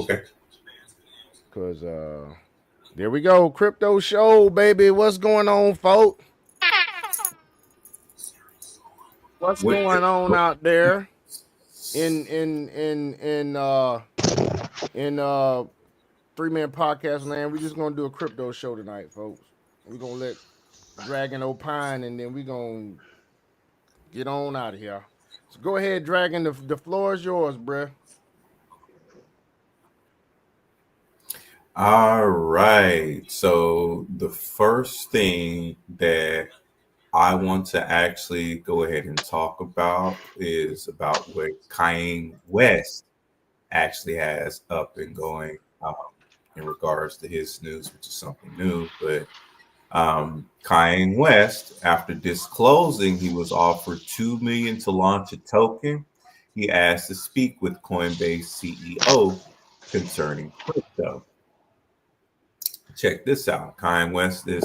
Okay. Cause there we go. Crypto show, baby. What's going on, folks? What's What, going on out there in 3 Man Podcast land? We're just gonna do a crypto show tonight, folks. We're gonna let Dragon opine and then we're gonna get on out of here. So go ahead, Dragon. The floor is yours, bruh. all right. So the first thing that I want to actually go ahead and talk about is about what Kanye West actually has up and going in regards to his news, which is something new. But Kanye West, after disclosing he was offered $2 million to launch a token, he asked to speak with Coinbase CEO concerning crypto. Check this out. Kanye West is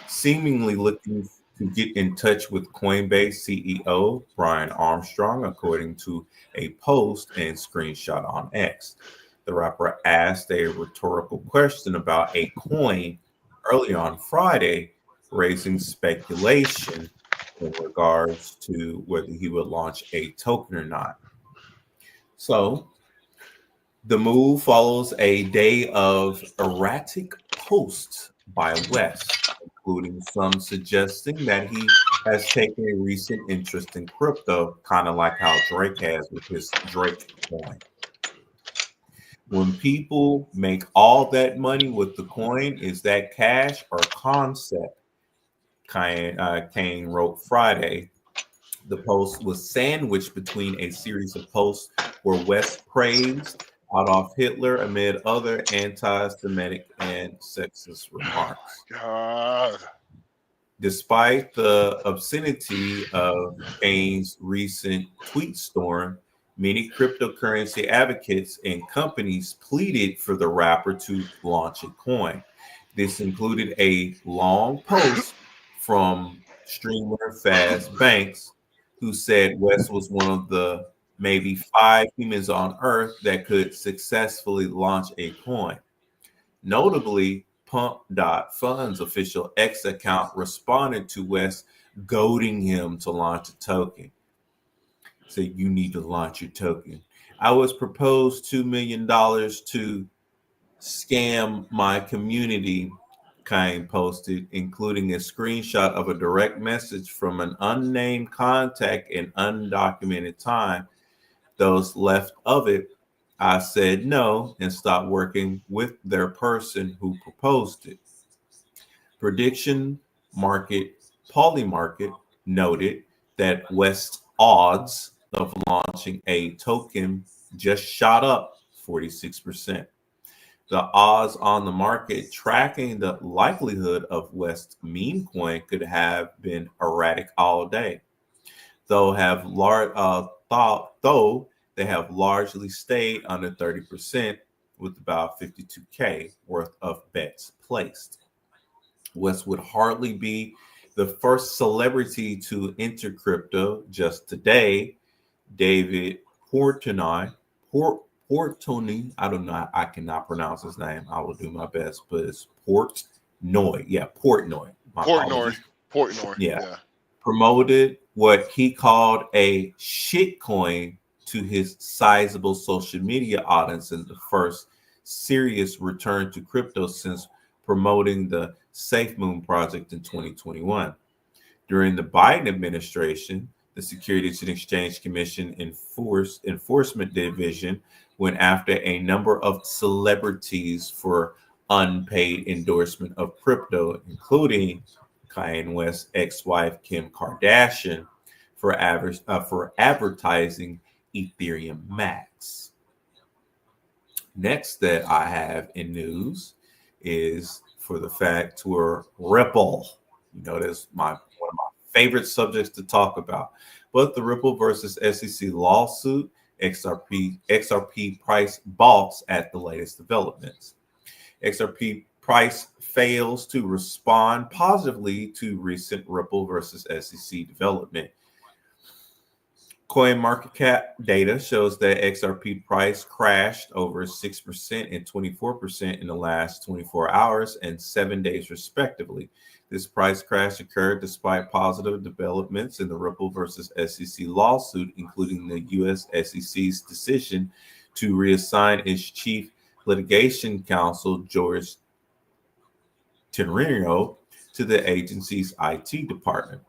seemingly looking to get in touch with Coinbase CEO Brian Armstrong, according to a post and screenshot on X. The rapper asked a rhetorical question about a coin early on Friday, raising speculation in regards to whether he would launch a token or not. So, the move follows a day of erratic posts by West, including some suggesting that he has taken a recent interest in crypto, kind of like how Drake has with his Drake coin. When people make all that money with the coin, is that cash or concept? Kane wrote Friday. The post was sandwiched between a series of posts where West praised Adolf Hitler amid other anti Semitic and sexist Oh remarks. my god. Despite the obscenity of Kane's recent tweet storm, many cryptocurrency advocates and companies pleaded for the rapper to launch a coin. This included a long post from streamer Fast Banks, who said West was one of the maybe 5 humans on Earth that could successfully launch a coin. Notably, Pump.Fund's official X account responded to West, goading him to launch a token. Said, "You need to launch your token. I was proposed $2 million to scam my community," Kane posted, including a screenshot of a direct message from an unnamed contact in undocumented time. Those left of it, I said no and stopped working with their person who proposed it. Prediction market Polymarket noted that West's odds of launching a token just shot up 46%. The odds on the market tracking the likelihood of West meme coin could have been erratic all day, though they have largely stayed under 30% with about 52K worth of bets placed. West would hardly be the first celebrity to enter crypto. Just today, David Portnoy, Portnoy, I don't know, I cannot pronounce his name. I will do my best, but it's Portnoy. Yeah, Portnoy. My Portnoy. apologies. Portnoy. Yeah, Yeah. promoted what he called a shitcoin to his sizable social media audience in the first serious return to crypto since promoting the SafeMoon project in 2021. During the Biden administration, the Securities and Exchange Commission Enforcement Division went after a number of celebrities for unpaid endorsement of crypto, including Kanye West's ex-wife Kim Kardashian for advertising Ethereum Max. Next that I have in news is for the fact tour Ripple. You know, that's my one of my favorite subjects to talk about. But the Ripple versus SEC lawsuit, XRP price balks at the latest developments. XRP price fails to respond positively to recent Ripple versus SEC development. CoinMarketCap data shows that XRP price crashed over 6% and 24% in the last 24 hours and 7 days, respectively. This price crash occurred despite positive developments in the Ripple versus SEC lawsuit, including the U.S. SEC's decision to reassign its chief litigation counsel, George Tenrino, to the agency's IT department.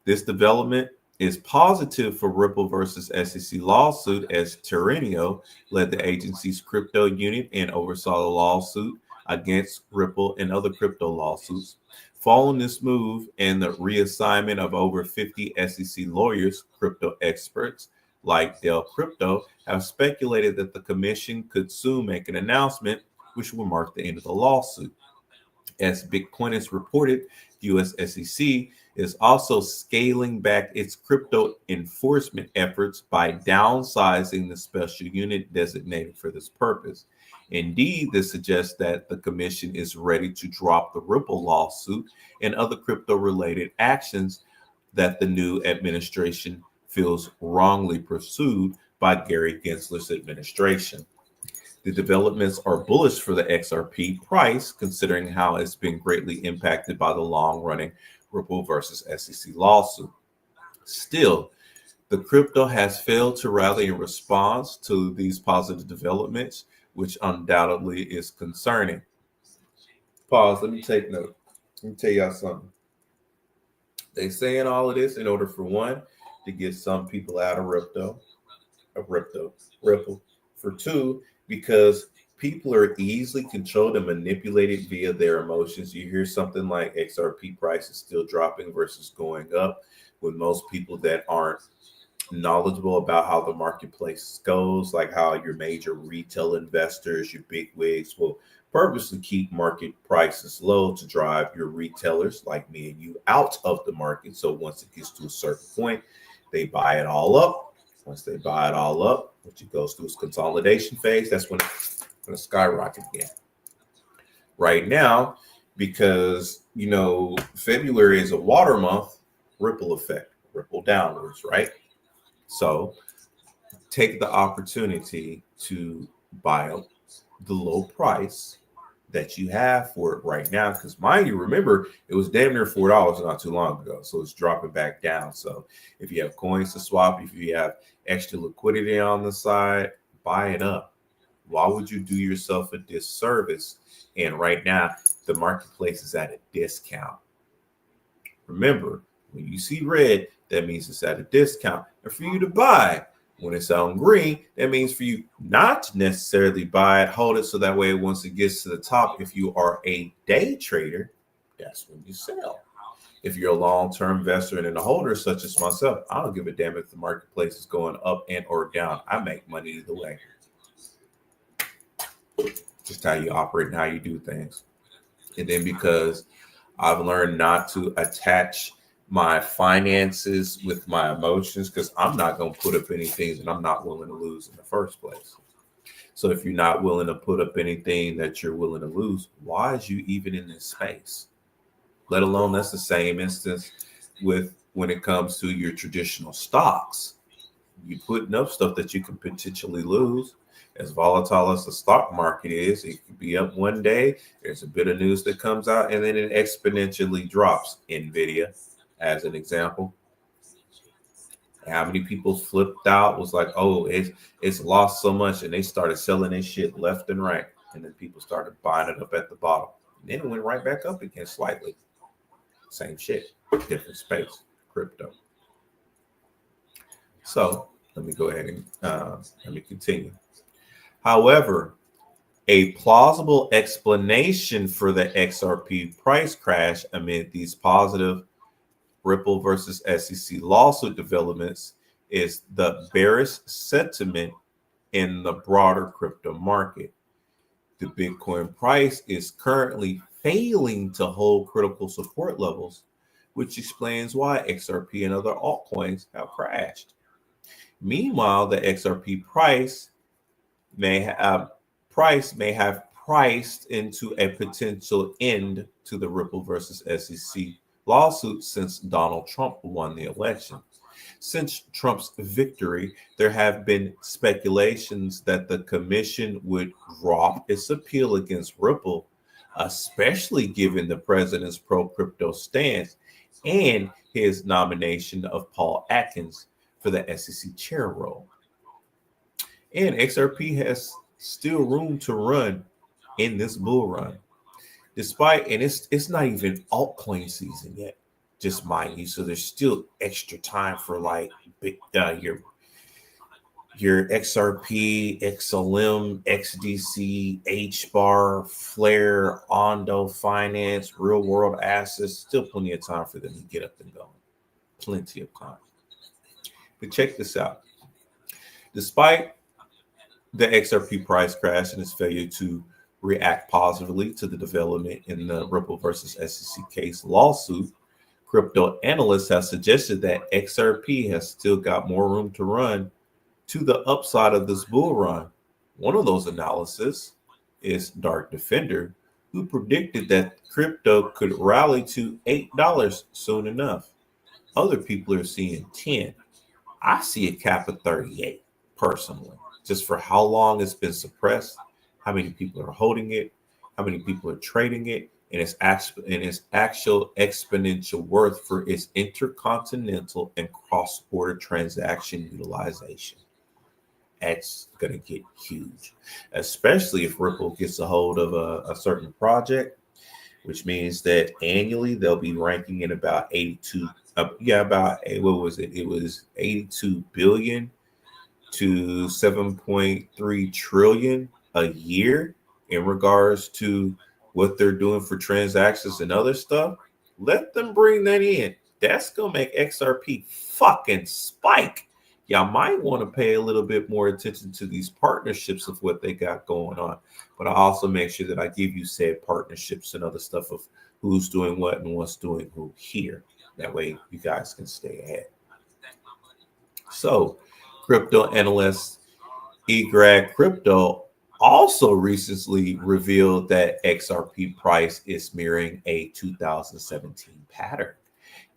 This development is positive for Ripple versus SEC lawsuit, as Terrenio led the agency's crypto unit and oversaw the lawsuit against Ripple and other crypto lawsuits. Following this move and the reassignment of over 50 SEC lawyers, crypto experts like Dell Crypto have speculated that the commission could soon make an announcement which will mark the end of the lawsuit. As Bitcoinist reported, the U.S. SEC is also scaling back its crypto enforcement efforts by downsizing the special unit designated for this purpose. Indeed, this suggests that the commission is ready to drop the Ripple lawsuit and other crypto-related actions that the new administration feels wrongly pursued by Gary Gensler's administration. The developments are bullish for the XRP price, considering how it's been greatly impacted by the long-running Ripple versus SEC lawsuit. Still, the crypto has failed to rally in response to these positive developments, which undoubtedly is concerning. Pause. Let me take note. Let me tell y'all something. They saying all of this in order, for one, to get some people out of Ripple. For two, because people are easily controlled and manipulated via their emotions. You hear something like XRP price is still dropping versus going up, when most people that aren't knowledgeable about how the marketplace goes, like how your major retail investors, your big wigs, will purposely keep market prices low to drive your retailers like me and you out of the market. So once it gets to a certain point, they buy it all up. Once they buy it all up, which it goes through its consolidation phase, that's when it's going to skyrocket again. Right now, because, February is a water month, ripple effect, ripple downwards, right? So take the opportunity to buy up the low price that you have for it right now, because mind you, remember, it was damn near $4 not too long ago, so it's dropping back down. So if you have coins to swap, if you have extra liquidity on the side, buy it up. Why would you do yourself a disservice? And right now, the marketplace is at a discount. Remember, when you see red, that means it's at a discount. And for you to buy, when it's on green, that means for you not to necessarily buy it, hold it so that way once it gets to the top, if you are a day trader, that's when you sell. If you're a long-term investor and a holder such as myself, I don't give a damn if the marketplace is going up and or down. I make money either way. Just how you operate and how you do things. And then because I've learned not to attach my finances with my emotions, because I'm not going to put up anything that I'm not willing to lose in the first place. So if you're not willing to put up anything that you're willing to lose, why is you even in this space? Let alone, that's the same instance with when it comes to your traditional stocks. You're putting up stuff that you can potentially lose. As volatile as the stock market is, it could be up one day, there's a bit of news that comes out, and then it exponentially drops. Nvidia, as an example. How many people flipped out, was like, oh, it's lost so much, and they started selling their shit left and right. And then people started buying it up at the bottom. And then it went right back up again slightly. Same shit, different space, crypto. So let me go ahead and let me continue. However, a plausible explanation for the XRP price crash amid these positive Ripple versus SEC lawsuit developments is the bearish sentiment in the broader crypto market. The Bitcoin price is currently failing to hold critical support levels, which explains why XRP and other altcoins have crashed. Meanwhile, the XRP price may have priced into a potential end to the Ripple versus SEC lawsuit since Donald Trump won the election. Since Trump's victory, there have been speculations that the commission would drop its appeal against Ripple, especially given the president's pro-crypto stance and his nomination of Paul Atkins for the SEC chair role. And XRP has still room to run in this bull run. Despite, and it's not even altcoin season yet, just mind you. So there's still extra time for like your XRP, XLM, XDC, HBAR, Flare, Ondo Finance, real world assets. Still plenty of time for them to get up and going. Plenty of time. But check this out. Despite the XRP price crash and its failure to react positively to the development in the Ripple versus SEC case lawsuit, crypto analysts have suggested that XRP has still got more room to run to the upside of this bull run. One of those analyses is Dark Defender, who predicted that crypto could rally to $8 soon enough. Other people are seeing 10. I see a cap of 38 personally, just for how long it's been suppressed, how many people are holding it, how many people are trading it, and its actual exponential worth for its intercontinental and cross-border transaction utilization. That's going to get huge, especially if Ripple gets a hold of a certain project, which means that annually they'll be ranking in about 82. What was it? It was 82 billion to 7.3 trillion a year in regards to what they're doing for transactions and other stuff. Let them bring that in. That's gonna make XRP fucking spike. Y'all might want to pay a little bit more attention to these partnerships of what they got going on. But I also make sure that I give you said partnerships and other stuff of who's doing what and what's doing who here. That way you guys can stay ahead. So crypto analyst eGrad Crypto also recently revealed that XRP price is mirroring a 2017 pattern.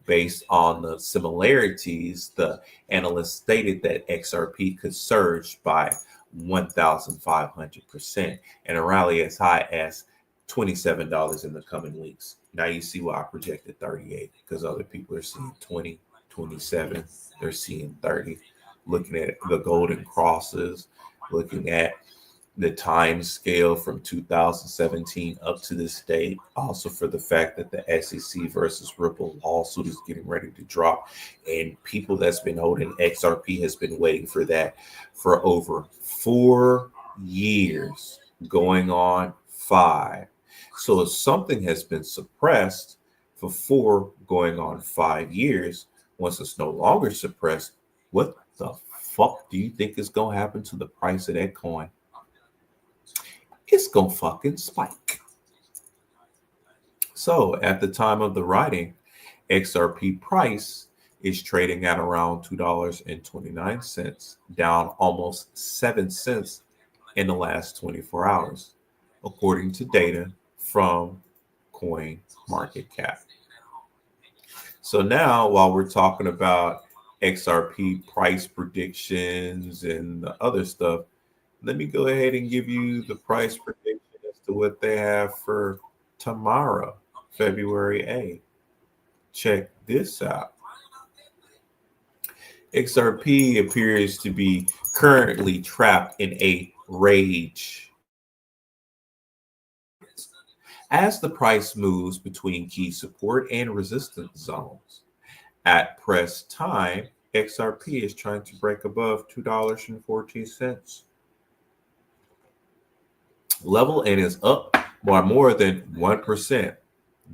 Based on the similarities, the analyst stated that XRP could surge by 1,500% and a rally as high as $27 in the coming weeks. Now you see why I projected 38, because other people are seeing 20, 27, they're seeing 30. Looking at the golden crosses, looking at the time scale from 2017 up to this date. Also for the fact that the SEC versus Ripple lawsuit is getting ready to drop. And people that's been holding XRP has been waiting for that for over 4 years, going on 5. So if something has been suppressed for 4 going on 5 years, once it's no longer suppressed, what the fuck do you think is going to happen to the price of that coin? It's going to fucking spike. So at the time of the writing, XRP price is trading at around $2.29, down almost 7 cents in the last 24 hours, according to data from CoinMarketCap. So now, while we're talking about XRP price predictions and the other stuff, let me go ahead and give you the price prediction as to what they have for tomorrow, February 8th. Check this out. XRP appears to be currently trapped in a rage as the price moves between key support and resistance zones. At press time, XRP is trying to break above $2.14 level and is up by more than 1%.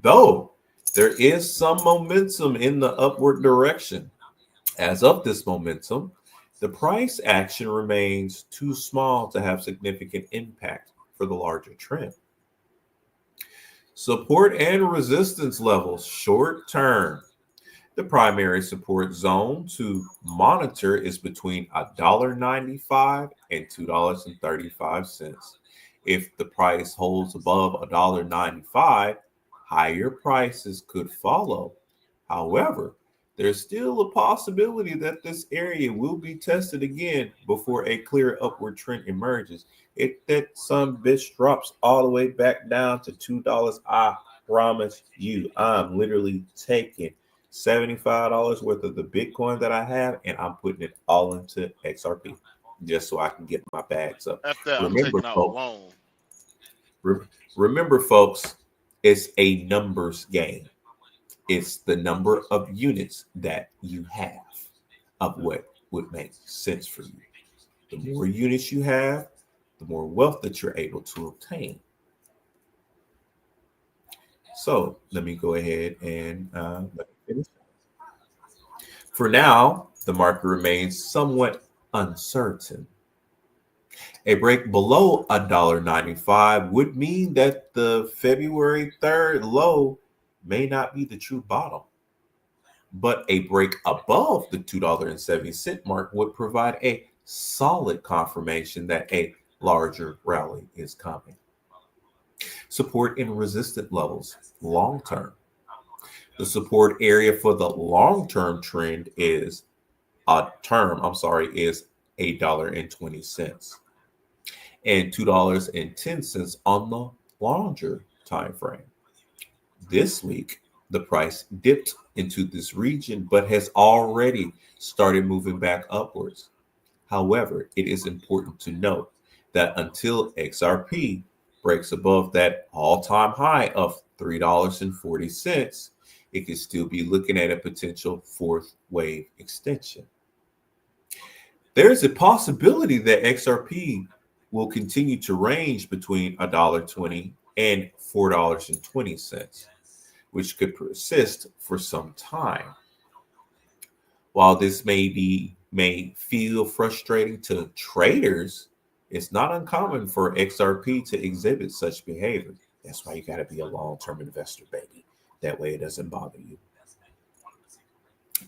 Though there is some momentum in the upward direction. As of this momentum, the price action remains too small to have significant impact for the larger trend. Support and resistance levels short term. The primary support zone to monitor is between $1.95 and $2.35. If the price holds above $1.95, higher prices could follow. However, there's still a possibility that this area will be tested again before a clear upward trend emerges. If that some bitch drops all the way back down to $2, I promise you, I'm literally taking $75 worth of the Bitcoin that I have and I'm putting it all into XRP just so I can get my bags up. After that, I'm Remember, taking out a folks, loan. remember, folks, it's a numbers game. It's the number of units that you have of what would make sense for you. The more units you have, the more wealth that you're able to obtain. So let me go ahead and let me finish. For now, the market remains somewhat uncertain. A break below $1.95 would mean that the February 3rd low may not be the true bottom, but a break above the $2.70 mark would provide a solid confirmation that a larger rally is coming. Support and resistance levels long term. The support area for the long-term trend is $8.20 and $2.10 on the larger time frame. This week, the price dipped into this region but has already started moving back upwards. However, it is important to note that until XRP breaks above that all-time high of $3.40, it could still be looking at a potential fourth wave extension. There's a possibility that XRP will continue to range between $1.20 and $4.20, which could persist for some time. While this may feel frustrating to traders, it's not uncommon for XRP to exhibit such behavior. That's why you got to be a long-term investor, baby. That way it doesn't bother you.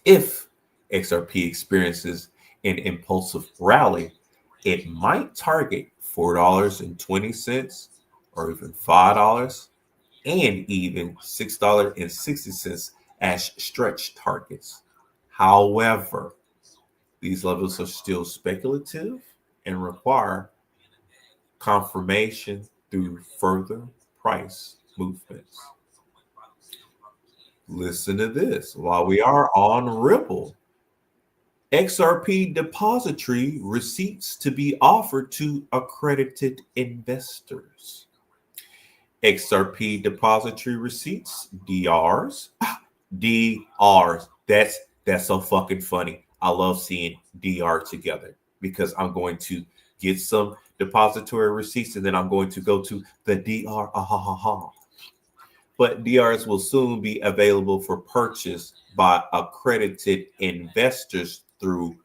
If XRP experiences an impulsive rally, it might target $4.20 or even $5 and even $6.60 as stretch targets. However, these levels are still speculative and require confirmation through further price movements. Listen to this. While we are on Ripple, XRP depository receipts to be offered to accredited investors. XRP depository receipts, DRs. DRs. That's so fucking funny. I love seeing DR together because I'm going to get some depository receipts and then I'm going to go to the DR. But DRs will soon be available for purchase by accredited investors through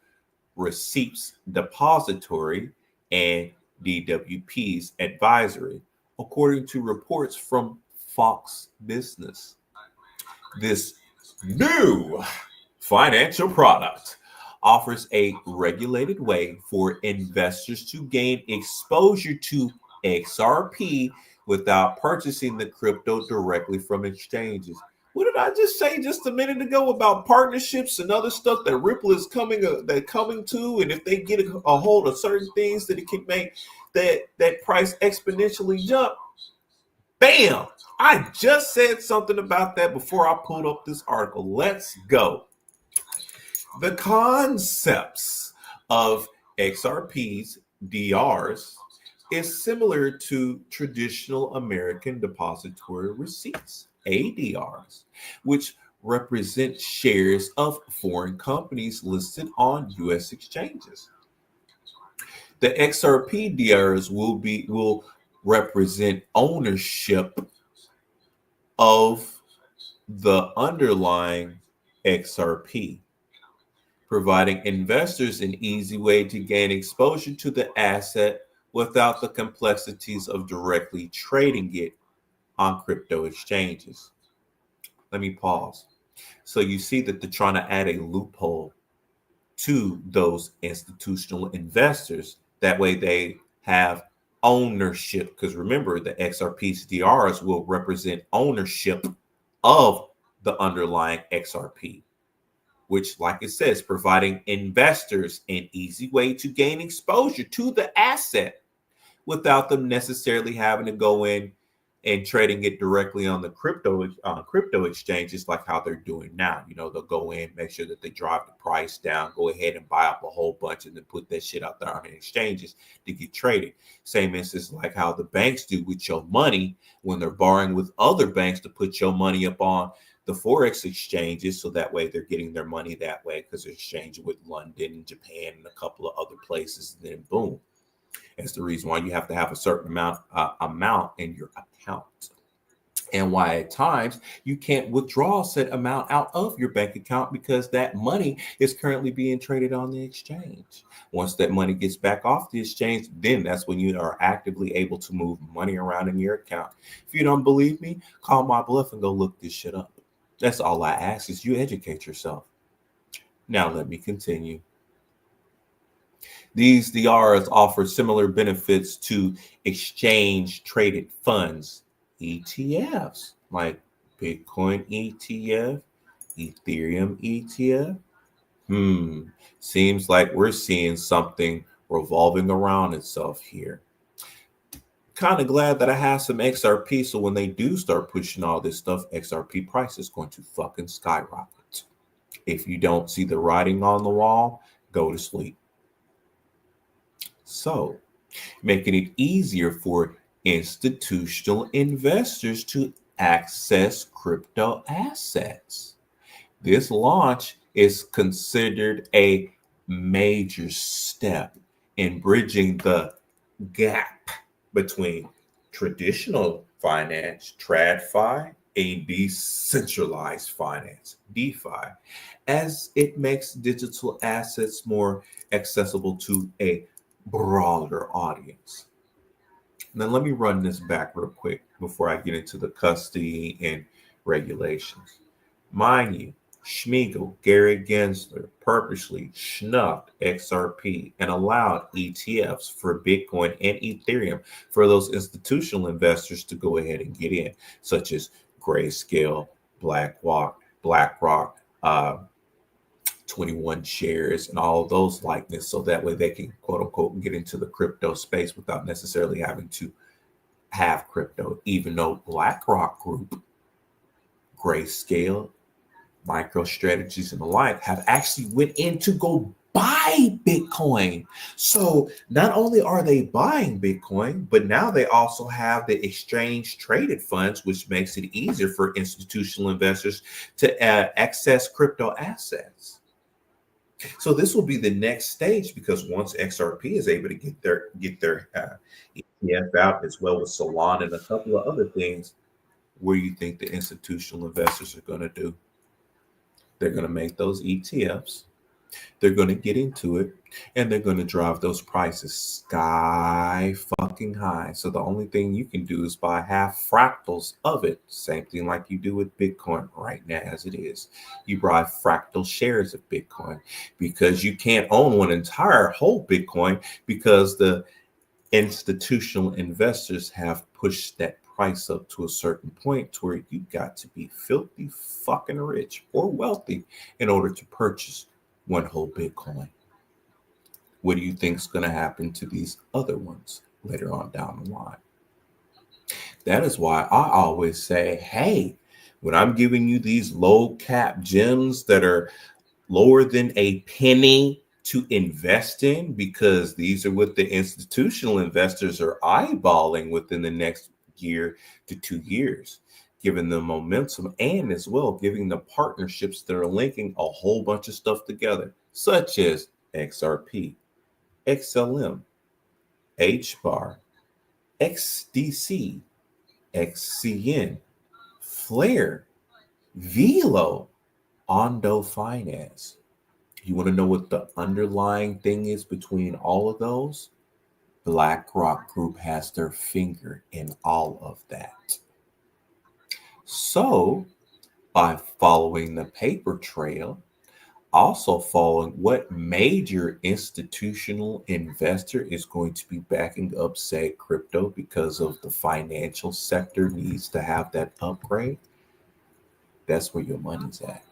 Receipts Depository and DWP's advisory, according to reports from Fox Business. This new financial product offers a regulated way for investors to gain exposure to XRP without purchasing the crypto directly from exchanges. What did I just say just a minute ago about partnerships and other stuff that Ripple is coming to? And if they get a hold of certain things, that it can make that price exponentially jump. Bam! I just said something about that before I pulled up this article. Let's go. The concepts of XRP's DRs is similar to traditional American depository receipts, ADRs, which represent shares of foreign companies listed on U.S. exchanges. The XRP DRs will represent ownership of the underlying XRP, providing investors an easy way to gain exposure to the asset without the complexities of directly trading it on crypto exchanges. Let me pause. So you see that they're trying to add a loophole to those institutional investors. That way they have ownership, because remember, the XRP's DRs will represent ownership of the underlying XRP. which, like it says, providing investors an easy way to gain exposure to the asset without them necessarily having to go in and trading it directly on the crypto exchanges like how they're doing now. They'll go in, make sure that they drive the price down, go ahead and buy up a whole bunch and then put that shit out there on the exchanges to get traded. Same instance like how the banks do with your money when they're borrowing with other banks to put your money up on the Forex exchanges, so that way they're getting their money that way because they're exchanging with London and Japan and a couple of other places. And then boom. That's the reason why you have to have a certain amount in your account, and why at times you can't withdraw said amount out of your bank account because that money is currently being traded on the exchange. Once that money gets back off the exchange, then that's when you are actively able to move money around in your account. If you don't believe me, call my bluff and go look this shit up. That's all I ask, is you educate yourself. Now let me continue. These DRs offer similar benefits to exchange traded funds, ETFs, like Bitcoin ETF, Ethereum ETF. Seems like we're seeing something revolving around itself here. Kind of glad that I have some XRP, so when they do start pushing all this stuff, XRP price is going to fucking skyrocket. If you don't see the writing on the wall, go to sleep. So, making it easier for institutional investors to access crypto assets. This launch is considered a major step in bridging the gap between traditional finance, TradFi, and decentralized finance, DeFi, as it makes digital assets more accessible to a broader audience. Now, let me run this back real quick before I get into the custody and regulations. Mind you, Schmiegel, Gary Gensler purposely snuffed XRP and allowed ETFs for Bitcoin and Ethereum for those institutional investors to go ahead and get in, such as Grayscale, BlackRock, 21 shares, and all of those likeness, so that way they can quote unquote get into the crypto space without necessarily having to have crypto, even though BlackRock Group, Grayscale, MicroStrategies, and the like have actually went in to go buy Bitcoin. So not only are they buying Bitcoin, but now they also have the exchange traded funds, which makes it easier for institutional investors to access crypto assets. So this will be the next stage, because once XRP is able to get their ETF out, as well as Solana and a couple of other things, what do you think the institutional investors are going to do? They're going to make those ETFs. They're going to get into it, and they're going to drive those prices sky fucking high. So the only thing you can do is buy half fractals of it. Same thing like you do with Bitcoin right now as it is. You buy fractal shares of Bitcoin, because you can't own one entire whole Bitcoin, because the institutional investors have pushed that price up to a certain point to where you got to be filthy fucking rich or wealthy in order to purchase one whole Bitcoin. What do you think is going to happen to these other ones later on down the line? That is why I always say, hey, when I'm giving you these low cap gems that are lower than a penny to invest in, because these are what the institutional investors are eyeballing within the next year to 2 years, giving them momentum, and as well giving the partnerships that are linking a whole bunch of stuff together, such as XRP, XLM, HBAR, XDC, XCN, Flare, Velo, Ondo Finance. You want to know what the underlying thing is between all of those? BlackRock Group has their finger in all of that. So, by following the paper trail, also following what major institutional investor is going to be backing up, say, crypto, because of the financial sector needs to have that upgrade, that's where your money's at.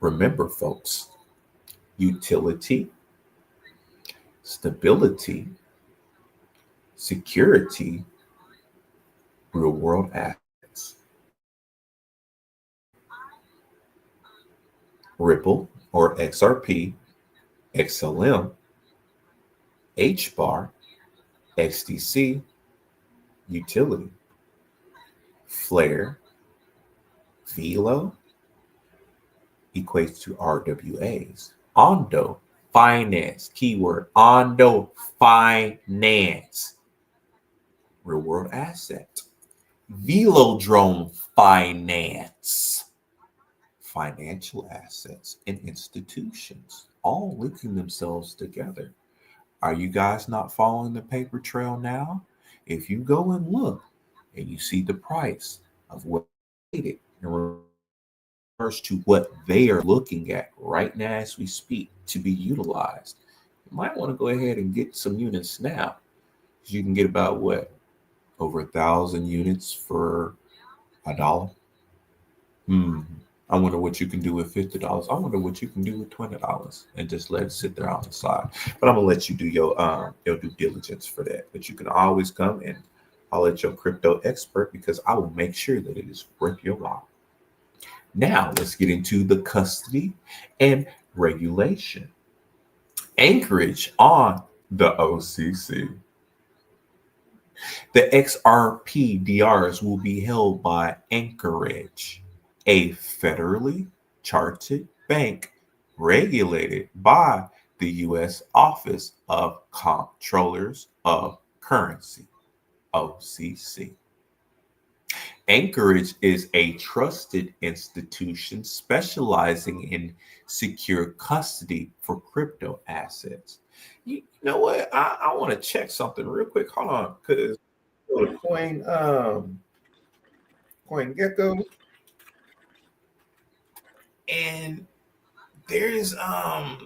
Remember, folks, utility, stability, security, real world assets. Ripple or XRP, XLM, HBAR, XDC, utility. Flare, Velo equates to RWAs. Ondo, finance, keyword, Ondo, finance, real world asset. Velodrome, finance, financial assets and institutions, all linking themselves together. Are you guys not following the paper trail now? If you go and look and you see the price of what it refers to what they are looking at right now as we speak to be utilized, you might want to go ahead and get some units now. You can get about what? Over 1,000 units for $1. I wonder what you can do with $50. I wonder what you can do with $20 and just let it sit there on the side. But I'm gonna let you do your due diligence for that. But you can always come and I'll let your crypto expert because I will make sure that it is worth your while. Now let's get into the custody and regulation. Anchorage on the OCC. The XRP DRs will be held by Anchorage, a federally chartered bank regulated by the U.S. Office of Comptrollers of Currency, OCC. Anchorage is a trusted institution specializing in secure custody for crypto assets. You know what? I want to check something real quick. Hold on, because Coin Gecko, and there's I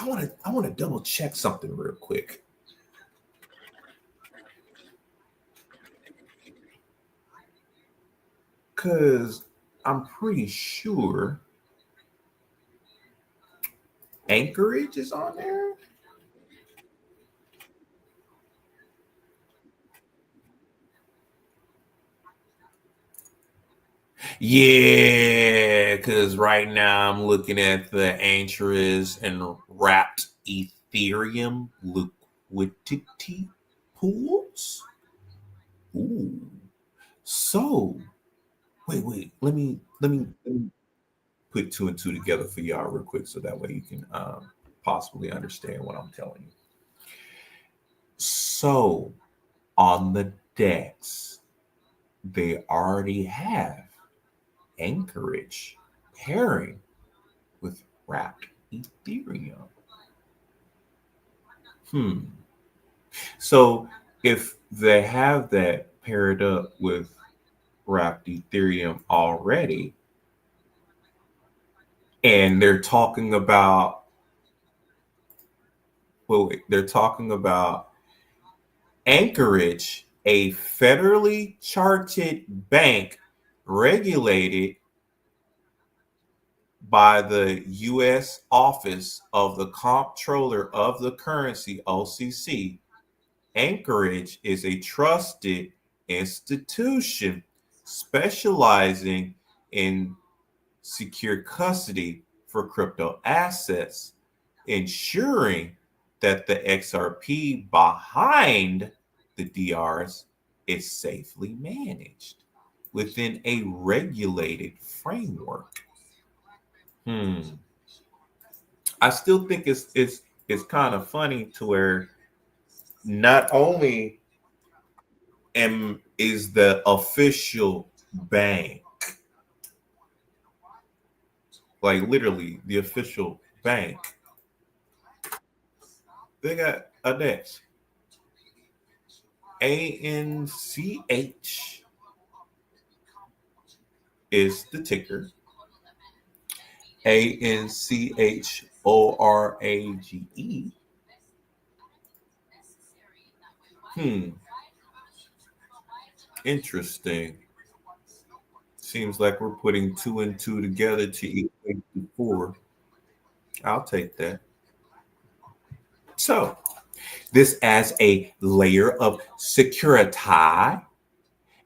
want to double check something real quick. Cause I'm pretty sure Anchorage is on there. Yeah, because right now I'm looking at the Anchorage and wrapped Ethereum liquidity pools. Ooh. So wait. Let me put two and two together for y'all real quick so that way you can possibly understand what I'm telling you. So on the decks, they already have Anchorage pairing with wrapped Ethereum. So if they have that paired up with wrapped Ethereum already, and they're talking about, they're talking about Anchorage, a federally chartered bank regulated by the U.S. Office of the Comptroller of the Currency, OCC. Anchorage is a trusted institution specializing in secure custody for crypto assets, ensuring that the XRP behind the DRs is safely managed within a regulated framework. I still think it's kind of funny to where not only is the official bank, like literally the official bank, they got a desk. ANCH is the ticker. ANCHORAGE. Interesting. Seems like we're putting 2 and 2 together to equate to 4. I'll take that. So, this as a layer of security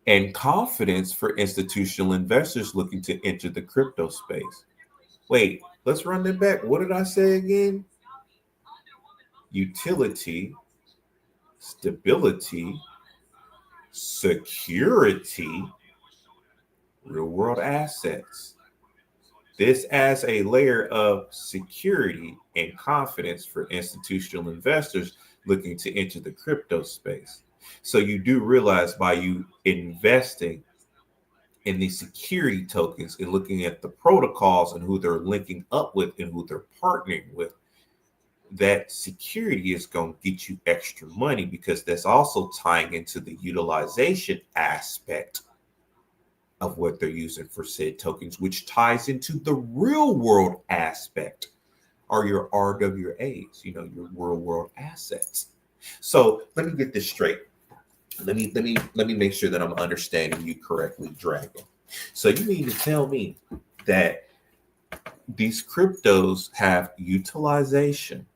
and confidence for institutional investors looking to enter the crypto space. Wait, let's run that back. What did I say again? Utility, stability, security, real world assets. This as a layer of security and confidence for institutional investors looking to enter the crypto space. So you do realize by you investing in the security tokens and looking at the protocols and who they're linking up with and who they're partnering with, that security is going to get you extra money because that's also tying into the utilization aspect of what they're using for said tokens, which ties into the real world aspect are your RWAs, your real world assets. So let me get this straight. Let me make sure that I'm understanding you correctly, Dragon. So you mean to tell me that these cryptos have utilization.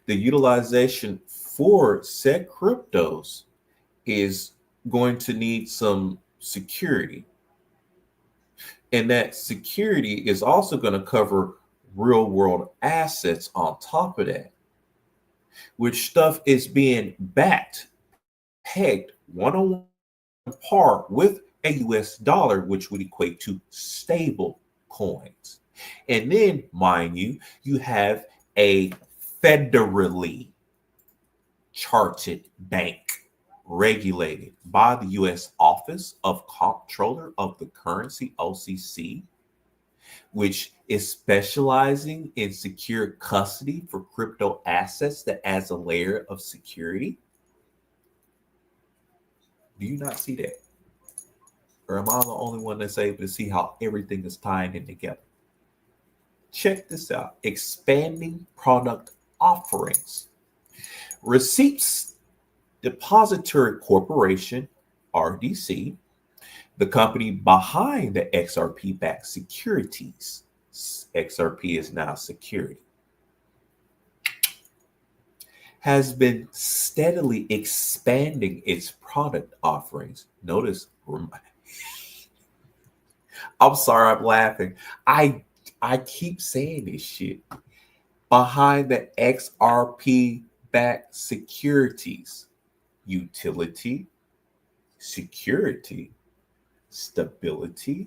The utilization for said cryptos is going to need some security. And that security is also going to cover real world assets on top of that, which stuff is being backed, pegged 1-on-1 par with a US dollar, which would equate to stable coins. And then, mind you, you have a federally chartered bank regulated by the U.S. Office of Comptroller of the Currency, OCC, which is specializing in secure custody for crypto assets that adds a layer of security. Do you not see that? Or am I the only one that's able to see how everything is tying in together? Check this out. Expanding product offerings. Receipts Depository Corporation, RDC, the company behind the XRP-backed securities. XRP is now security. Has been steadily expanding its product offerings. Notice, I'm sorry, I'm laughing. I keep saying this shit. Behind the XRP-backed securities. Utility, security, stability,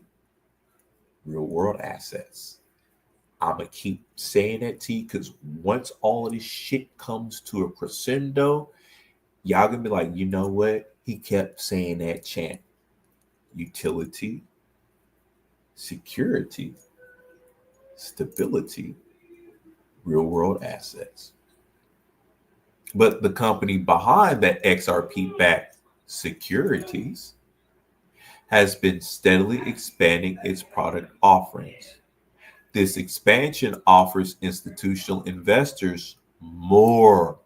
real world assets. I'm going to keep saying that to you because once all of this shit comes to a crescendo, y'all going to be like, you know what? He kept saying that chant. Utility, security, stability, real world assets. But the company behind that XRP-backed securities has been steadily expanding its product offerings. This expansion offers institutional investors more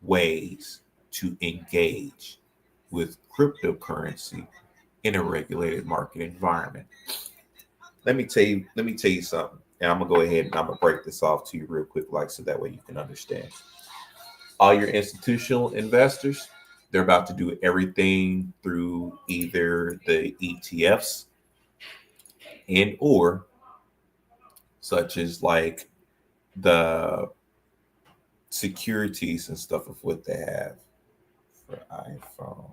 ways to engage with cryptocurrency in a regulated market environment. Let me tell you something. And I'm gonna go ahead and I'm gonna break this off to you real quick, like so that way you can understand. All your institutional investors, they're about to do everything through either the ETFs and or such as like the securities and stuff of what they have for iPhone.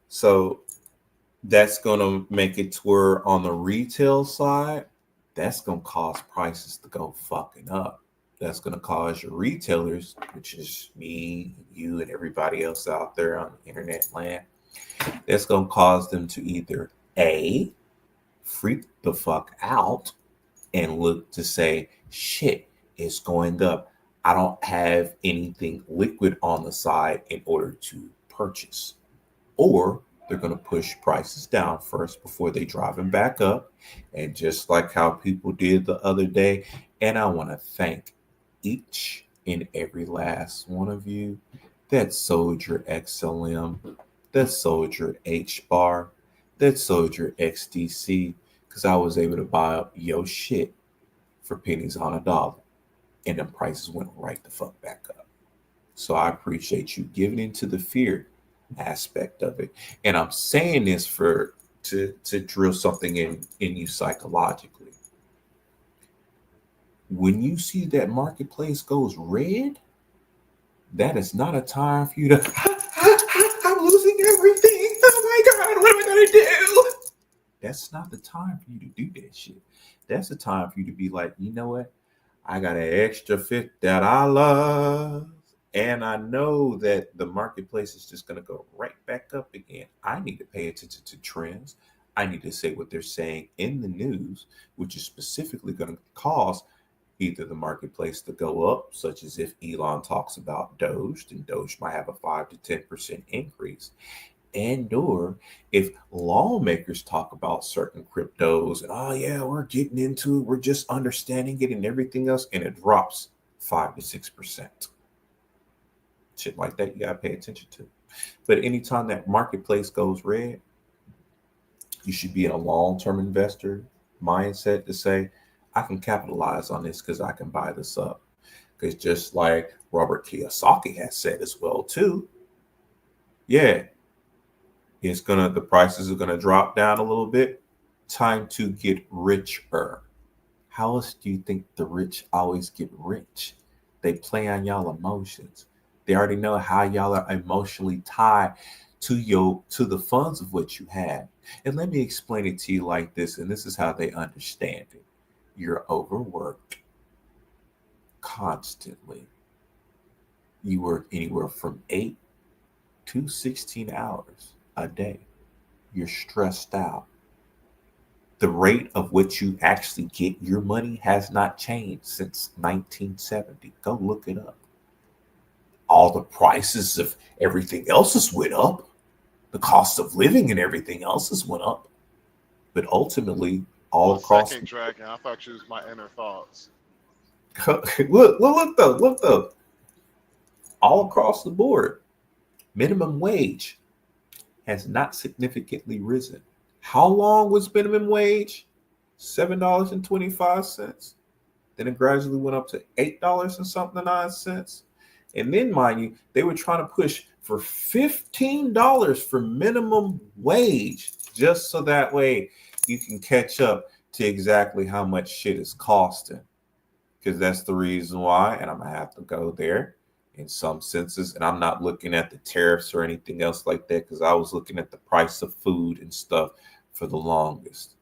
So that's going to make it to where on the retail side, that's going to cause prices to go fucking up. That's going to cause your retailers, which is me, you, and everybody else out there on the internet land, that's going to cause them to either A, freak the fuck out and look to say, shit, it's going up. I don't have anything liquid on the side in order to purchase. Or they're going to push prices down first before they drive them back up. And just like how people did the other day, and I want to thank each and every last one of you that sold your XLM that Soldier H bar, that Soldier XDC, because I was able to buy up your shit for pennies on a dollar. And the prices went right the fuck back up. So I appreciate you giving into the fear aspect of it. And I'm saying this to drill something in you psychologically. When you see that marketplace goes red, that is not a time for you to I'm losing everything. Oh my God, what am I gonna do? That's not the time for you to do that shit. That's the time for you to be like, you know what? I got an extra fit that I love. And I know that the marketplace is just going to go right back up again. I need to pay attention to trends. I need to say what they're saying in the news, which is specifically going to cause either the marketplace to go up, such as if Elon talks about Doge, then Doge might have a 5 to 10% increase. And or if lawmakers talk about certain cryptos and oh yeah, we're getting into it, we're just understanding it and everything else, and it drops 5 to 6%. Shit like that you gotta pay attention to. But anytime that marketplace goes red, you should be in a long-term investor mindset to say, I can capitalize on this because I can buy this up. Because just like Robert Kiyosaki has said as well too, yeah, the prices are gonna drop down a little bit. Time to get richer. How else do you think the rich always get rich? They play on y'all emotions. They already know how y'all are emotionally tied to the funds of what you have. And let me explain it to you like this, and this is how they understand it. You're overworked constantly. You work anywhere from 8 to 16 hours a day. You're stressed out. The rate of which you actually get your money has not changed since 1970. Go look it up. All the prices of everything else has went up. The cost of living and everything else has went up. But ultimately, all across. Second, Dragon. I thought you was my inner thoughts. look though. All across the board, minimum wage has not significantly risen. How long was minimum wage? $7.25. Then it gradually went up to $8 and something 9 cents. And then, mind you, they were trying to push for $15 for minimum wage, just so that way you can catch up to exactly how much shit is costing. Because that's the reason why, and I'm gonna have to go there in some senses. And I'm not looking at the tariffs or anything else like that, because I was looking at the price of food and stuff for the longest.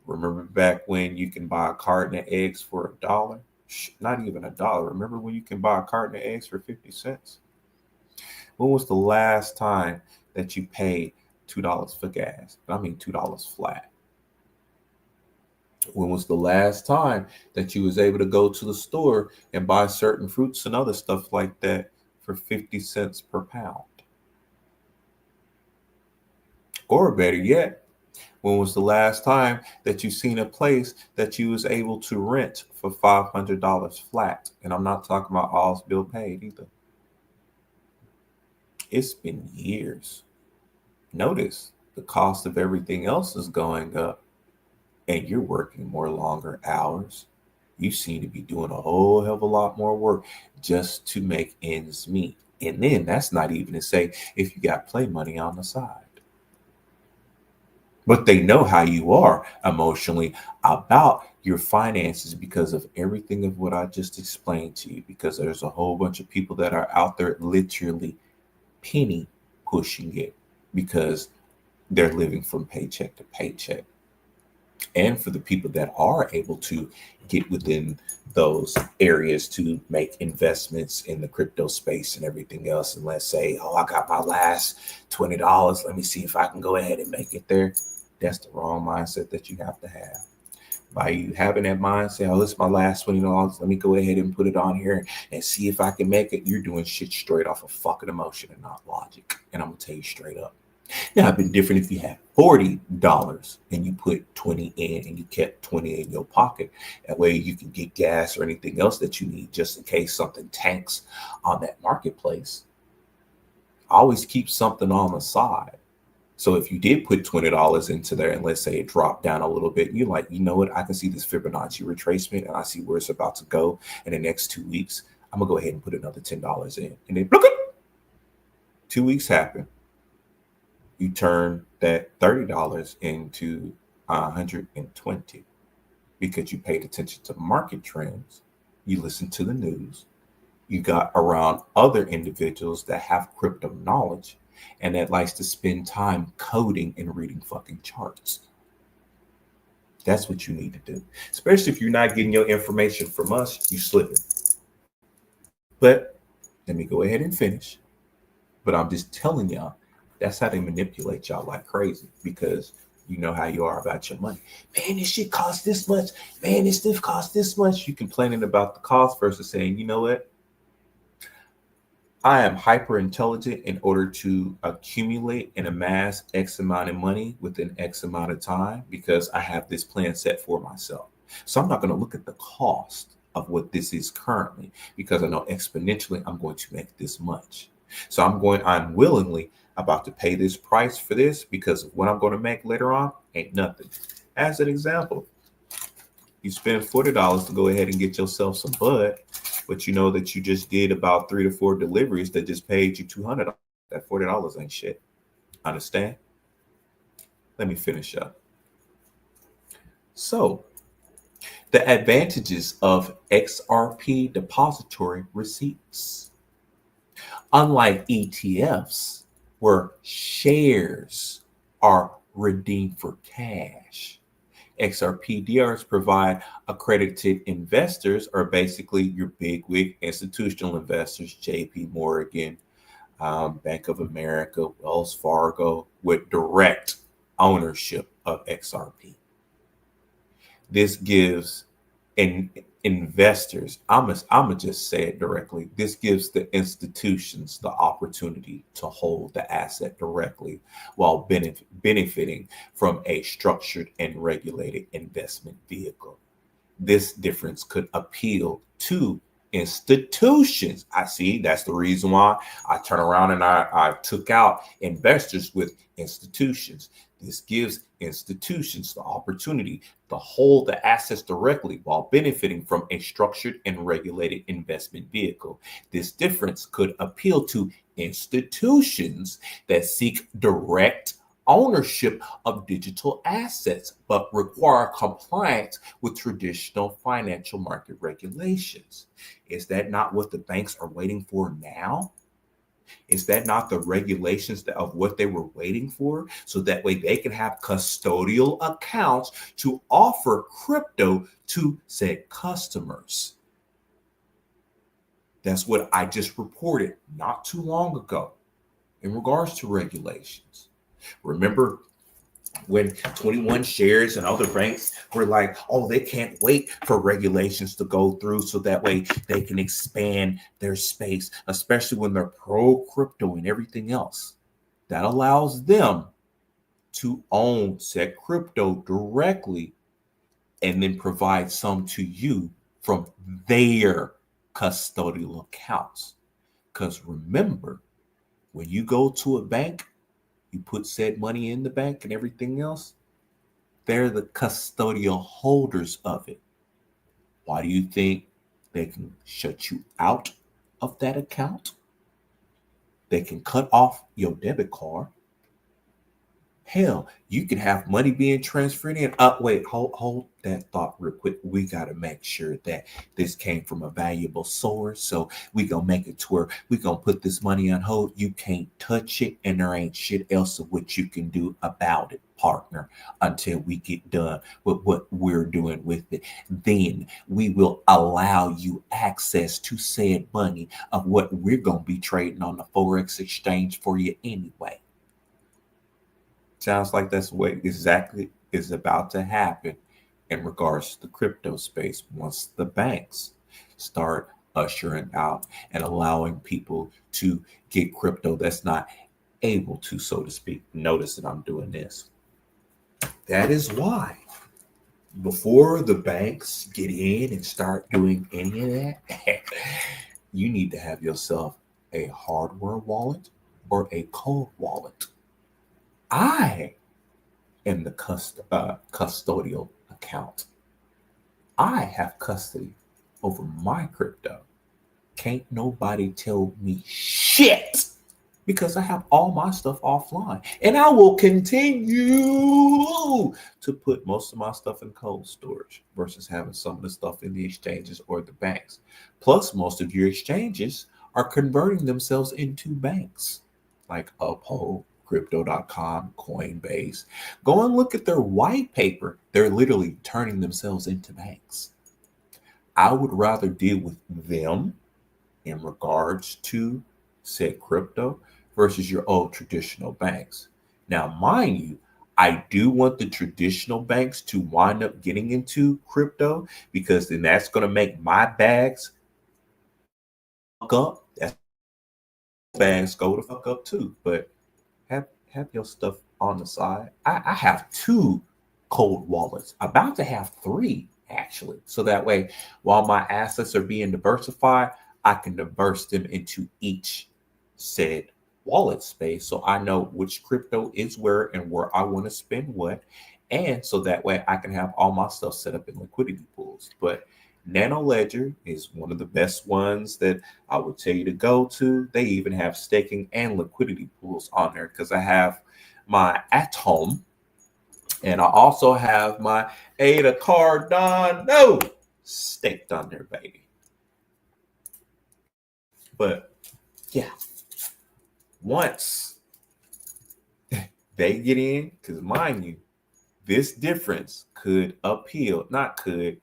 Remember back when you can buy a carton of eggs for $1? Not even $1. Remember when you can buy a carton of eggs for 50 cents? When was the last time that you paid $2 for gas? I mean $2 flat. When was the last time that you was able to go to the store and buy certain fruits and other stuff like that for 50 cents per pound? Or better yet, when was the last time that you seen a place that you was able to rent for $500 flat? And I'm not talking about all's bill paid either. It's been years. Notice the cost of everything else is going up, and you're working more longer hours. You seem to be doing a whole hell of a lot more work just to make ends meet. And then that's not even to say if you got play money on the side. But they know how you are emotionally about your finances because of everything of what I just explained to you, because there's a whole bunch of people that are out there literally penny pushing it because they're living from paycheck to paycheck. And for the people that are able to get within those areas to make investments in the crypto space and everything else, and let's say, oh, I got my last $20, let me see if I can go ahead and make it there. That's the wrong mindset that you have to have. By you having that mindset, oh, this is my last $20, let me go ahead and put it on here and see if I can make it. You're doing shit straight off of fucking emotion and not logic. And I'm gonna tell you straight up. Now, it'd been different if you had $40 and you put 20 in and you kept 20 in your pocket. That way you can get gas or anything else that you need just in case something tanks on that marketplace. always keep something on the side. So if you did put $20 into there and let's say it dropped down a little bit, you're like, you know what? I can see this Fibonacci retracement and I see where it's about to go in the next 2 weeks. I'm gonna go ahead and put another $10 in. And then 2 weeks happen. You turn that $30 into 120 because you paid attention to market trends. You listen to the news. You got around other individuals that have crypto knowledge and that likes to spend time coding and reading fucking charts. That's what you need to do. Especially if you're not getting your information from us, you slipping. But let me go ahead and finish. But I'm just telling y'all, that's how they manipulate y'all like crazy because you know how you are about your money. Man, this shit costs this much. Man, this stuff costs this much. You complaining about the cost versus saying, you know what? I am hyper intelligent in order to accumulate and amass X amount of money within X amount of time because I have this plan set for myself. So I'm not going to look at the cost of what this is currently because I know exponentially I'm going to make this much. So I'm willingly about to pay this price for this because what I'm going to make later on ain't nothing. As an example, you spend $40 to go ahead and get yourself some bud, but you know that you just did about 3 to 4 deliveries that just paid you $200. That $40 ain't shit. Understand? Let me finish up. So, the advantages of XRP depository receipts. Unlike ETFs, where shares are redeemed for cash, XRP-DRs provide accredited investors, or basically your bigwig institutional investors, JP Morgan, Bank of America, Wells Fargo, with direct ownership of XRP. This gives investors, I'm gonna just say it directly, this gives the institutions the opportunity to hold the asset directly while benefiting from a structured and regulated investment vehicle. This difference could appeal to institutions. I see that's the reason why I turn around and I took out investors with institutions. This gives institutions the opportunity to hold the assets directly while benefiting from a structured and regulated investment vehicle. This difference could appeal to institutions that seek direct ownership of digital assets, but require compliance with traditional financial market regulations. Is that not what the banks are waiting for now? Is that not the regulations of what they were waiting for? So that way they can have custodial accounts to offer crypto to said customers. That's what I just reported not too long ago in regards to regulations. Remember when 21 Shares and other banks were like, oh, they can't wait for regulations to go through so that way they can expand their space, especially when they're pro crypto and everything else. That allows them to own said crypto directly and then provide some to you from their custodial accounts. Because remember, when you go to a bank, you put said money in the bank and everything else, they're the custodial holders of it. Why do you think they can shut you out of that account? They can cut off your debit card. Hell, you can have money being transferred in. Wait, hold that thought real quick. We got to make sure that this came from a valuable source. So we going to make it to where we going to put this money on hold. You can't touch it and there ain't shit else of what you can do about it, partner, until we get done with what we're doing with it. Then we will allow you access to said money of what we're going to be trading on the Forex exchange for you anyway. Sounds like that's what exactly is about to happen in regards to the crypto space once the banks start ushering out and allowing people to get crypto that's not able to, so to speak. Notice that I'm doing this. That is why before the banks get in and start doing any of that, you need to have yourself a hardware wallet or a cold wallet. I am the custodial account. I have custody over my crypto. Can't nobody tell me shit because I have all my stuff offline. And I will continue to put most of my stuff in cold storage versus having some of the stuff in the exchanges or the banks. Plus, most of your exchanges are converting themselves into banks like Uphold, Crypto.com, Coinbase. Go and look at their white paper. They're literally turning themselves into banks. I would rather deal with them in regards to said crypto versus your old traditional banks. Now, mind you, I do want the traditional banks to wind up getting into crypto because then that's going to make my bags fuck up. That's bags go to fuck up too. But have your stuff on the side. I have 2 cold wallets, about to have 3 actually. So that way, while my assets are being diversified, I can diverse them into each said wallet space. So I know which crypto is where and where I want to spend what. And so that way I can have all my stuff set up in liquidity pools. But Nano Ledger is one of the best ones that I would tell you to go to. They even have staking and liquidity pools on there because I have my Atom and I also have my Ada Cardano staked on there, baby. But yeah, once they get in, because mind you, this difference could appeal, not could.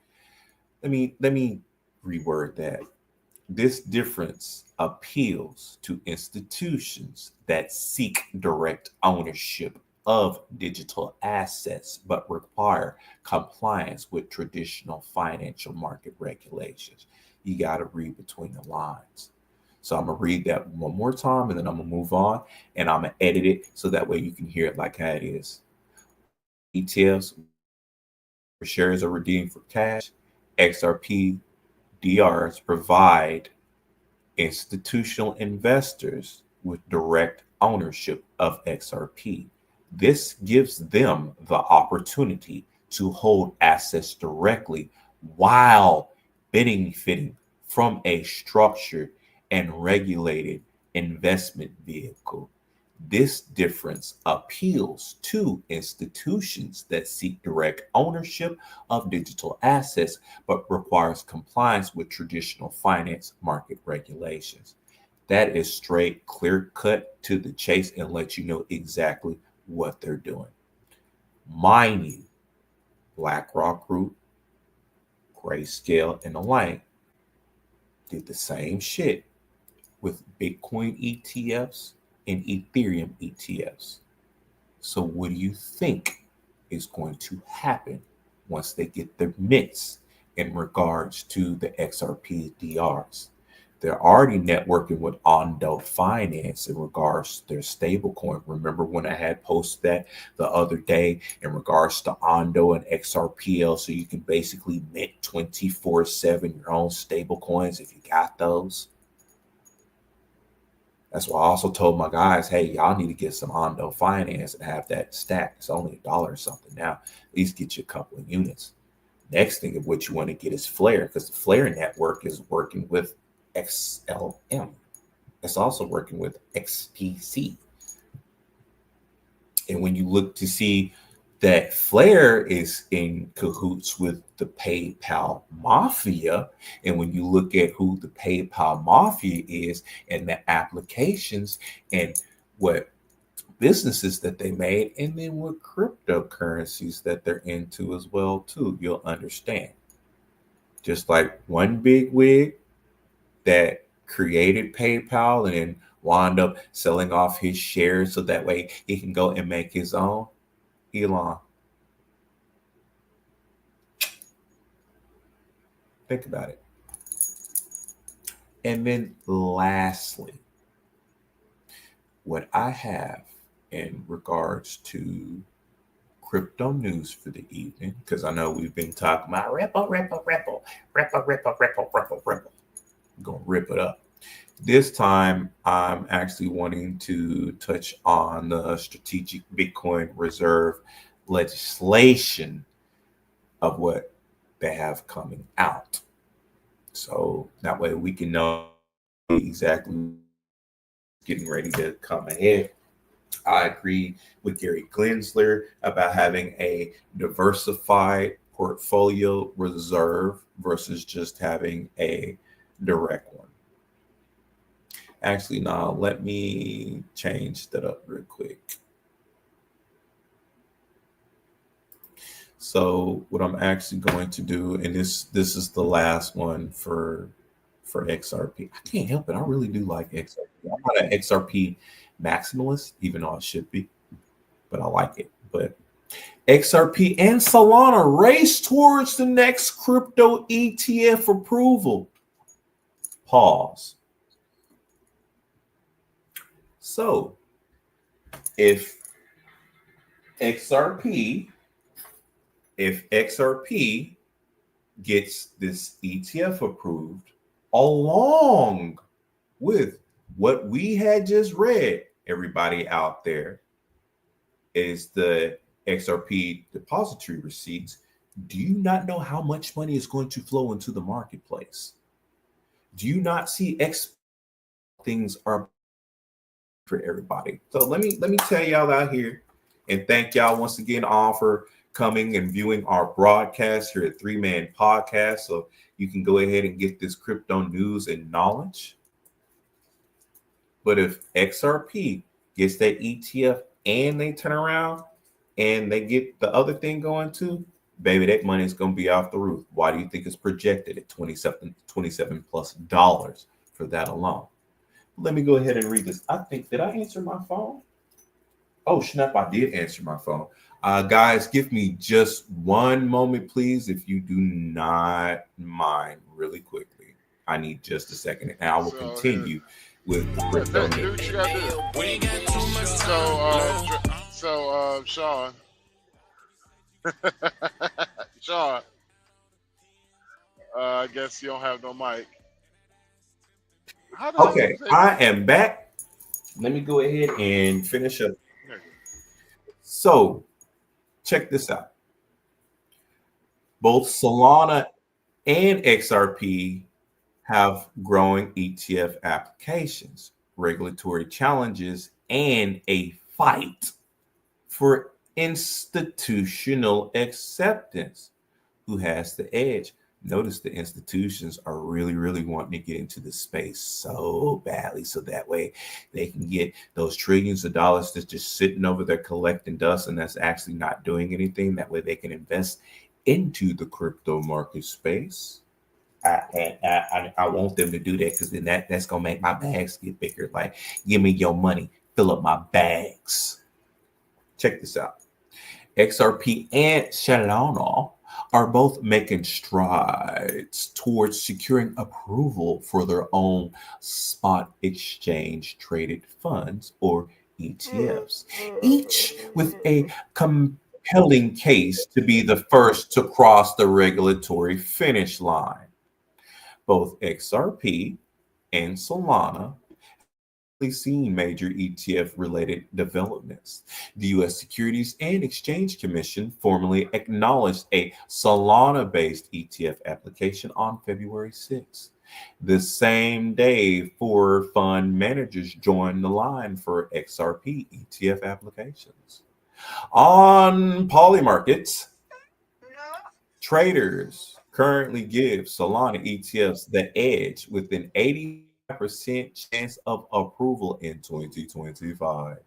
Let me reword that. This difference appeals to institutions that seek direct ownership of digital assets but require compliance with traditional financial market regulations. You got to read between the lines. So I'm going to read that one more time and then I'm going to move on and I'm going to edit it so that way you can hear it like how it is. ETFs, shares are redeemed for cash. XRP DRs provide institutional investors with direct ownership of XRP. This gives them the opportunity to hold assets directly while benefiting from a structured and regulated investment vehicle. This difference appeals to institutions that seek direct ownership of digital assets but requires compliance with traditional finance market regulations. That is straight, clear cut to the chase and let you know exactly what they're doing. Mind you, BlackRock Group, Grayscale, and the like did the same shit with Bitcoin ETFs and Ethereum ETFs. So what do you think is going to happen once they get their mitts in regards to the XRP DRs? They're already networking with Ondo Finance in regards to their stablecoin. Remember when I had posted that the other day in regards to Ondo and XRPL, so you can basically mint 24/7 your own stablecoins if you got those? That's why I also told my guys, hey, y'all need to get some Ondo Finance and have that stacked. It's only $1 or something now. At least get you a couple of units. Next thing of what you want to get is Flare, because the Flare network is working with XLM. It's also working with XTC. And when you look to see that Flare is in cahoots with the PayPal Mafia, and when you look at who the PayPal Mafia is and the applications and what businesses that they made, and then what cryptocurrencies that they're into as well too, you'll understand. Just like one big wig that created PayPal and then wound up selling off his shares so that way he can go and make his own. Elon. Think about it. And then lastly, what I have in regards to crypto news for the evening, because I know we've been talking about Ripple. I'm going to rip it up. This time, I'm actually wanting to touch on the strategic Bitcoin reserve legislation of what they have coming out. So that way we can know exactly getting ready to come ahead. I agree with Gary Gensler about having a diversified portfolio reserve versus just having a direct one. Actually, now let me change that up real quick. So what I'm actually going to do, and this is the last one for XRP. I can't help it. I really do like XRP. I'm not an XRP maximalist, even though I should be, but I like it. But XRP and Solana race towards the next crypto ETF approval. Pause. So if XRP gets this ETF approved, along with what we had just read, everybody out there, is the XRP depository receipts. Do you not know how much money is going to flow into the marketplace? Do you not see things are for everybody? So let me tell y'all out here, and thank y'all once again all for coming and viewing our broadcast here at Three Man Podcast. So you can go ahead and get this crypto news and knowledge. But if XRP gets that ETF and they turn around and they get the other thing going too, baby, that money is going to be off the roof. Why do you think it's projected at $27 plus for that alone? Let me go ahead and read this. I think, did I answer my phone? Oh, snap, I did answer my phone. Guys, give me just one moment, please, if you do not mind, really quickly. I need just a second, and I will continue with the crypto news. So, Sean. Sean. I guess you don't have no mic. Okay, I am back. Let me go ahead and finish up. So, check this out. Both Solana and XRP have growing ETF applications, regulatory challenges, and a fight for institutional acceptance. Who has the edge? Notice the institutions are really, really wanting to get into this space so badly, so that way they can get those trillions of dollars that's just sitting over there collecting dust and that's actually not doing anything. That way they can invest into the crypto market space. I want them to do that, because then that's gonna make my bags get bigger. Like, give me your money, fill up my bags. Check this out. XRP and Solana are both making strides towards securing approval for their own spot exchange traded funds, or ETFs, each with a compelling case to be the first to cross the regulatory finish line. Both XRP and Solana seen major ETF related developments. The U.S. Securities and Exchange Commission formally acknowledged a Solana based ETF application on February 6th. The same day, 4 fund managers joined the line for XRP ETF applications. On Polymarkets, traders currently give Solana ETFs the edge with an 80% chance of approval in 2025,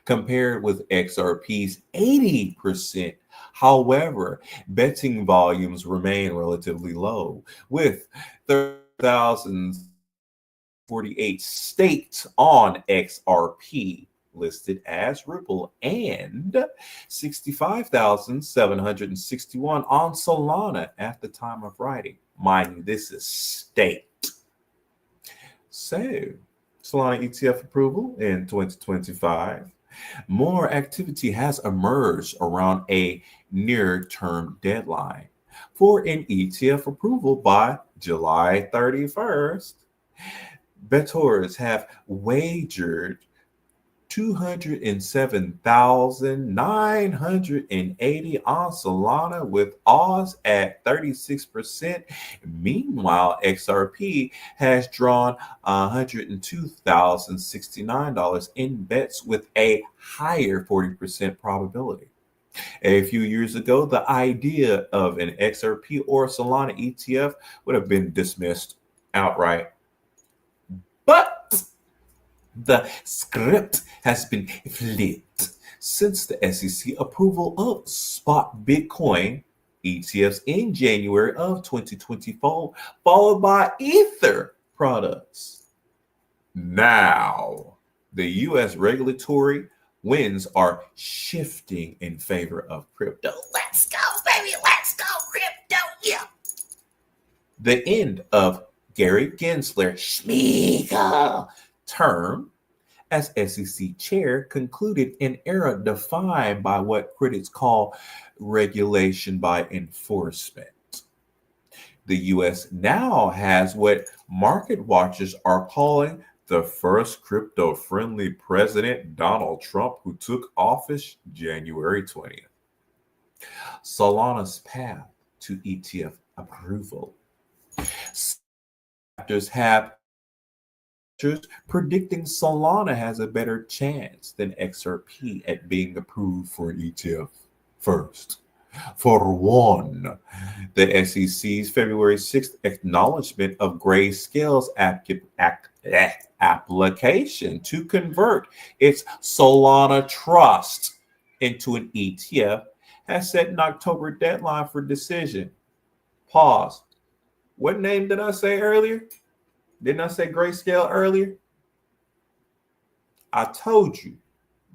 compared with XRP's 80%. However, betting volumes remain relatively low, with 30,048 staked on XRP listed as Ripple and 65,761 on Solana at the time of writing. Mind you, this is staked. So, Solana ETF approval in 2025. More activity has emerged around a near-term deadline for an ETF approval by July 31st. bettors have wagered 207,980 on Solana with odds at 36%. Meanwhile, XRP has drawn $102,069 in bets with a higher 40% probability. A few years ago, the idea of an XRP or Solana ETF would have been dismissed outright. But the script has been flipped since the SEC approval of spot Bitcoin ETFs in January of 2024, followed by Ether products. Now, the U.S. regulatory winds are shifting in favor of crypto. Let's go, baby. Let's go, crypto. Yeah. The end of Gary Gensler Schmiegel term as SEC chair concluded an era defined by what critics call regulation by enforcement. The U.S. now has what market watchers are calling the first crypto-friendly president, Donald Trump, who took office January 20th. Solana's path to ETF approval. Factors have predicting Solana has a better chance than XRP at being approved for an ETF first. For one, the SEC's February 6th acknowledgement of Grayscale's application to convert its Solana Trust into an ETF has set an October deadline for decision. Pause. What name did I say earlier? Didn't I say Grayscale earlier? I told you,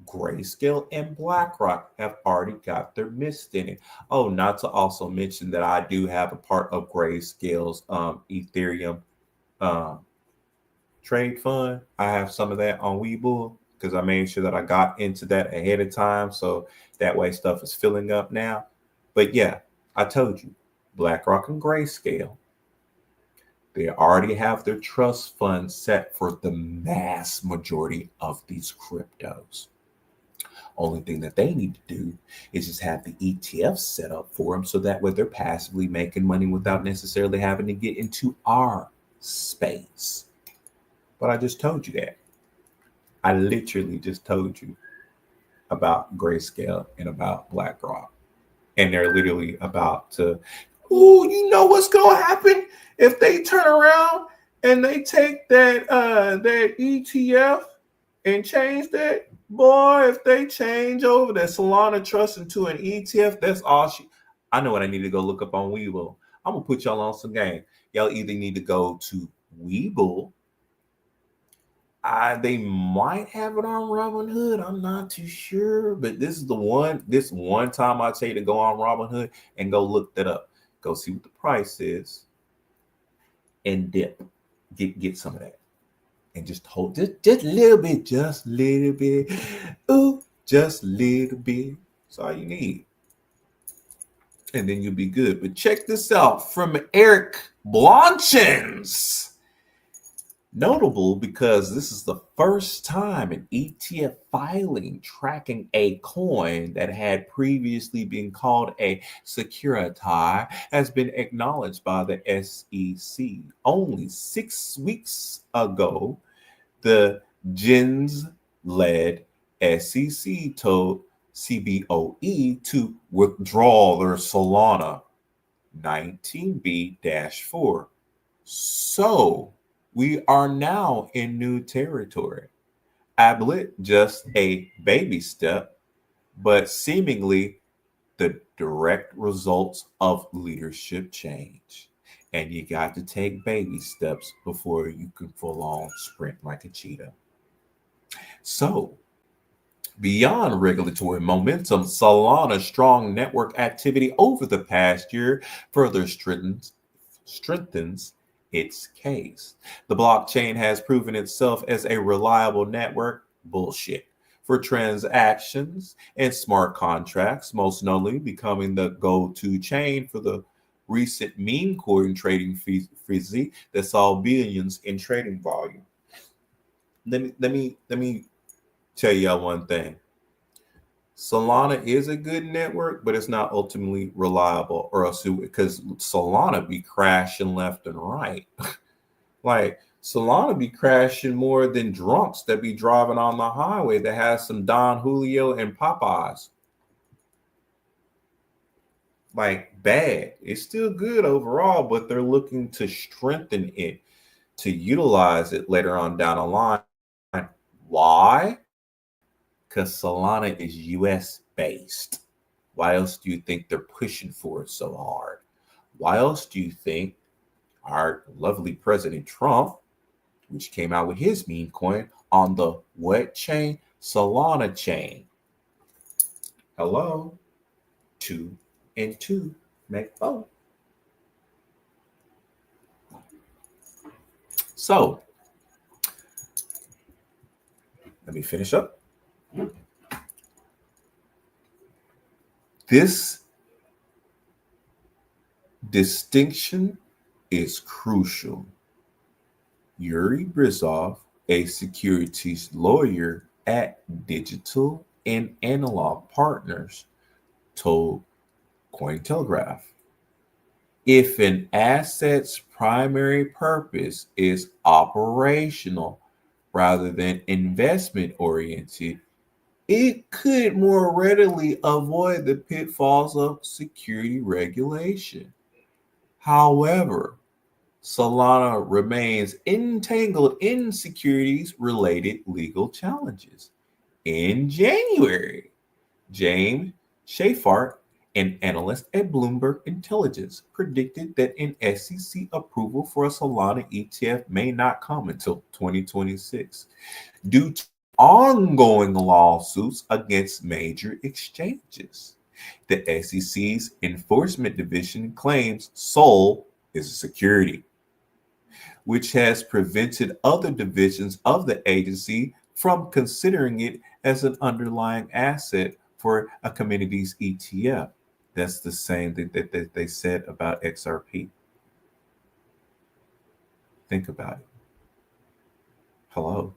Grayscale and BlackRock have already got their mist in it. Oh, not to also mention that I do have a part of Grayscale's Ethereum trade fund. I have some of that on Webull because I made sure that I got into that ahead of time. So that way stuff is filling up now. But yeah, I told you, BlackRock and Grayscale, they already have their trust fund set for the mass majority of these cryptos. Only thing that they need to do is just have the ETFs set up for them so that way they're passively making money without necessarily having to get into our space. But I just told you that. I literally just told you about Grayscale and about BlackRock. And they're literally about to, you know what's going to happen if they turn around and they take that ETF and change that? Boy, if they change over that Solana Trust into an ETF, that's all I know what I need to go look up on Webull. I'm going to put y'all on some game. Y'all either need to go to Webull. They might have it on Robinhood. I'm not too sure. But this one time I tell you to go on Robinhood and go look that up. Go see what the price is. And dip. Get some of that. And just hold just a little bit. Just a little bit. Ooh, just a little bit. That's all you need. And then you'll be good. But check this out from Eric Blonchins. Notable because this is the first time an ETF filing tracking a coin that had previously been called a security has been acknowledged by the SEC. Only 6 weeks ago, the GINS-led SEC told CBOE to withdraw their Solana 19B-4. So we are now in new territory. Albeit just a baby step, but seemingly the direct results of leadership change. And you got to take baby steps before you can full on sprint like a cheetah. So, beyond regulatory momentum, Solana's strong network activity over the past year further strengthens its case. The blockchain has proven itself as a reliable network, bullshit, for transactions and smart contracts, most notably becoming the go-to chain for the recent meme coin trading frenzy that saw billions in trading volume. let me tell y'all one thing. Solana is a good network, but it's not ultimately reliable, or else because Solana be crashing left and right. Like Solana be crashing more than drunks that be driving on the highway that has some Don Julio and Popeyes. Like bad. It's still good overall, but they're looking to strengthen it, to utilize it later on down the line. Why? Because Solana is US based. Why else do you think they're pushing for it so hard? Why else do you think our lovely President Trump, which came out with his meme coin on the what chain? Solana chain. Hello? 2 and 2 make 4. So, let me finish up. This distinction is crucial. Yuri Brizov, a securities lawyer at Digital and Analog Partners, told Cointelegraph, if an asset's primary purpose is operational rather than investment oriented, it could more readily avoid the pitfalls of security regulation. However, Solana remains entangled in securities related legal challenges. In January, James Shafart, an analyst at Bloomberg Intelligence, predicted that an SEC approval for a Solana ETF may not come until 2026 due to ongoing lawsuits against major exchanges. The SEC's enforcement division claims Sol is a security, which has prevented other divisions of the agency from considering it as an underlying asset for a community's ETF. That's the same thing that they said about XRP. Think about it. Hello.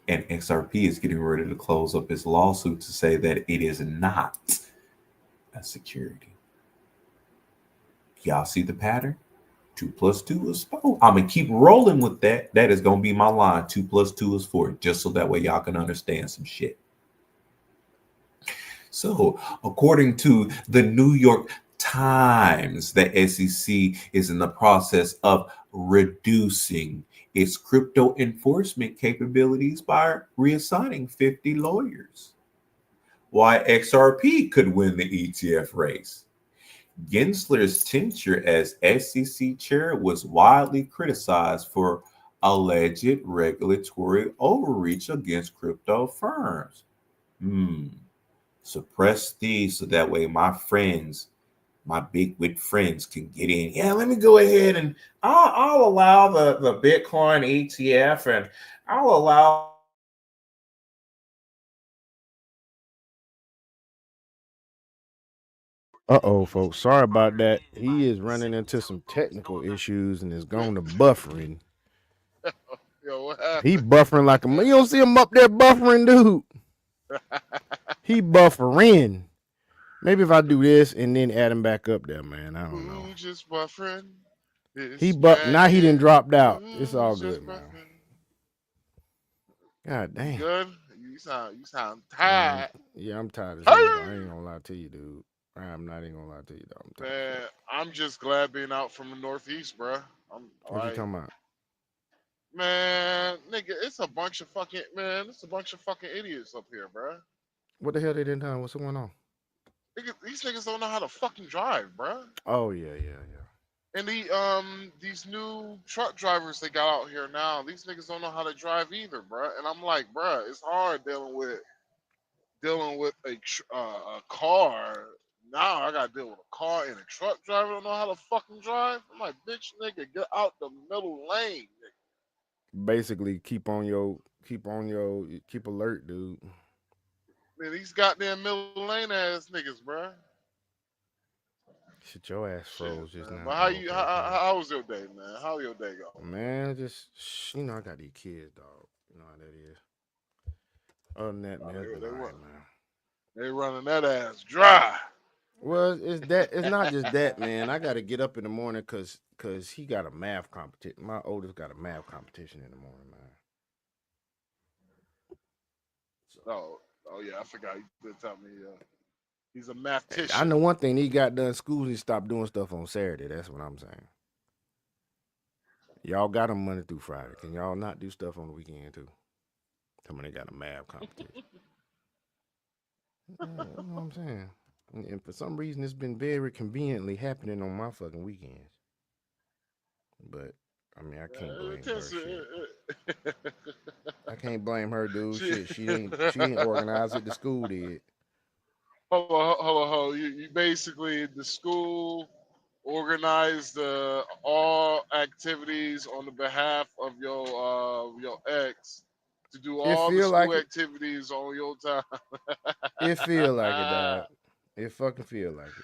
And XRP is getting ready to close up its lawsuit to say that it is not a security. Y'all see the pattern? 2 plus 2 is 4. I'm going to keep rolling with that. That is going to be my line. 2 plus 2 is 4, just so that way y'all can understand some shit. So, according to the New York Times, the SEC is in the process of reducing its crypto enforcement capabilities by reassigning 50 lawyers. Why XRP could win the ETF race. Gensler's tenure as SEC chair was widely criticized for alleged regulatory overreach against crypto firms. Suppress these so that way my friends, my big wig friends, can get in. Yeah, let me go ahead and I'll allow the Bitcoin ETF, and I'll allow. Folks. Sorry about that. He is running into some technical issues and is going to buffering. Yo, what happened? He buffering like a man. You don't see him up there buffering, dude. He buffering. Maybe if I do this and then add him back up there, man. I don't know. Who just buffering? He now he didn't dropped out. It's all good, man. God damn. Good. You sound tired. Yeah, I'm tired as hell. I ain't gonna lie to you, dude. I'm not even gonna lie to you, though. Man, I'm just glad being out from the Northeast, bro. What you talking about? Man, nigga, it's a bunch of fucking idiots up here, bro. What the hell they didn't tell? What's going on? These niggas don't know how to fucking drive, bro. Oh yeah. And these new truck drivers they got out here now, these niggas don't know how to drive either, bro. And I'm like, bro, it's hard dealing with a car. Now I gotta deal with a car and a truck driver don't know how to fucking drive. I'm like, bitch, nigga, get out the middle lane, nigga. Basically, keep alert, dude. Man, these goddamn middle lane ass niggas, bro. Shit, your ass froze just now. But how was your day, man? How your day go? Man, just I got these kids, dog. You know how that is. Other than that, man, it's been all right, man. They running that ass dry. Well, it's not just that, man. I got to get up in the morning because he got a math competition. My oldest got a math competition in the morning, man. Oh yeah, I forgot. You did tell me he's a mathematician. I know one thing. He got done school. He stopped doing stuff on Saturday. That's what I'm saying. Y'all got him Monday through Friday. Can y'all not do stuff on the weekend too? Tell me they got a math competition. You know what I'm saying? And for some reason, it's been very conveniently happening on my fucking weekends. But I mean, I can't blame her. Shit. I can't blame her, dude. Shit, she ain't organized it. The school did. Hold on. You basically the school organized all activities on the behalf of your ex to do all the school activities on your time. It feel like it, dog. It fucking feel like it.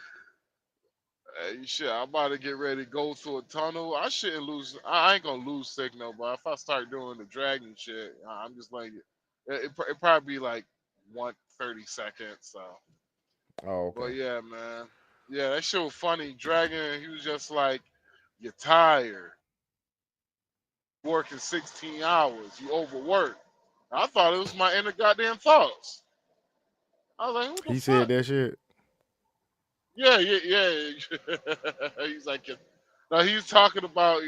Hey, shit, I'm about to get ready to go through a tunnel. I shouldn't lose. I ain't gonna lose signal, but if I start doing the dragging shit, I'm just like it probably be like 30 seconds. So. Oh, okay. But yeah, man. Yeah, that shit was funny. Dragon, he was just like, "You're tired. Working 16 hours. You overworked." I thought it was my inner goddamn thoughts. I was like, "Who the fuck?" He said that shit. Yeah. He's like, no, he's talking about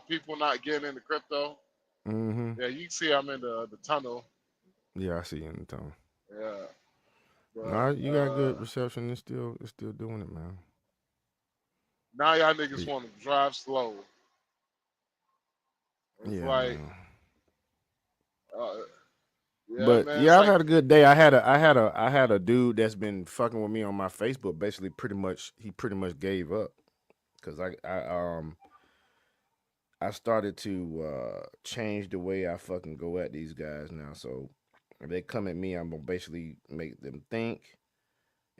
people not getting into crypto. Mm-hmm. Yeah, you can see I'm in the tunnel. Yeah, I see you in the tunnel. Yeah. But, nah, you got good reception. It's still doing it, man. Now y'all niggas want to drive slow. It's yeah, like, man. Yeah, but man, yeah, I've had a good day. I had a dude that's been fucking with me on my Facebook. Basically, pretty much gave up because I started to change the way I fucking go at these guys now. So if they come at me, I'm gonna basically make them think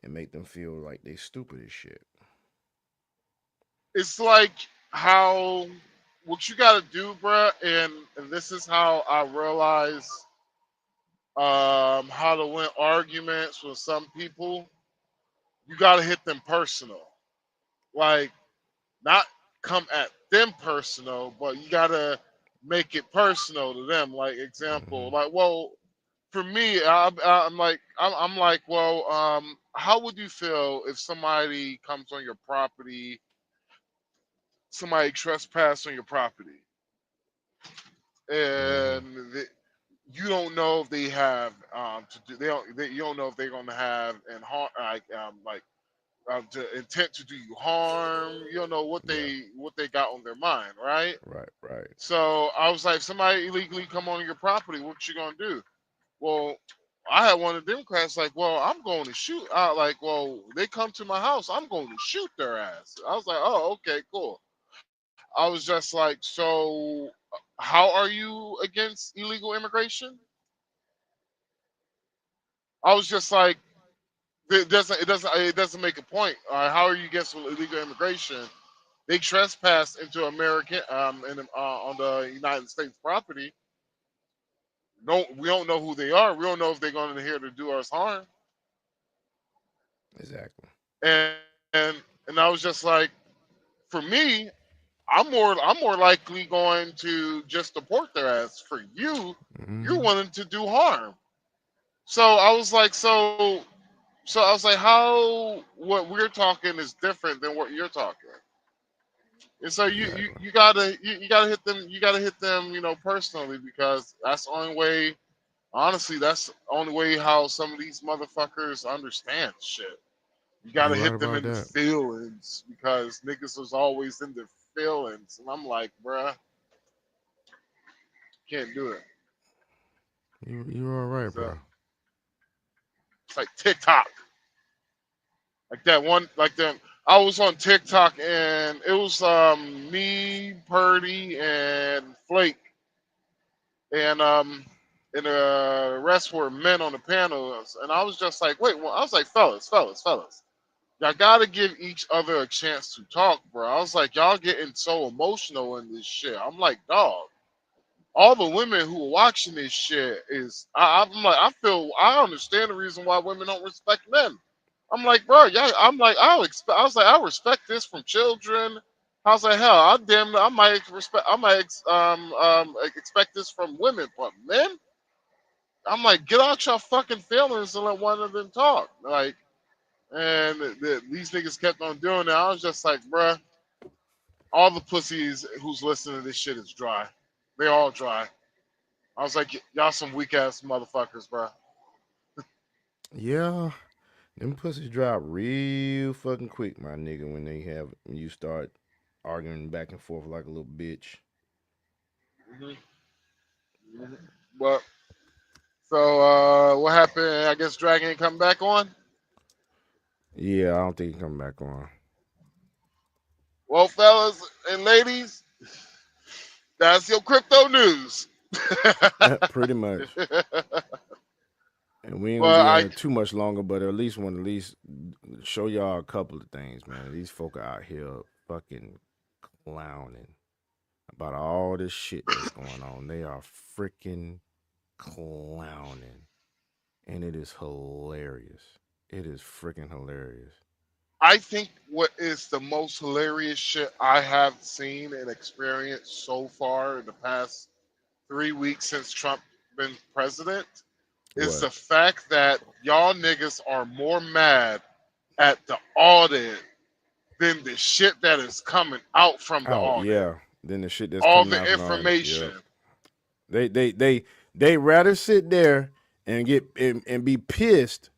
and make them feel like they stupid as shit. It's like what you got to do, bruh, and this is how I realize how to win arguments with some people. You got to hit them personal, like not come at them personal, but you got to make it personal to them. Like example, like for me, I'm like, well, how would you feel if somebody comes on your property, somebody trespass on your property, and you don't know if they have you don't know if they're gonna have and harm to intent to do you harm. You don't know what they got on their mind, right? Right. So I was like, if somebody illegally come on your property, what you gonna do? Well, I had one of them class like, well, I'm going to shoot. Like, well, they come to my house, I'm going to shoot their ass. I was like, oh, okay, cool. I was just like, so how are you against illegal immigration? I was just like, it doesn't make a point. How are you against illegal immigration? They trespassed into American on the United States property. No, we don't know who they are. We don't know if they're going to here to do us harm. Exactly. And I was just like, for me, I'm more likely going to just deport their ass. For you, you're wanting to do harm. So I was like, how what we're talking is different than what you're talking. And so you gotta hit them, personally, because that's the only way. Honestly, that's the only way how some of these motherfuckers understand shit. You gotta hit them in the feelings, because niggas was always in their feelings, and I'm like, bruh, can't do it. You're all right, bro. It's like TikTok, like that one, like them. I was on TikTok and it was me, Purdy, and Flake, and the rest were men on the panel, and I was just like, wait, well, I was like, fellas, y'all gotta give each other a chance to talk, bro. I was like, y'all getting so emotional in this shit. I'm like, dog, all the women who are watching this shit is I'm like I understand the reason why women don't respect men. I'm like, bro, yeah, I'm like I was like I respect this from children. I was like, hell, I might expect this from women, but men, I'm like, get out your fucking feelings and let one of them talk. Like, and these niggas kept on doing it. I was just like, bruh, all the pussies who's listening to this shit is dry. They all dry. I was like, y'all some weak ass motherfuckers, bro. Yeah, them pussies drop real fucking quick, my nigga. When you start arguing back and forth like a little bitch. Mm-hmm. But so what happened? I guess Dragon ain't coming back on. Yeah, I don't think he come back on. Well, fellas and ladies, that's your crypto news. Pretty much. And we ain't gonna Well, be on it too much longer, but at least show y'all a couple of things, man. These folk are out here fucking clowning about all this shit that's going on. They are freaking clowning. And it is hilarious. It is freaking hilarious. I think what is the most hilarious shit I have seen and experienced so far in the past 3 weeks since Trump been president is What? the fact that y'all niggas are more mad at the audit than the shit that is coming out from the audit. Yeah. Then the shit that's all coming the out from the audit. information. Yep. They rather sit there and and be pissed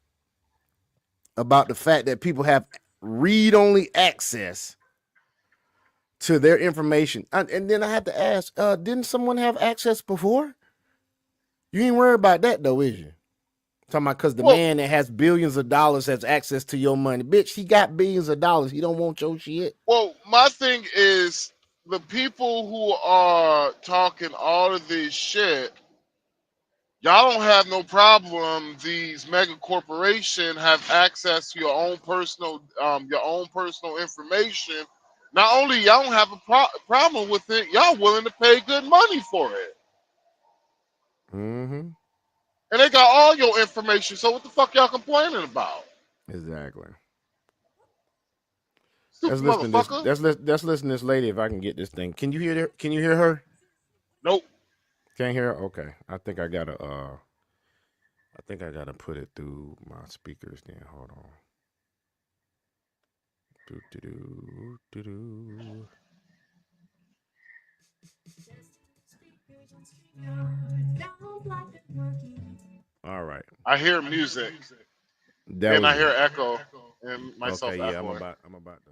about the fact that people have read-only access to their information. And then I have to ask, didn't someone have access before? You ain't worried about that though, is you? Talking about because the man that has billions of dollars has access to your money. Bitch, he got billions of dollars. He don't want your shit. Well, my thing is the people who are talking all of this shit, y'all don't have no problem. These mega corporations have access to your own personal information. Not only y'all don't have a problem with it, y'all willing to pay good money for it. Mm-hmm. And they got all your information. So what the fuck y'all complaining about? Exactly. Stupid motherfucker. Let's listen to this lady if I can get this thing. Can you hear her? Can you hear her? Nope. Can't hear her? Okay. I think I gotta put it through my speakers then. Hold on. Do. All right. I hear music. Then I hear echo and myself. Okay, yeah, echoing. I'm about to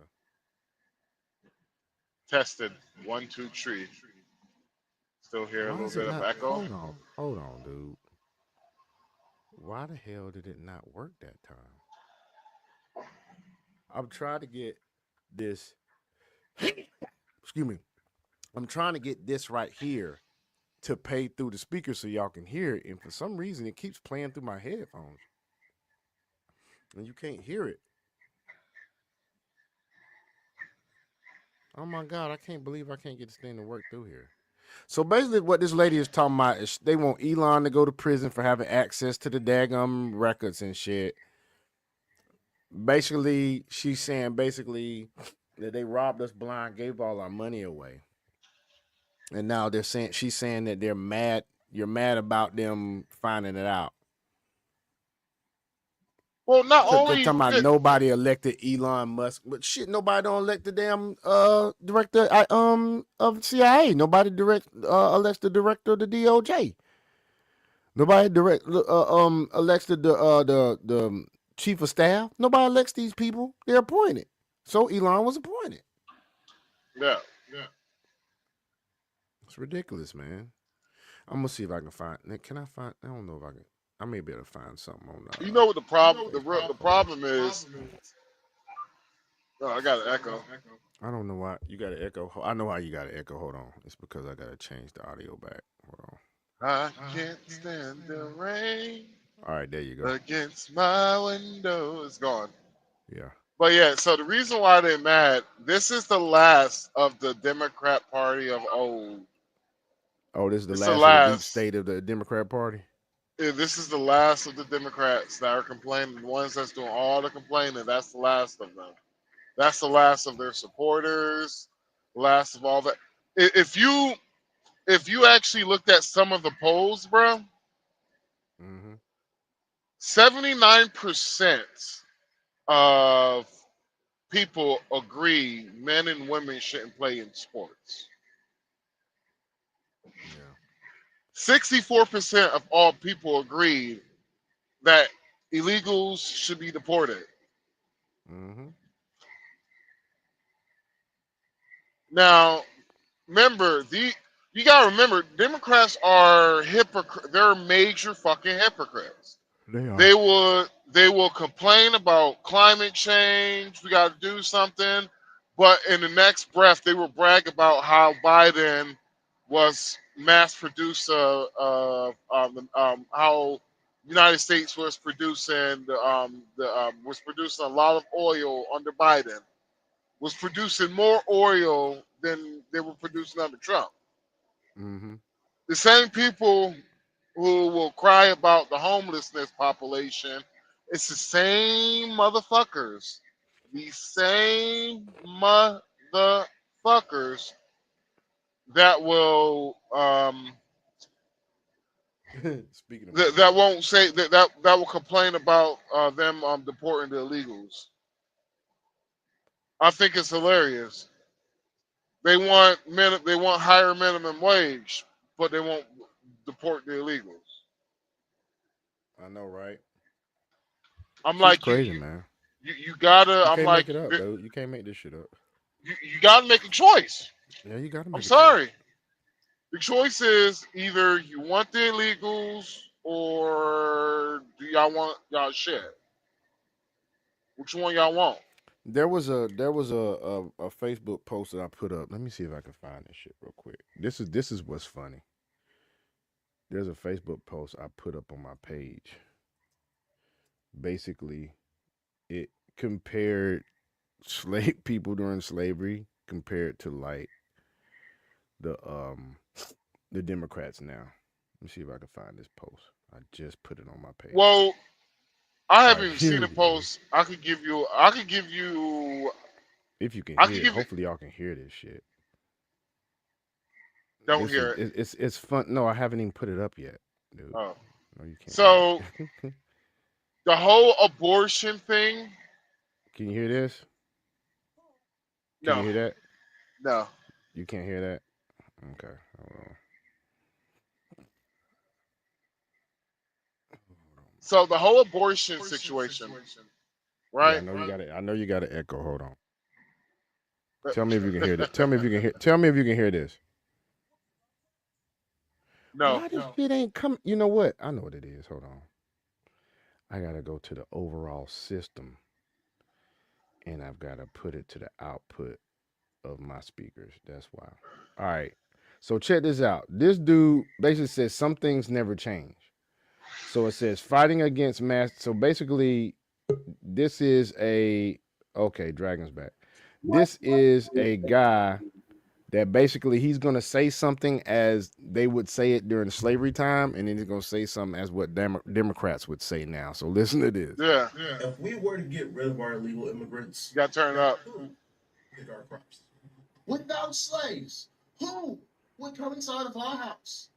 Tested 1, 2, 3. Still hear a little bit of echo. Hold on, dude. Why the hell did it not work that time? I'm trying to get this. Excuse me. I'm trying to get this right here to pay through the speaker so y'all can hear it. And for some reason, it keeps playing through my headphones. And you can't hear it. Oh my God, I can't believe I can't get this thing to work through here. So basically what this lady is talking about is they want Elon to go to prison for having access to the daggum records and shit. Basically, she's saying that they robbed us blind, gave all our money away. And now she's saying that they're mad. You're mad about them finding it out. Well, not only talking about nobody elected Elon Musk, but shit, nobody don't elect the damn director of CIA. Nobody elects the director of the DOJ. Nobody elects the chief of staff. Nobody elects these people. They're appointed. So Elon was appointed. Yeah. It's ridiculous, man. I'm gonna see if I can find. Can I find? I don't know if I can. I may be able to find something on that. You know what the problem? The problem is. Oh, I got an echo. I don't know why you got an echo. I know why you got an echo. Hold on. It's because I gotta change the audio back. Hold on. I can't stand the rain. All right, there you go. Against my window. It's gone. Yeah. But yeah, so the reason why they're mad, this is the last of the Democrat Party of old Oh, this is the It's the last of the deep last. state of the Democrat Party. This is the last of the Democrats that are complaining. The ones that's doing all the complaining. That's the last of them. That's the last of their supporters. Last of all that. If you actually looked at some of the polls, bro, Mm-hmm. 79% of people agree men and women shouldn't play in sports. Yeah. 64% of all people agreed that illegals should be deported. Mm-hmm. Now, remember, you gotta remember, Democrats are hypocrite. They're major fucking hypocrites. They are. They will complain about climate change. We got to do something, but in the next breath, they will brag about how Biden was mass producer how United States was producing was producing a lot of oil under Biden, was producing more oil than they were producing under Trump. Mm-hmm. The same people who will cry about the homelessness population, it's the same motherfuckers. The same motherfuckers that will Speaking of that won't say that will complain about them deporting the illegals. I think it's hilarious. They want higher minimum wage, but they won't deport the illegals. I know, right? I'm Shit's like crazy, man. you gotta. You I'm can't like make it up, dude. You can't make this shit up. you gotta make a choice. Yeah, you gotta I'm make a choice. sorry. The choice is either you want the illegals or do y'all want y'all shit. Which one y'all want? There was a Facebook post that I put up. Let me see if I can find this shit real quick. This is what's funny. There's a Facebook post I put up on my page. Basically, it compared slave people during slavery compared to like the Democrats now. Let me see if I can find this post. I just put it on my page. Well, I All haven't right, even here seen the it is. post. I could give you If you can I hear could it, give you hopefully y'all can hear this shit. don't This hear is it. it's fun. No, I haven't even put it up yet, dude. Oh. No, you can't. So Hear it. the whole abortion thing, Can you hear this? Can you no, hear that? no. You can't hear that? Okay. Hold on. So the whole abortion situation, Yeah, I right? know you got it. I know you got an echo. Hold on. Tell me if you can hear it. Tell me if you can hear. Tell me if you can hear this. No. Why this shit ain't come? You know what? I know what it is. Hold on. I gotta go to the overall system, and I've got to put it to the output of my speakers. That's why. All right. So check this out. This dude basically says some things never change. So it says fighting against mass. So basically, this is a okay. Dragon's back. This is a guy that basically he's gonna say something as they would say it during slavery time, and then he's gonna say something as what Democrats would say now. So listen to this. Yeah. If we were to get rid of our illegal immigrants, You gotta turn it up. who pick our crops? Without slaves, who would come inside of our house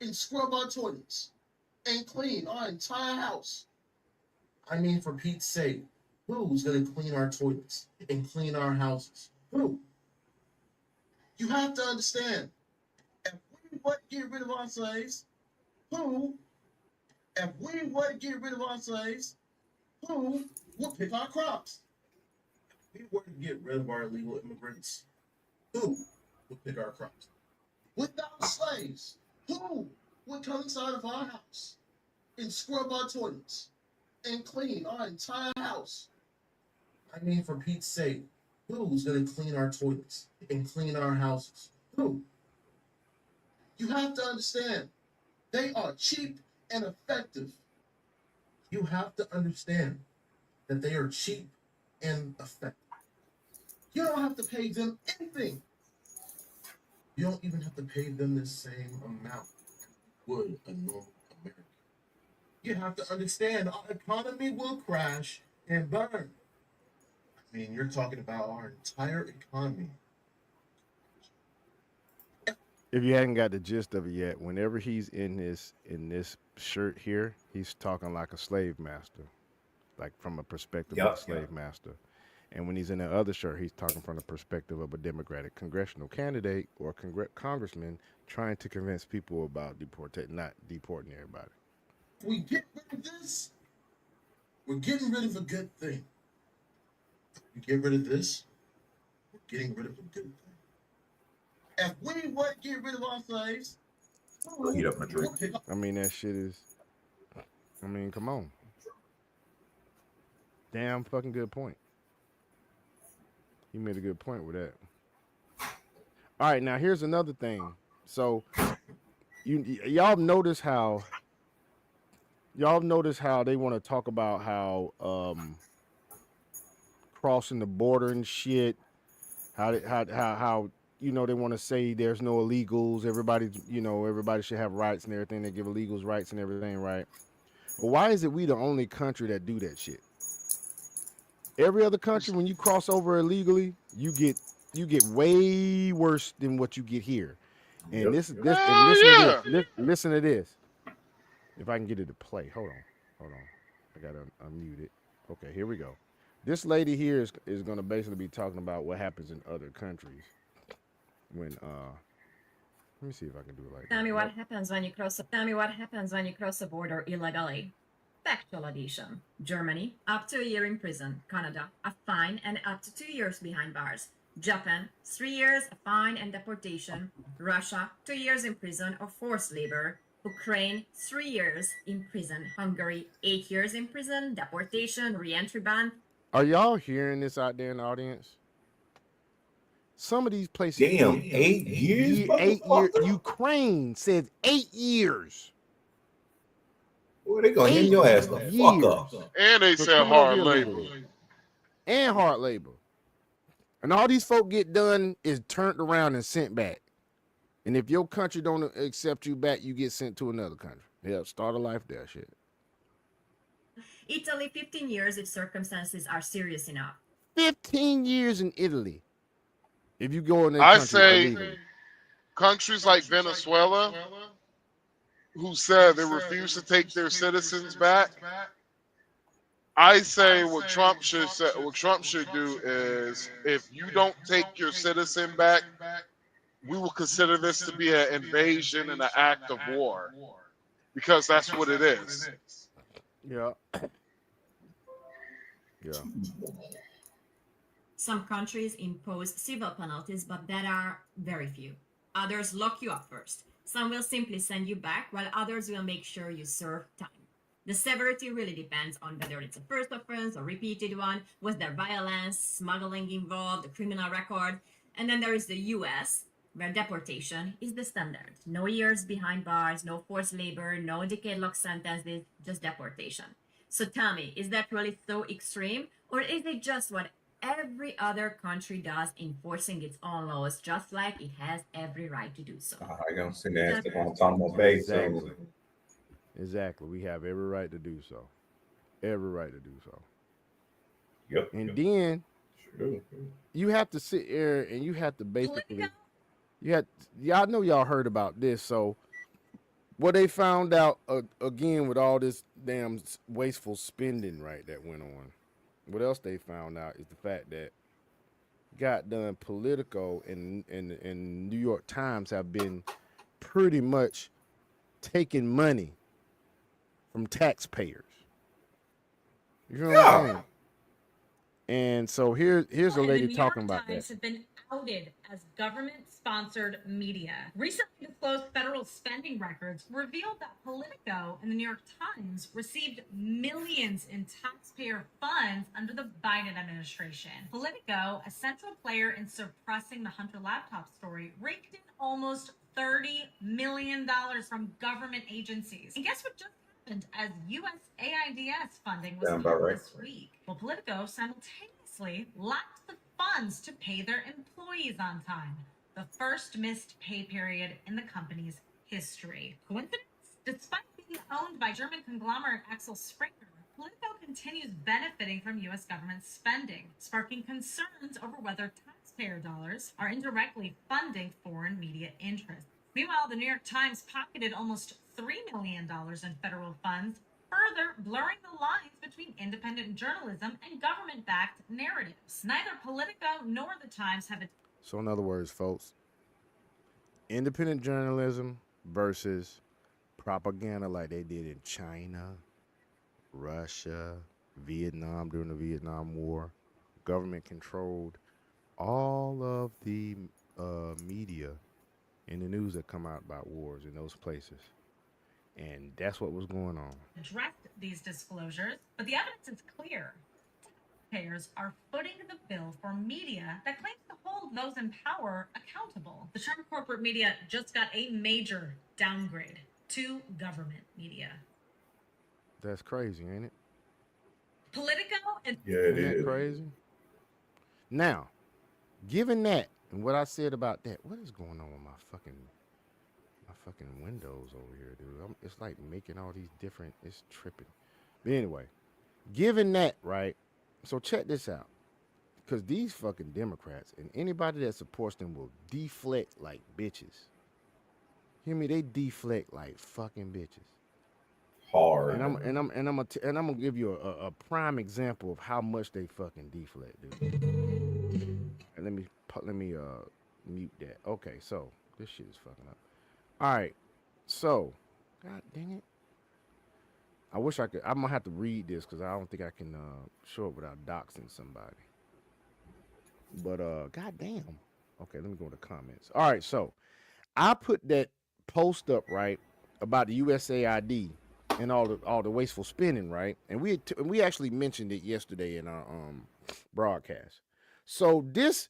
and scrub our toilets and clean our entire house? I mean, for Pete's sake, who's going to clean our toilets and clean our houses? Who? You have to understand, if we were to get rid of our slaves, who? If we were to get rid of our slaves, who would pick our crops? If we were to get rid of our illegal immigrants, who would pick our crops? Without slaves, who would come inside of our house and scrub our toilets and clean our entire house? I mean, for Pete's sake, who's going to clean our toilets and clean our houses? Who? You have to understand, they are cheap and effective. You have to understand that they are cheap and effective. You don't have to pay them anything. You don't even have to pay them the same amount would a normal American. You have to understand our economy will crash and burn. I mean, you're talking about our entire economy. If you hadn't got the gist of it yet, whenever he's in this shirt here, he's talking like a slave master, like from a perspective of a Yep. slave master. And when he's in the other shirt, he's talking from the perspective of a Democratic congressional candidate or congressman trying to convince people about not deporting everybody. If we get rid of this, we're getting rid of a good thing. We get rid of this, we're getting rid of a good thing. If we would get rid of our slaves, I'll heat up my drink. I mean, that shit is. I mean, come on. Damn fucking good point. He made a good point with that. All right, now here's another thing. So, y'all notice how they want to talk about how crossing the border and shit. How they want to say there's no illegals. Everybody should have rights and everything. They give illegals rights and everything, right? But why is it we the only country that do that shit? Every other country, when you cross over illegally, you get way worse than what you get here. And Yep. listen to this. If I can get it to play, hold on. I gotta unmute it. Okay, here we go. This lady here is gonna basically be talking about what happens in other countries when let me see if I can do it like Tell that. me what happens when you cross a border illegally. Factual addition. Germany, up to a year in prison. Canada, a fine and up to 2 years behind bars. Japan, 3 years, a fine and deportation. Russia, 2 years in prison or forced labor. Ukraine, 3 years in prison. Hungary, 8 years in prison, deportation, re-entry ban. Are y'all hearing this out there in the audience? Some of these places. Damn, 8 years? 8 years. motherfucker? Ukraine says 8 years. Boy, they gonna hand your ass the fuck years. up. And they So said come over hard here labor. legally. And hard labor. And all these folk get done is turned around and sent back. And if your country don't accept you back, you get sent to another country. Yeah, start a life there, shit. Italy, 15 years if circumstances are serious enough. 15 years in Italy. If you go in that I country say illegally. countries like Venezuela, who said they refuse to take their citizens back. I say what Trump should do is, if you don't take your citizen back, we will consider this to be an invasion and an act of war, because that's what it is. Yeah. Yeah. Some countries impose civil penalties, but that are very few. Others lock you up first. Some will simply send you back, while others will make sure you serve time. The severity really depends on whether it's a first offense or repeated one, was there violence, smuggling involved, a criminal record. And then there is the US, where deportation is the standard. No years behind bars, no forced labor, no decade-long sentences, just deportation. So tell me, is that really so extreme? Or is it just what every other country does, enforcing its own laws, just like it has every right to do so? I gonna send that to Guantanamo Bay. Exactly. Exactly. We have every right to do so. Every right to do so. Yep. And then Sure. you have to sit there and you have to basically Politico? y'all know y'all heard about this. So what they found out again with all this damn wasteful spending, right, that went on. What else they found out is the fact that goddamn Politico and New York Times have been pretty much taking money from taxpayers. You know what I'm saying? And so here's a lady talking about that. Have been outed as government-sponsored media. Recently disclosed federal spending records revealed that Politico and the New York Times received millions in taxpayer funds under the Biden administration. Politico, a central player in suppressing the Hunter laptop story, raked in almost $30 million from government agencies. And guess what just happened as USAID funding was Sound about cut right. this week? Well, Politico simultaneously lacked the funds to pay their employees on time. the first missed pay period in the company's history. Coincidence? Despite being owned by German conglomerate Axel Springer, Politico continues benefiting from U.S. government spending, sparking concerns over whether taxpayer dollars are indirectly funding foreign media interests. Meanwhile, the New York Times pocketed almost $3 million in federal funds, further blurring the lines between independent journalism and government-backed narratives. Neither Politico nor the Times have a So in other words, folks, independent journalism versus propaganda like they did in China, Russia, Vietnam during the Vietnam War. Government controlled all of the media and the news that come out about wars in those places. And that's what was going on. addressed these disclosures, but the evidence is clear. Taxpayers are footing the bill for media that claims to hold those in power accountable. The term corporate media just got a major downgrade to government media. That's crazy, ain't it? Politico and Yeah, it Isn't that is. crazy? Now, given that and what I said about that, what is going on with my fucking windows over here, dude? It's like making all these different. It's tripping. But anyway, given that, right? So check this out, because these fucking Democrats and anybody that supports them will deflect like bitches. Hear me? They deflect like fucking bitches. Hard. And I'm gonna give you a prime example of how much they fucking deflect, dude. And let me mute that. Okay, so this shit is fucking up. All right, so god dang it. I wish I could. I'm gonna have to read this because I don't think I can show it without doxing somebody. But god damn. Okay, let me go to the comments. All right, so I put that post up right about the USAID and all the wasteful spending, right? And we actually mentioned it yesterday in our broadcast. So this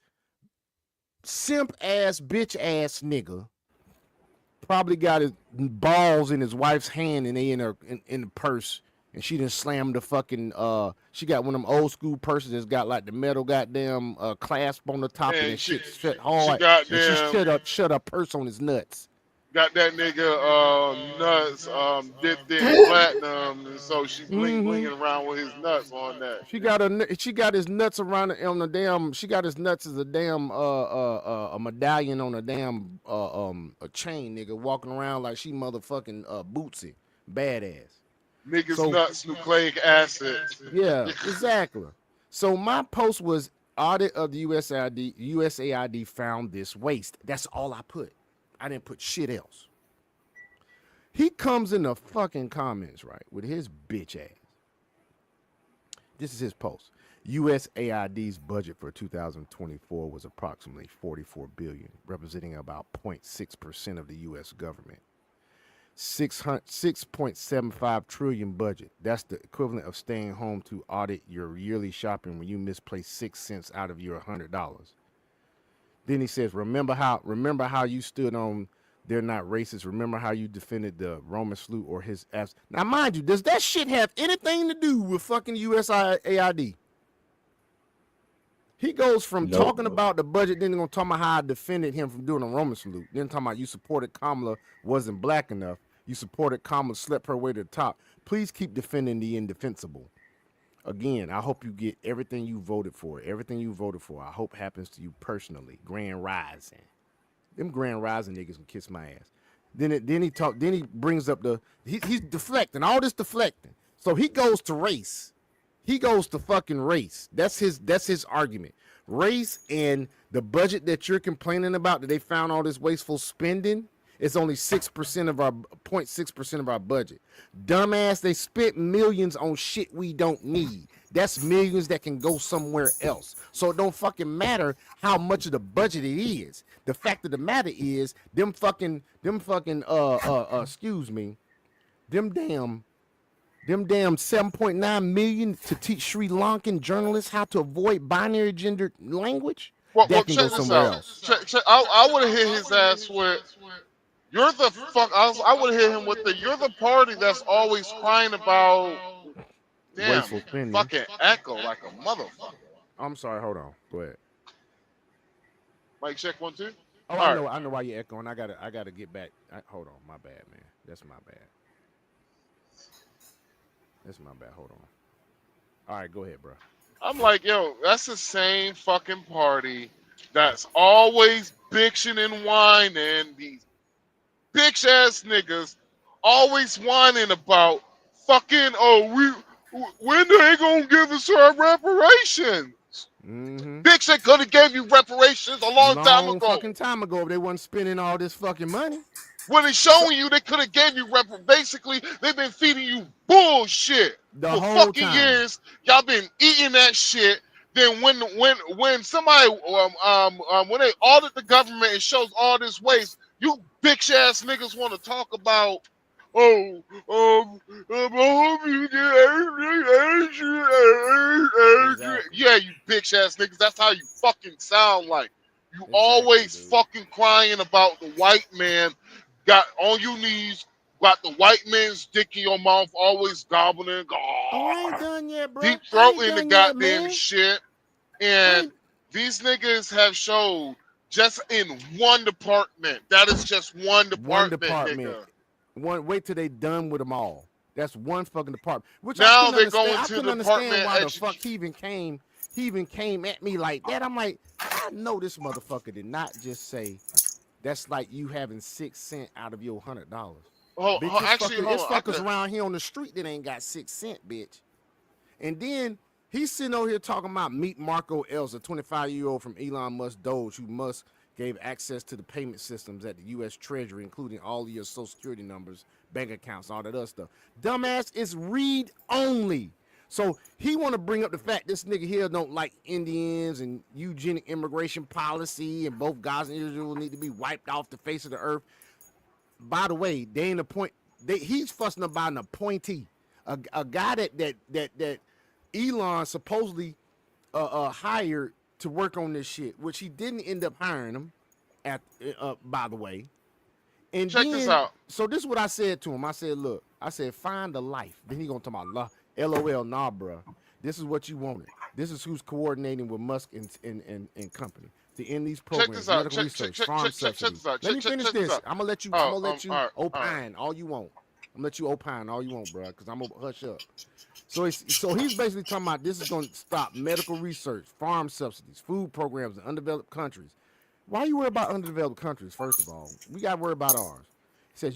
simp ass bitch ass nigga probably got his balls in his wife's hand and they in the purse, and she done slammed the fucking she got one of them old school purses that's got like the metal goddamn clasp on the top Man, and that she- shit shut she hard, got and she them- shut her purse on his nuts. Got that nigga nuts dipped in platinum, and so she blinging around with his nuts on that. She got his nuts around on the damn. She got his nuts as a damn a medallion on a damn a chain, nigga, walking around like she motherfucking Bootsy, badass. Niggas So- nuts, nucleic acid. Yeah, exactly. So my post was audit of the USAID. USAID found this waste. That's all I put. I didn't put shit else. He comes in the fucking comments, right, with his bitch ass. This is his post. USAID's budget for 2024 was approximately $44 billion, representing about 0.6% of the U.S. government. 6.75 trillion budget. That's the equivalent of staying home to audit your yearly shopping when you misplace 6 cents out of your $100. Then he says, remember how you stood on they're not racist. Remember how you defended the Roman salute or his ass. Now, mind you, does that shit have anything to do with fucking USAID? He goes from Nope. talking about the budget, then gonna talk about how I defended him from doing a Roman salute. Then talking about you supported Kamala wasn't black enough. You supported Kamala slept her way to the top. Please keep defending the indefensible. Again, I hope you get everything you voted for. Everything you voted for, I hope happens to you personally. Grand Rising. Them Grand Rising niggas can kiss my ass. Then he brings up he's deflecting, all this deflecting. So he goes to race. He goes to fucking race. That's his argument. Race and the budget that you're complaining about that they found all this wasteful spending. It's only 6% of our 0.6% of our budget. Dumbass, they spent millions on shit we don't need. That's millions that can go somewhere else. So it don't fucking matter how much of the budget it is. The fact of the matter is, them fucking excuse me, them damn 7.9 million to teach Sri Lankan journalists how to avoid binary gendered language. Well, That can go check this somewhere out. else. Check. I would have hit his ass with, "You're the fuck." I would have hit him with the, "You're the party that's always crying about." Damn, Wasteful spending. fucking echo like a motherfucker. I'm sorry, hold on. Go ahead. Mic check 1 2. Oh, All I know why you're echoing. I gotta get back. Hold on, my bad, man. That's my bad. Hold on. All right, go ahead, bro. I'm like, yo, that's the same fucking party that's always bitching and whining. These bitch ass niggas always whining about fucking, when they gonna give us our reparations? Mm-hmm. Bitch, they could have gave you reparations a long time ago. Fucking time ago, if they wasn't spending all this fucking money. When it's showing you, they could have gave you basically, they've been feeding you bullshit The for whole fucking time. years. Y'all been eating that shit. Then when somebody when they audit the government and shows all this waste, you bitch ass niggas want to talk about, I hope you Exactly. yeah, you bitch ass niggas. That's how you fucking sound like. You Exactly, always dude. fucking crying about the white man got on your knees, got the white man's dick in your mouth, always gobbling, Oh, I ain't done yet, bro. deep I ain't throating the done yet, goddamn man. shit. I And ain't- these niggas have showed just in one department. That is just one department, nigga. Wait till they done with them all. That's one fucking department. Which Now I they're couldn't understand. going I to couldn't Department understand why the of fuck he even came. He even came at me like that. I'm like, I know this motherfucker did not just say that's like you having 6 cents out of your $100. Bitch, it's fuckers around here on the street that ain't got 6 cents, bitch. And then he's sitting over here talking about meet Marco Elsa, 25-year-old from Elon Musk Doge, who Musk gave access to the payment systems at the U.S. Treasury, including all of your social security numbers, bank accounts, all that other stuff. Dumbass, it's read only. So he want to bring up the fact this nigga here don't like Indians and eugenic immigration policy, and both Gaza and Israel need to be wiped off the face of the earth. By the way, they ain't he's fussing about an appointee, a guy that Elon supposedly hired to work on this shit, which he didn't end up hiring him. By the way, and Check this out. So this is what I said to him. I said, look, find a life. Then he gonna talk about LOL, nah, bro. This is what you wanted. This is who's coordinating with Musk and company to end these programs, medical research, farm subsidies. Let me finish this. I'm gonna let you opine all you want. I'm gonna let you opine all you want, bro, because I'm gonna hush up. So he's basically talking about this is going to stop medical research, farm subsidies, food programs in undeveloped countries. Why you worry about undeveloped countries? First of all, we got to worry about ours. He said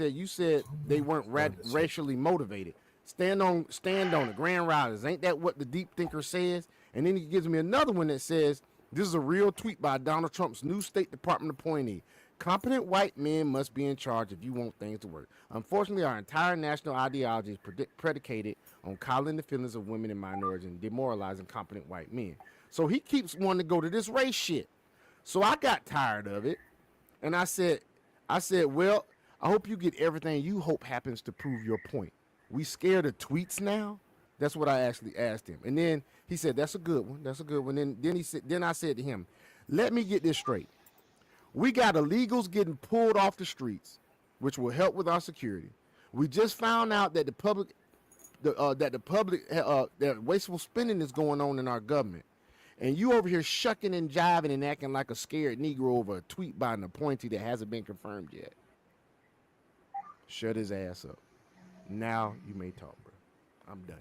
you said they weren't racially motivated. Stand on it, Grand Riders. Ain't that what the deep thinker says? And then he gives me another one that says this is a real tweet by Donald Trump's new State Department appointee. Competent white men must be in charge if you want things to work. Unfortunately, our entire national ideology is predicated on coddling the feelings of women and minorities and demoralizing competent white men. So he keeps wanting to go to this race shit. So I got tired of it, and I said, well, I hope you get everything you hope happens to prove your point. We scared of tweets now? That's what I actually asked him. And then he said, that's a good one. Then I said to him, let me get this straight. We got illegals getting pulled off the streets, which will help with our security. We just found out that that wasteful spending is going on in our government. And you over here shucking and jiving and acting like a scared Negro over a tweet by an appointee that hasn't been confirmed yet. Shut his ass up. Now you may talk, bro. I'm done.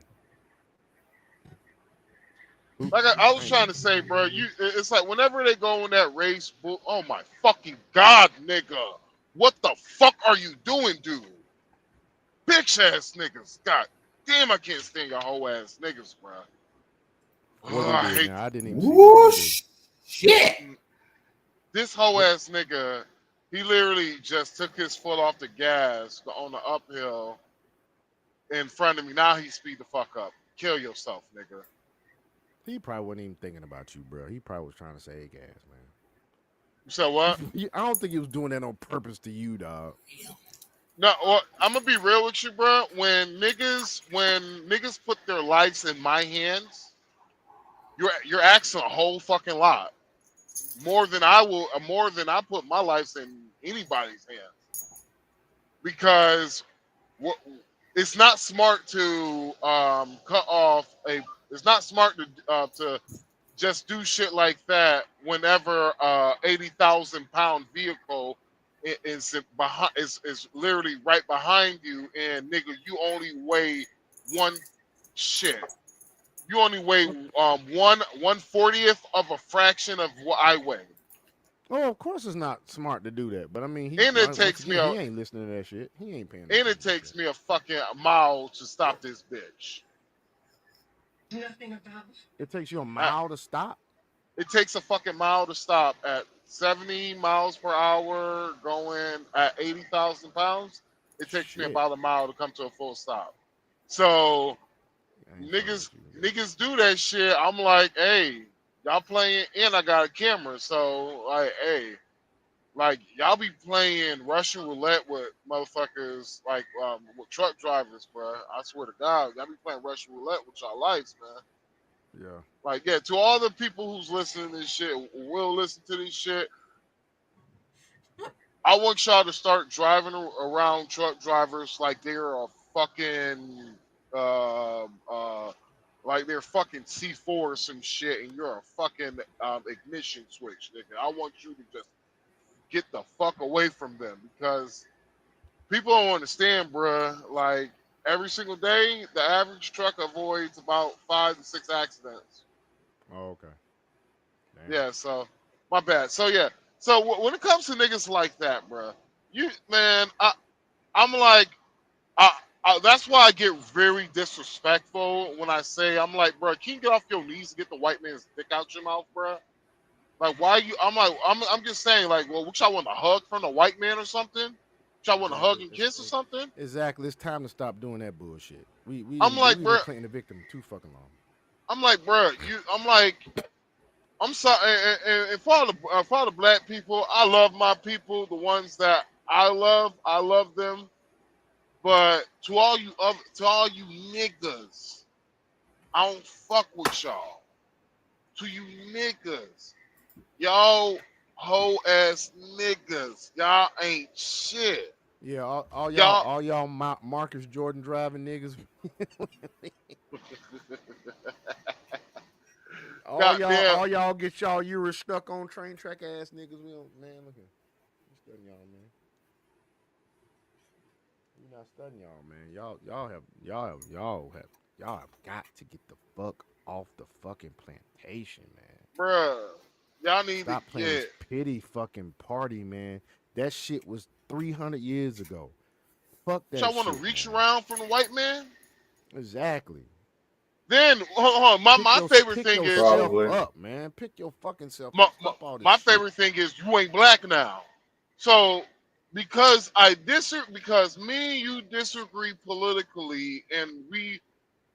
Like I was trying to say, bro, it's like whenever they go in that race book, oh my fucking god, nigga. What the fuck are you doing, dude? Bitch ass niggas. God damn, I can't stand your whole ass niggas, bro. I didn't even Whoosh! Shit! This whole ass nigga, he literally just took his foot off the gas on the uphill in front of me. Now he speed the fuck up. Kill yourself, nigga. He probably wasn't even thinking about you, bro. He probably was trying to save gas, man. You said what? I don't think he was doing that on purpose to you, dog. No, I'm gonna be real with you, bro. When niggas put their lives in my hands, you're asking a whole fucking lot. More than I put my life in anybody's hands. Because it's not smart to cut off it's not smart to just do shit like that whenever 80,000-pound vehicle is literally right behind you, and nigga, you only weigh one shit. You only weigh 1/40th of a fraction of what I weigh. Oh, of course it's not smart to do that, but I mean, And it once takes me again, a he ain't listening to that shit. He ain't paying and attention it to that takes shit. me a fucking mile to stop this bitch. It takes you a I, mile to stop. it takes a fucking mile to stop at 70 miles per hour going at 80,000 pounds. It takes me Shit. about a mile to come to a full stop. So I ain't fucking niggas with you. niggas do that shit. I'm like, hey, y'all playing, and I got a camera, so like, hey, like y'all be playing Russian roulette with motherfuckers like with truck drivers, bro. I swear to God, y'all be playing Russian roulette with y'all lives, man. Yeah. Like, yeah, to all the people who's listening to this shit, will listen to this shit. I want y'all to start driving around truck drivers like they're a fucking like they're fucking C4 or some shit, and you're a fucking ignition switch, nigga. I want you to just get the fuck away from them, because people don't understand, bruh. Like, every single day, the average truck avoids about 5 to 6 accidents. Oh, okay. Damn. Yeah, so my bad. So yeah, so when it comes to niggas like that, bruh, I'm like, that's why I get very disrespectful when I say, I'm like, bruh, can you get off your knees and get the white man's dick out your mouth, bruh? Like, why you? I'm like, I'm just saying, like, well, what y'all want a hug from the white man or something? Y'all want a hug and kiss or something? Exactly. It's time to stop doing that bullshit. We've I'm like, been bruh, playing the victim too fucking long. I'm like, bruh, I'm sorry, and for all the black people, I love my people, the ones that I love them. But to all you niggas, I don't fuck with y'all. To you niggas, y'all hoe ass niggas, y'all ain't shit. Yeah, Y'all, all y'all Marcus Jordan driving niggas. goddamn, all y'all get y'all Euro stuck on train track ass niggas. We don't, man. Look here, I'm studying y'all, man. You're not studying y'all, man. Y'all have got to get the fuck off the fucking plantation, man. bruh, y'all need Stop to playing this get. pity fucking party, man. That shit was 300 years ago. Fuck that Y'all want to shit, reach man. around from the white man? Exactly. Then hold on. My favorite Pick thing is yourself Probably. up, man. Pick your fucking self my, up. my, Stop all this my shit. favorite thing is you ain't black now. So because because me and you disagree politically, and we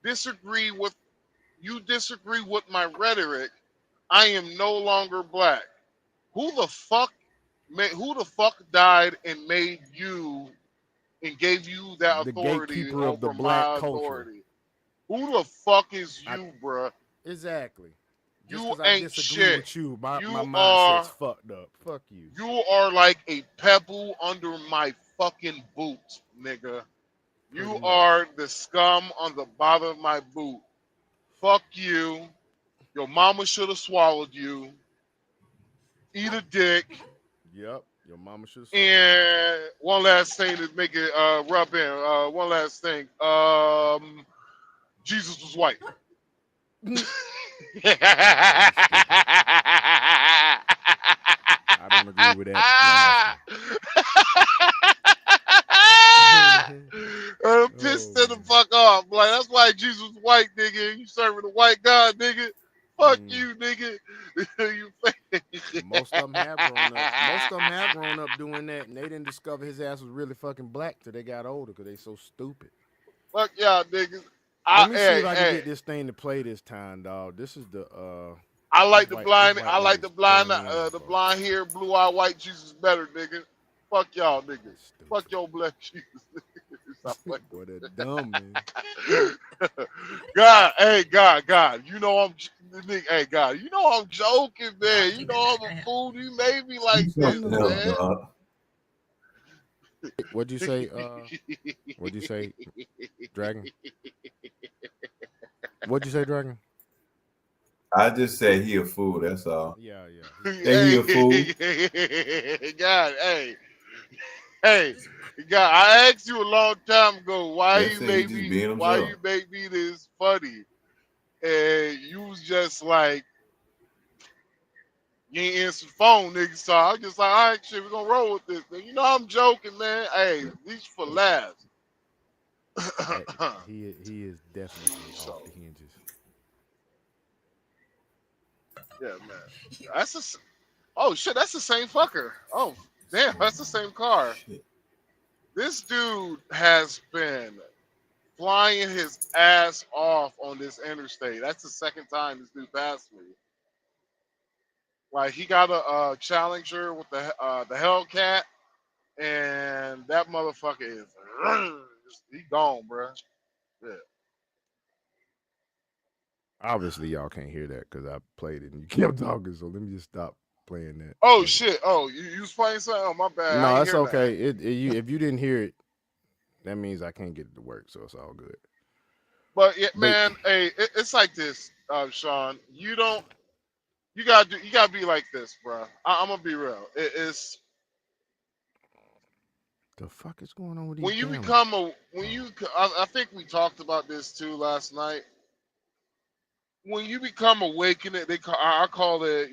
disagree with you disagree with my rhetoric, I am no longer black. Who the fuck died and made you and gave you that The authority gatekeeper of the over black my culture. authority? Who the fuck is I, you, bruh? exactly. Just You because I ain't disagree shit. with you, my You mindset's are fucked up. Fuck you. You are like a pebble under my fucking boot, nigga. Pretty You much. are the scum on the bottom of my boot. Fuck you. Your mama should have swallowed you. Eat a dick. Yep. Your mama should have And one last thing to make it rub in. One last thing. Jesus was white. I don't agree with that last one. I'm pissed to the fuck off. Like, that's why Jesus was white, nigga. You serving the white God, nigga. Fuck you, nigga. You Most of them have grown up. Most of them have grown up doing that, and they didn't discover his ass was really fucking black till they got older because they so stupid. Fuck y'all, niggas. Let me see if I can Hey. get this thing to play this time, dog. This is the I like the this blind. white I like lady's the blind. pulling in, The folks. blonde hair, blue eye, white Jesus better, nigga. Fuck y'all, niggas. Fuck your black Jesus. Boy, that dumb man. God. You know hey, God. You know I'm joking, man. You know I'm a fool. You made me like this, man. What'd you say? What'd you say, Dragon? What'd you say, Dragon? I just said he a fool. That's all. Yeah. Say he a fool. God, hey, God, I asked you a long time ago why That's it. He just being himself. you make me this funny, and you was just like, you ain't answer the phone, nigga. So I was just like, all right, shit, we gonna roll with this. Man. You know I'm joking, man. Hey, at least for laughs. He is definitely So. off the hinges. Yeah, man. Oh shit, that's the same fucker. Oh damn, that's the same car. Shit. This dude has been flying his ass off on this interstate. That's the second time this dude passed me. Like he got a Challenger with the Hellcat, and that motherfucker is he gone, bro. Yeah. Obviously, y'all can't hear that because I played it and you kept talking. So let me just stop playing that. Oh shit. Oh, you was playing something? Oh my bad. I No, ain't that's hear okay. that. If you didn't hear it, that means I can't get it to work. So it's all good. But yeah, But- man, hey, it's like this, Sean. You gotta be like this, bro. I'm gonna be real. It's The fuck is going on with these when you cameras? become a when you. I think we talked about this too last night. When you become awakened, I call it,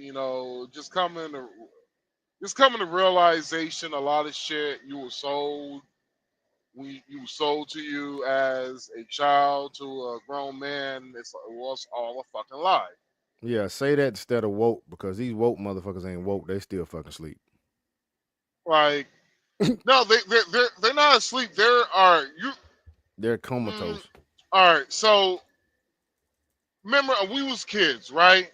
just coming to realization. A lot of shit you were sold. You were sold to you as a child to a grown man. It was all a fucking lie. Yeah, say that instead of woke because these woke motherfuckers ain't woke. They still fucking sleep. Like, no, they're not asleep. They're comatose. All right. So remember, we was kids, right?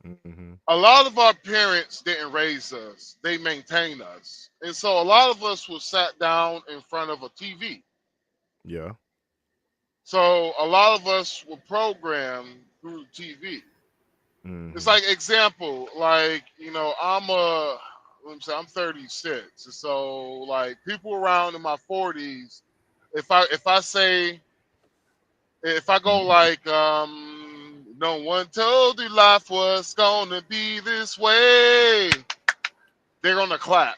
Mm-hmm. A lot of our parents didn't raise us; they maintained us, and so a lot of us was sat down in front of a TV. Yeah. So a lot of us were programmed through TV. Mm-hmm. It's like example, like I'm 36, so like people around in my 40s, if I go like no one told you life was gonna be this way, they're gonna clap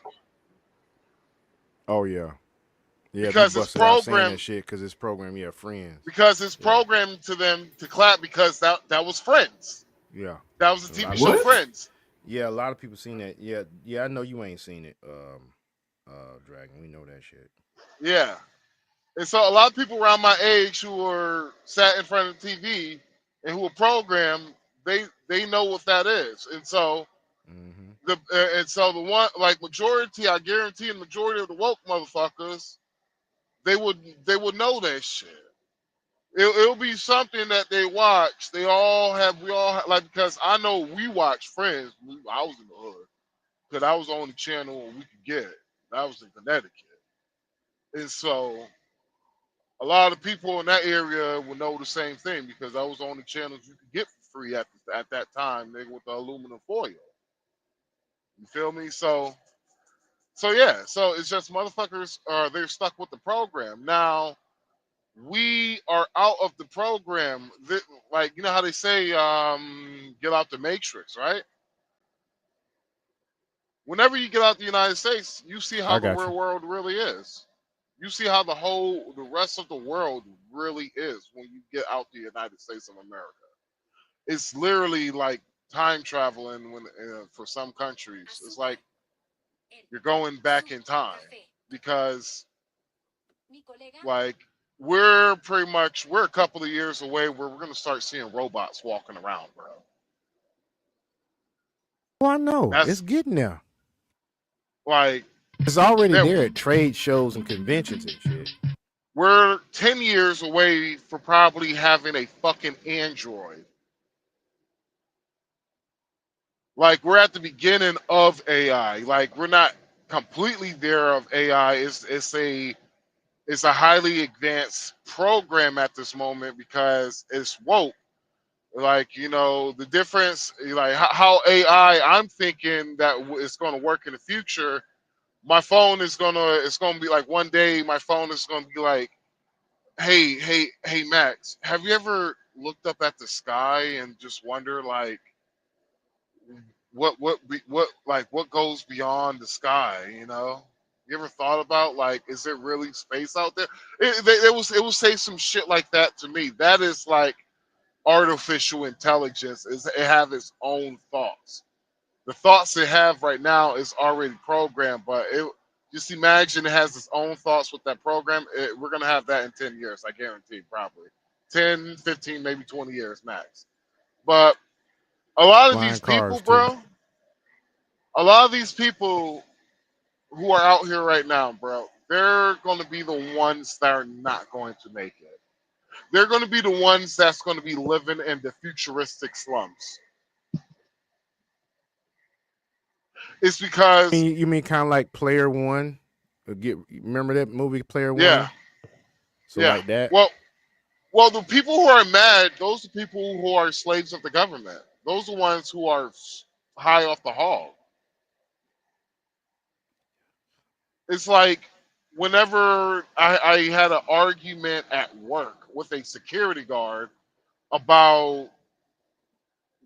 Oh yeah. Yeah, because we it's busted out saying programmed that shit because it's programmed. Yeah, friends. because it's programmed to them to clap because that was Friends. Yeah. That was the TV What? show Friends. Yeah, a lot of people seen that. Yeah, I know you ain't seen it, Dragon. We know that shit. Yeah. And so a lot of people around my age who were sat in front of the TV and who were programmed, they know what that is. And so Mm-hmm. the one like majority, I guarantee, the majority of the woke motherfuckers, they would know that shit. It'll be something that they watch. We all have like, because I know we watch Friends. I was in the hood because I was on the channel we could get it. I was in Connecticut, and so a lot of people in that area will know the same thing because I was on the channels you could get for free at that time, nigga, with the aluminum foil. You feel me? So yeah. So it's just motherfuckers they're stuck with the program. Now we are out of the program. Like, you know how they say, get out the matrix, right? Whenever you get out the United States, you see how I the got real you. world really is. You see how the rest of the world really is when you get out the United States of America. It's literally like time traveling for some countries. It's like you're going back in time because, like, we're a couple of years away where we're gonna start seeing robots walking around, bro. Well, I know That's it's getting there. like It's already that- there at trade shows and conventions and shit. we're 10 years away for probably having a fucking Android. Like, we're at the beginning of AI. Like, we're not completely there of AI. It's a highly advanced program at this moment because it's woke. Like, the difference, like how AI, I'm thinking that it's going to work in the future. My phone it's going to be like, one day my phone is going to be like, Hey, Max. Have you ever looked up at the sky and just wonder, like, what goes beyond the sky? You know, you ever thought about, like, is there really space out there? It will say some shit like that to me. That is like artificial intelligence. Is it have its own thoughts? The thoughts it have right now is already programmed, but it just imagine it has its own thoughts with that program. We're gonna have that in 10 years, I guarantee, probably 10, 15, maybe 20 years max. But a lot of Flying these people, cars too. bro, a lot of these people who are out here right now, bro, they're gonna be the ones that are not going to make it. They're gonna be the ones that's gonna be living in the futuristic slums. It's because, You mean kind of like Player One? Remember that movie Player yeah, One? So yeah. like that. Well, the people who are mad, those are people who are slaves of the government. Those are the ones who are high off the hog. It's like whenever I had an argument at work with a security guard about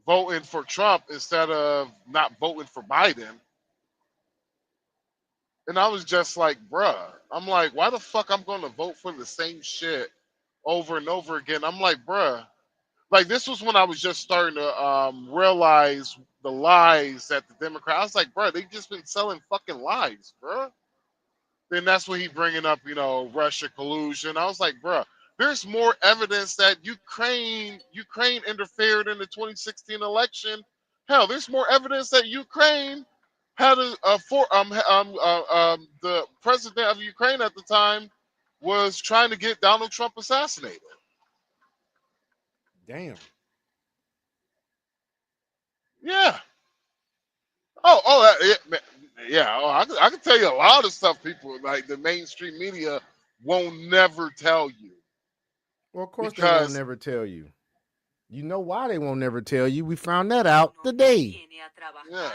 voting for Trump instead of not voting for Biden. And I was just like, bruh, I'm like, why the fuck I'm going to vote for the same shit over and over again? I'm like, bruh, like this was when I was just starting to realize the lies that the Democrats. I was like, bruh, they just been selling fucking lies, bruh. Then that's when he bringing up, Russia collusion. I was like, bruh, there's more evidence that Ukraine interfered in the 2016 election. Hell, there's more evidence that Ukraine had the president of Ukraine at the time was trying to get Donald Trump assassinated. Damn. Yeah. Yeah. Oh, I can tell you a lot of stuff. People like the mainstream media won't never tell you Well, of course they won't because never tell you. You know why they won't never tell you? We found that out today. yeah,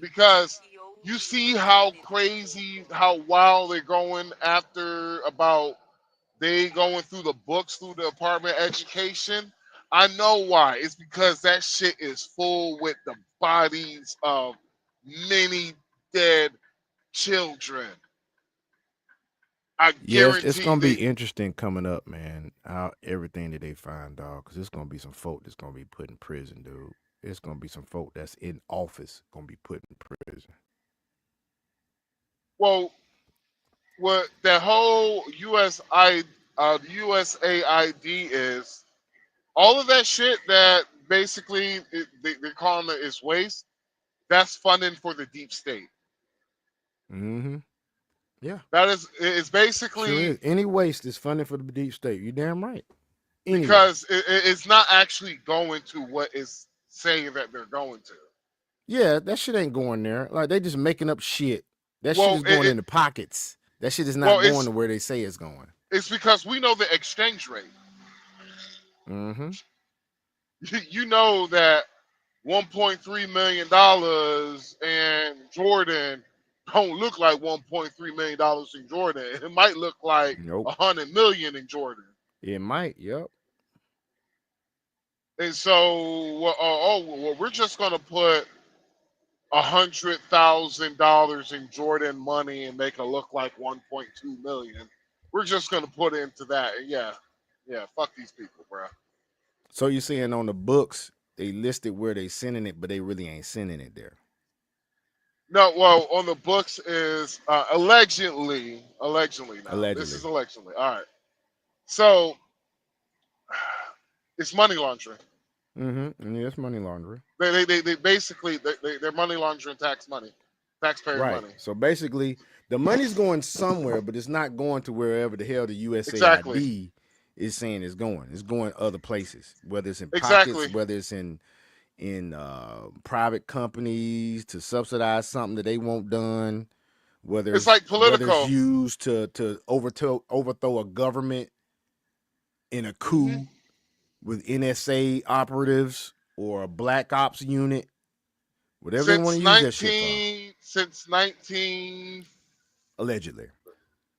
because you see how crazy, how wild they're going after about they going through the books through the Department of Education. I know why. It's because that shit is full with the bodies of many dead children. I Yes, it's guarantee gonna be they. interesting coming up, man. How everything that they find, dog, because it's gonna be some folk that's gonna be put in prison, dude. It's gonna be some folk that's in office gonna be put in prison. Well, what the whole USAID is, all of that shit that basically they're calling it is waste. That's funding for the deep state. Mm-hmm. Yeah, That is, it's sure basically is. Any waste is funding for the deep state. You damn right. Any because waste. it's not actually going to what is saying that they're going to. Yeah, that shit ain't going there. Like they just making up shit. That shit Well, is going in the pockets. That shit is not going to where they say it's going. it's because we know the exchange rate. Mm-hmm. You know that $1.3 million and Jordan don't look like $1.3 million in Jordan. It might look like Nope. 100 million in Jordan. It might. Yep. And so, well, we're just gonna put $100,000 in Jordan money and make it look like 1.2 million. We're just gonna put into that. And yeah, fuck these people, bro. So you're saying on the books they listed where they sending it, but they really ain't sending it there. No, well, on the books is allegedly. Now, Allegedly. this is allegedly. All right. So it's money laundering. Mm-hmm. Yeah, it's money laundering. They basically they're money laundering taxpayer Right. money. So basically, the money's going somewhere, but it's not going to wherever the hell the USAID Exactly. is saying it's going. It's going other places, whether it's in pockets, Exactly. whether it's in private companies to subsidize something that they want done, whether It's like whether Politico. it's used to overthrow a government in a coup with NSA operatives or a black ops unit, whatever they want to use that shit for. Allegedly.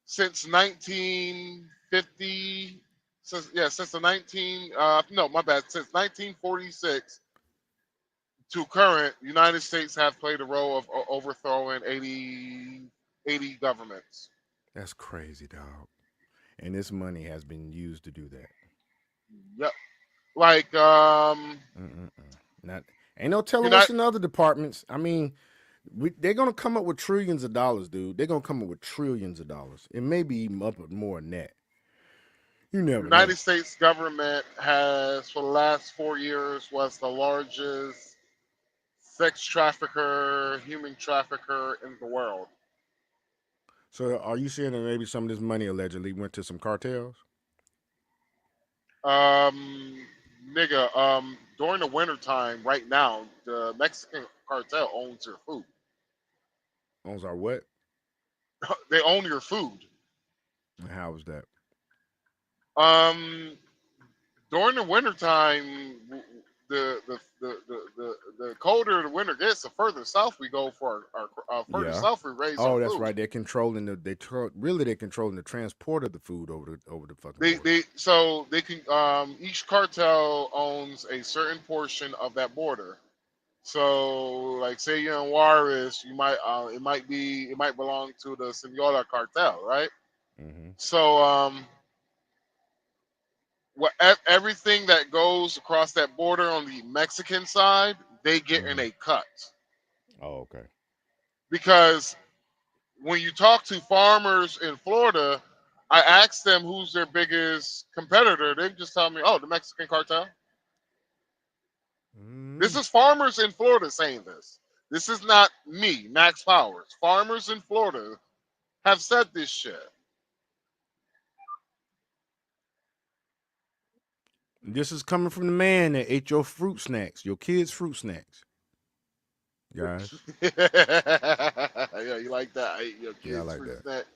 Since 1950, since the 1946 to current, United States have played a role of overthrowing 80 governments. That's crazy, dog. And this money has been used to do that. Yep. Like Not ain't no telling United- what's in other departments. I mean, they're gonna come up with trillions of dollars, dude. They're gonna come up with trillions of dollars. It may be even up with more than that. You never know. United States government has, for the last 4 years, was the largest sex trafficker, human trafficker in the world. So are you saying that maybe some of this money allegedly went to some cartels? Nigga, during the wintertime right now, the Mexican cartel owns your food. Owns our what? They own your food. And how is that? During the wintertime, the colder the winter gets, the further south we go for our further Yeah. south we raise Oh, our that's food. right. They're controlling they're controlling the transport of the food over the fucking border. They can each cartel owns a certain portion of that border. So, like, say you're in Juarez, you might it might belong to the Sinaloa cartel, right? Mm-hmm. So everything that goes across that border on the Mexican side, they get in a cut. Oh, okay. Because when you talk to farmers in Florida, I asked them who's their biggest competitor. They just tell me, oh, the Mexican cartel. This is farmers in Florida saying this. This is not me, Max Powers. Farmers in Florida have said this shit. This is coming from the man that ate your fruit snacks, your kids' fruit snacks. Guys. Yeah, you like that? I ate your kids' Yeah, I like fruit that.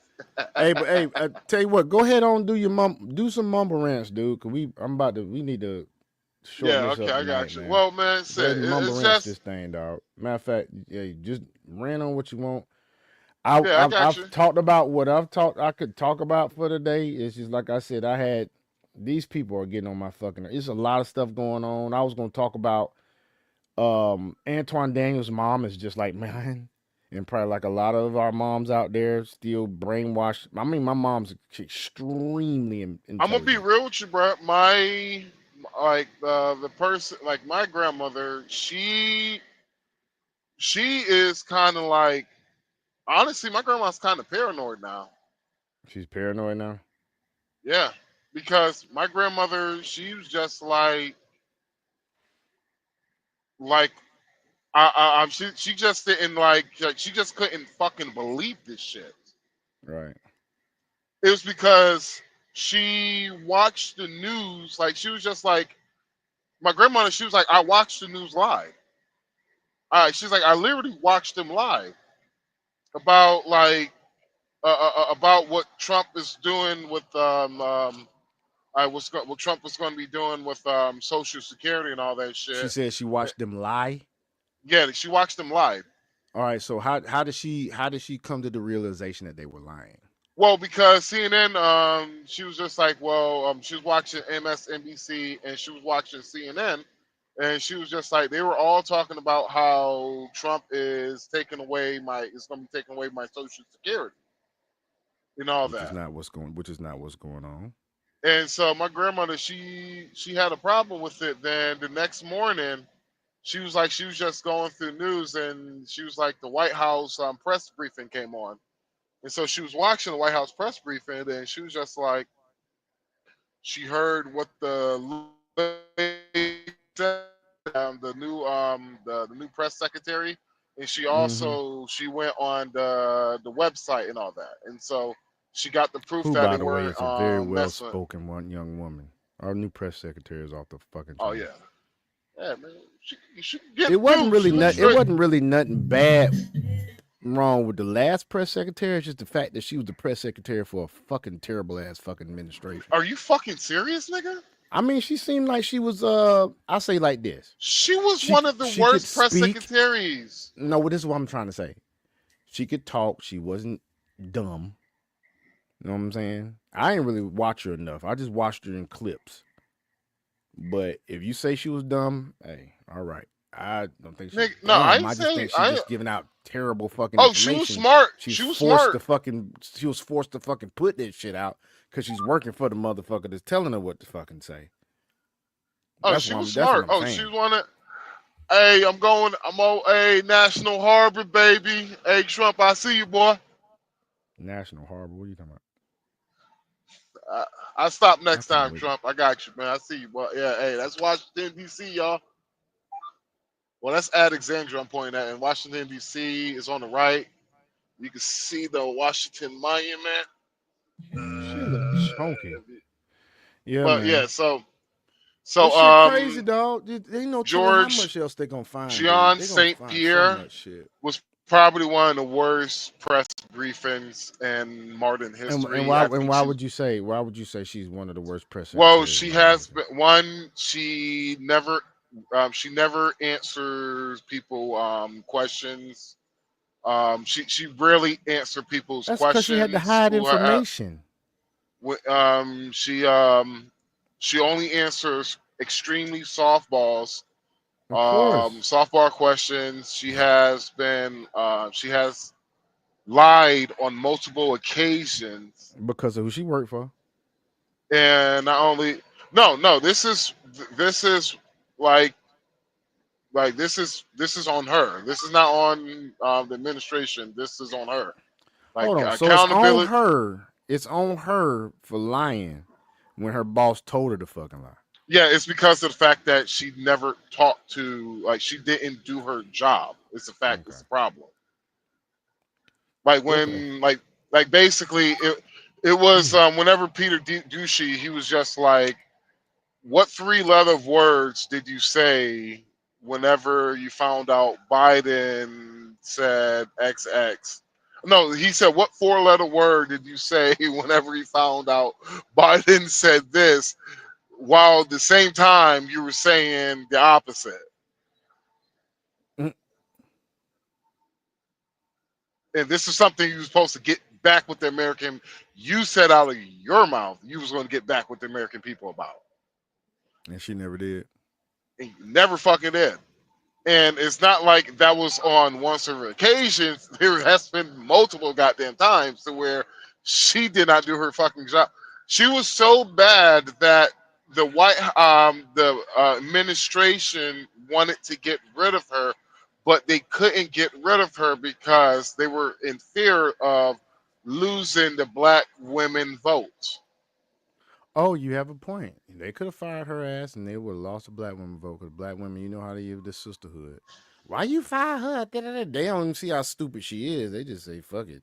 snack. Hey, I tell you what, go ahead on do some mumble rants, dude. Cause we need to shorten Yeah, this okay, up I got tonight, you. man. Well, man, Go ahead shit, and mumble it's rants just this thing, dog. Matter of fact, yeah, just rant on what you want. I got I've you. talked about what I could talk about for today. It's just like I said, these people are getting on my fucking. It's a lot of stuff going on. I was gonna talk about Antoine Daniels' mom is just like mine, and probably like a lot of our moms out there still brainwashed. I mean, my mom's extremely intelligent. I'm gonna be real with you, bro. My the person, like my grandmother, she is kind of like, honestly, my grandma's kind of paranoid now. She's paranoid now. Yeah, because my grandmother, she was just like she just didn't like she just couldn't fucking believe this shit. Right. It was because she watched the news, like she was just like my grandmother, she was like, I watched the news live. She's like, I literally watched them live about about what Trump is doing with what Trump was going to be doing with Social Security and all that shit. She said she watched them lie. Yeah, she watched them live. All right, so how did she come to the realization that they were lying? Well, because CNN, she was just like, well, she was watching MSNBC and she was watching CNN, and she was just like, they were all talking about how Trump is taking away my Social Security and all Which that. is not what's going on. And so my grandmother, she had a problem with it. Then the next morning, she was just going through news, and she was like, the White House press briefing came on. And so she was watching the White House press briefing, and she was just like, she heard what the new press secretary, and she also she went on the website and all that, and so she got the proof Who, that by they the way, were is a very messing. well-spoken young woman. Our new press secretary is off the fucking chain. Oh yeah, yeah, man. She get It wasn't proof. really nothing bad wrong with the last press secretary. It's just the fact that she was the press secretary for a fucking terrible ass fucking administration. Are you fucking serious, nigga? I mean, she seemed like she was I say like this. She was one of the worst press secretaries. No, this is what I'm trying to say. She could talk. She wasn't dumb. You know what I'm saying? I ain't really watch her enough. I just watched her in clips. But if you say she was dumb, hey, all right. I don't think she's Nigga, no, I dumb. ain't I just saying think she's I. just giving out terrible fucking Oh, she was information. smart. She's She was forced smart. to fucking. She was forced to fucking put that shit out because she's working for the motherfucker that's telling her what to fucking say. Oh, That's she what was I'm. That's smart. what I'm Oh, saying. she wanted. Hey, I'm on a National Harbor, baby. Hey, Trump, I see you, boy. National Harbor. What are you talking about? I stop next I can't time, wait. Trump. I got you, man. I see you, boy. Yeah, hey, that's Washington D.C., y'all. Well, that's Alexandria I'm pointing at, and Washington D.C. is on the right. You can see the Washington Monument. Shit look chunky. Yeah, But man. yeah, so That shit crazy, dog. They ain't no telling how George much else they gonna find. John Dude. They gonna St. find so Pierre much shit. was probably one of the worst press briefings in modern history. And why would you say she's one of the worst press Well, secretaries? she in has America? been one. She never answers people questions. She rarely answer people's That's because she had to questions. hide information. She only answers extremely softballs. Of course, Softball questions. She has lied on multiple occasions, because of who she worked for. and not only no, this is like this is on her. This is not on the administration. This is on her. Like Hold on, so it's on accountability. her. It's on her for lying when her boss told her to fucking lie. Yeah, it's because of the fact that she never talked to, like, she didn't do her job. It's a fact. Okay. It's a problem. Like Okay. when, like basically, it was whenever Peter Ducey, he was just like, "What three-letter words did you say whenever you found out Biden said XX?" No, he said, "What four-letter word did you say whenever you found out Biden said this?" While at the same time you were saying the opposite. Mm. And this is something you were supposed to get back with the American. You said out of your mouth you was going to get back with the American people about. And she never did. And you never fucking did. And it's not like that was on one several occasions. There has been multiple goddamn times to where she did not do her fucking job. She was so bad that the administration wanted to get rid of her, but they couldn't get rid of her because they were in fear of losing the black women vote. Oh, you have a point. They could have fired her ass and they would have lost a black woman vote because black women, you know how they give this sisterhood. Why you fire her? They don't even see how stupid she is. They just say, fuck it.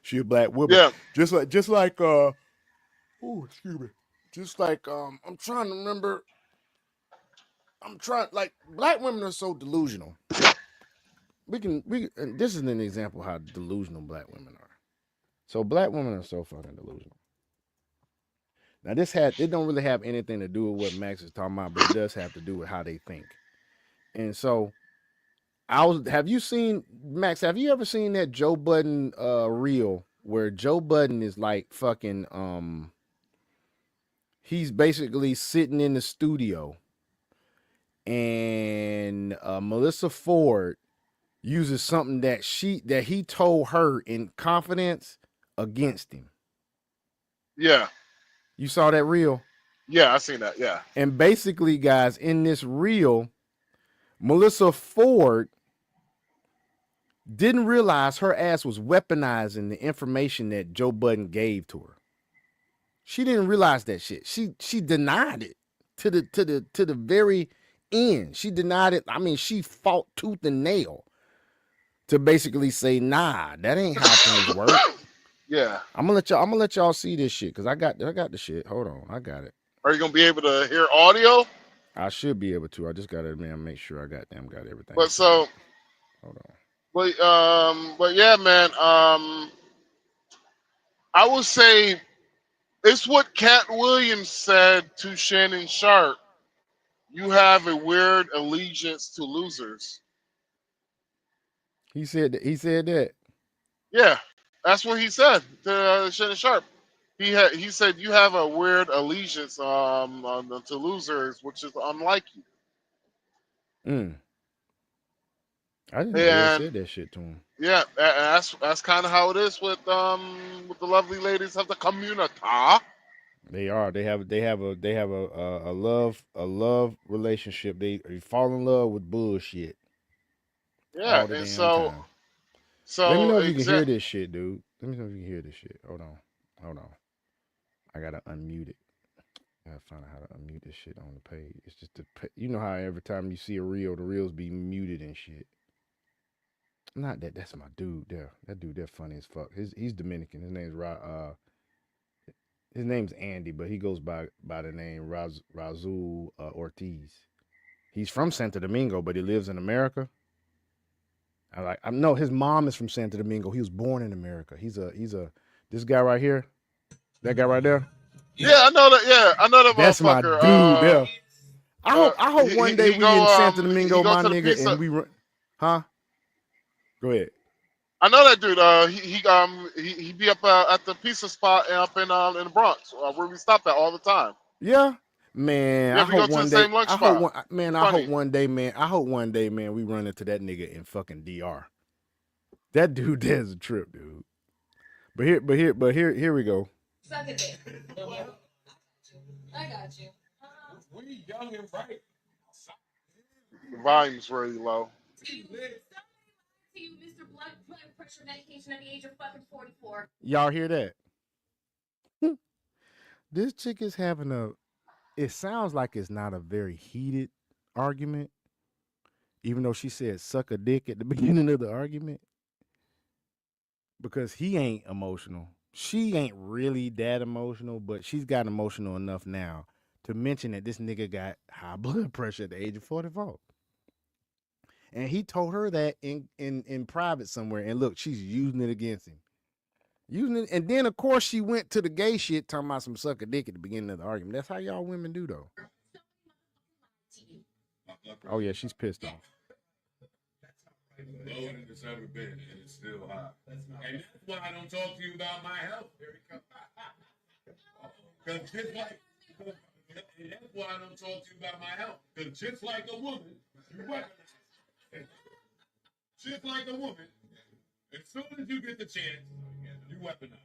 She a black woman. Yeah. Just like excuse me. Just like I'm trying to remember. Like black women are so delusional. And this is an example how delusional black women are. So black women are so fucking delusional. Now it don't really have anything to do with what Max is talking about, but it does have to do with how they think. And so have you seen Max, have you ever seen that Joe Budden reel where Joe Budden is like fucking he's basically sitting in the studio and Melissa Ford uses something that he told her in confidence against him. Yeah. You saw that reel? Yeah, I seen that. Yeah. And basically, guys, in this reel, Melissa Ford didn't realize her ass was weaponizing the information that Joe Budden gave to her. She didn't realize that shit. She denied it to the very end. She denied it. I mean, she fought tooth and nail to basically say, nah, that ain't how things work. Yeah. I'm gonna let y'all see this shit because I got the shit. Hold on, I got it. Are you gonna be able to hear audio? I should be able to. I just gotta make sure I got everything. But so, hold on. But yeah, man. I would say it's what Cat Williams said to Shannon Sharp. You have a weird allegiance to losers. He said that. Yeah. That's what he said to Shannon Sharp. He said you have a weird allegiance to losers, which is unlike you. I didn't know he And said that shit to him. yeah, that's kind of how it is with the lovely ladies of the community. They are. They have a love relationship. They fall in love with bullshit Yeah, all the and damn so time. so Let me know if you can hear this shit, dude. Let me know if you can hear this shit. Hold on. I gotta unmute it. I gotta find out how to unmute this shit on the page. It's just you know how every time you see a reel, the reels be muted and shit. Not that. That's my dude there. That dude, they're funny as fuck. He's Dominican. His name's Andy, but he goes by the name Razul Ortiz. He's from Santo Domingo, but he lives in America. I know his mom is from Santo Domingo. He was born in America. He's this guy right here, that guy right there. Yeah, I know that. Yeah, I know that That's my motherfucker. dude there. I hope one day we in Santo Domingo, my nigga, and we run. Huh? Go ahead. I know that dude. He be up at the pizza spot up in the Bronx where we stop at all the time. Yeah, man. Yeah, I hope one day. I hope one day, man. We run into that nigga in fucking DR. That dude there's a trip, dude. But here we go. Suck a dick. I got you. We young and right. The volume's really low. To you, Mr. Blood pressure medication at the age of fucking 44. Y'all hear that? This chick is having it sounds like it's not a very heated argument, even though she said suck a dick at the beginning of the argument, because he ain't emotional. She ain't really that emotional, but she's got emotional enough now to mention that this nigga got high blood pressure at the age of 44. And he told her that in private somewhere. And look, she's using it against him. And then, of course, she went to the gay shit, talking about some sucker dick at the beginning of the argument. That's how y'all women do, though. Oh, yeah, she's pissed off. Lower than it's ever been, and it's still high. And that's why I don't talk to you about my health. Because just like, and that's why I don't talk to you about my health. Because just like a woman, you weaponize. Just like a woman, as soon as you get the chance, you weaponize.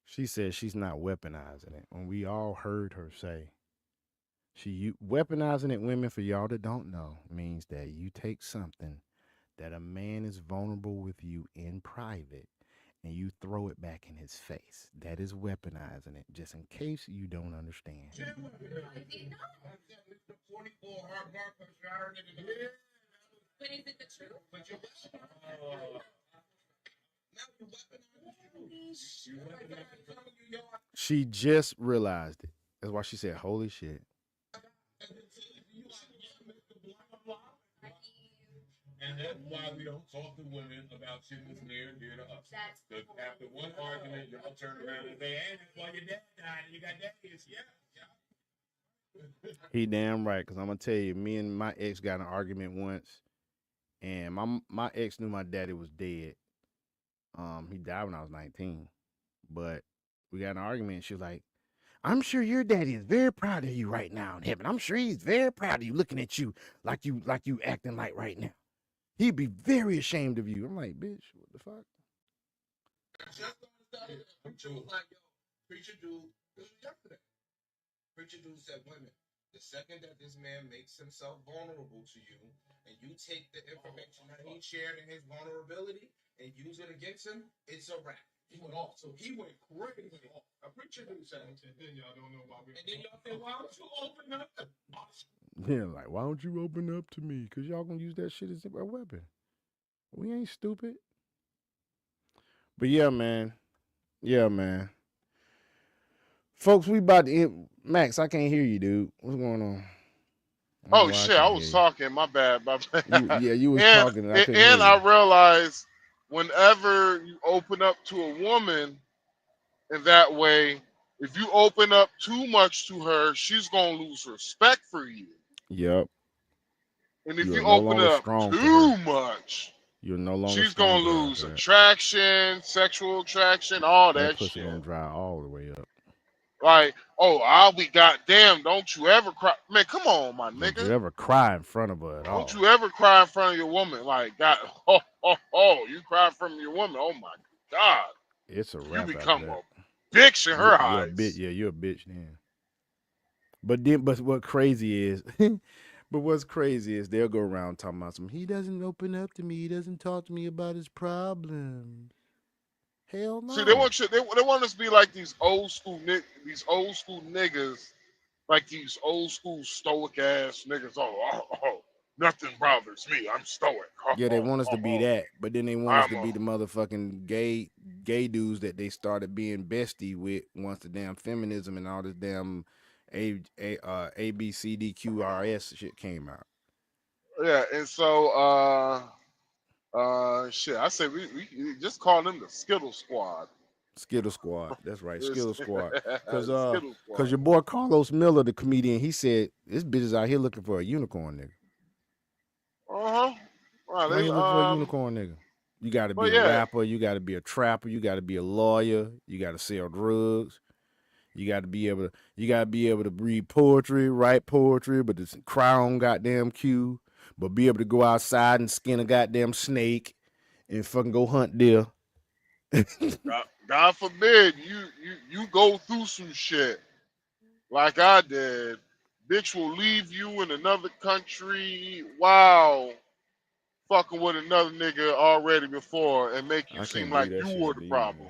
She says she's not weaponizing it. When we all heard her say, weaponizing it, women, for y'all that don't know, means that you take something that a man is vulnerable with you in private and you throw it back in his face. That is weaponizing it, just in case you don't understand. But is it the truth? She just realized it. That's why she said, holy shit. And that's why we don't talk to women about shit that's near and dear to us. Because after one argument, y'all turn around and say, hey, that's why your dad died and you got daddies. Yeah. He damn right, because I'm going to tell you, me and my ex got in an argument once, and my ex knew my daddy was dead. He died when I was 19. But we got in an argument, and she was like, I'm sure your daddy is very proud of you right now in heaven. I'm sure he's very proud of you, looking at you like you acting like right now. He'd be very ashamed of you. I'm like, bitch, what the fuck? Preacher dude said, women, the second that this man makes himself vulnerable to you, and you take the information that he shared in his vulnerability and use it against him, it's a wrap. He went off. So he went crazy. A preacher dude said, and then y'all don't know why we. And then y'all say, why don't you open up? Yeah, like, why don't you open up to me? Because y'all gonna use that shit as a weapon. We ain't stupid. But yeah, man. Folks, we about to end. Max, I can't hear you, dude. What's going on? Oh shit, I was talking. My bad. You was talking. And I realized whenever you open up to a woman in that way, if you open up too much to her, she's gonna lose respect for you. Yep. And if you open it up too much, You're no longer She's gonna stronger lose after that. attraction, sexual attraction, all That that pussy shit. gonna dry all the way up. Like, oh, I'll be goddamn. Don't you ever cry, man? Come on, my Don't you nigga. ever cry in front of her at Don't all. you ever cry in front of your woman? Like, God, you cry in front of your woman. Oh my God, It's a you wrap after become that. a bitch in her You're a bitch. eyes. Yeah, you're a bitch then. But what crazy is, but what's crazy is they'll go around talking about some. He doesn't open up to me. He doesn't talk to me about his problems. Hell no. See, they want you. They want us to be like these old school niggas, like these old school stoic ass niggas. Oh, nothing bothers me. I'm stoic. Yeah, they want us to be that, but then they want us to I'm be the motherfucking gay dudes that they started being bestie with once the damn feminism and all this damn ABCDQRS shit came out. Yeah, and so shit. I say we just call them the Skittle Squad. Skittle Squad. That's right, It's- Skittle Squad. Skittle Cause Squad. your boy Carlos Miller, the comedian, he said this bitch is out here looking for a unicorn nigga. Well, Out they, here looking for a unicorn nigga. You got to be but a yeah. rapper. You got to be a trapper. You got to be a lawyer. You got to sell drugs. You got to be able to read poetry, write poetry, but it's cry on goddamn cue. But be able to go outside and skin a goddamn snake and fucking go hunt deer. God forbid you go through some shit like I did. Bitch will leave you in another country. Wow. Fucking with another nigga already before and make you seem like you were the problem.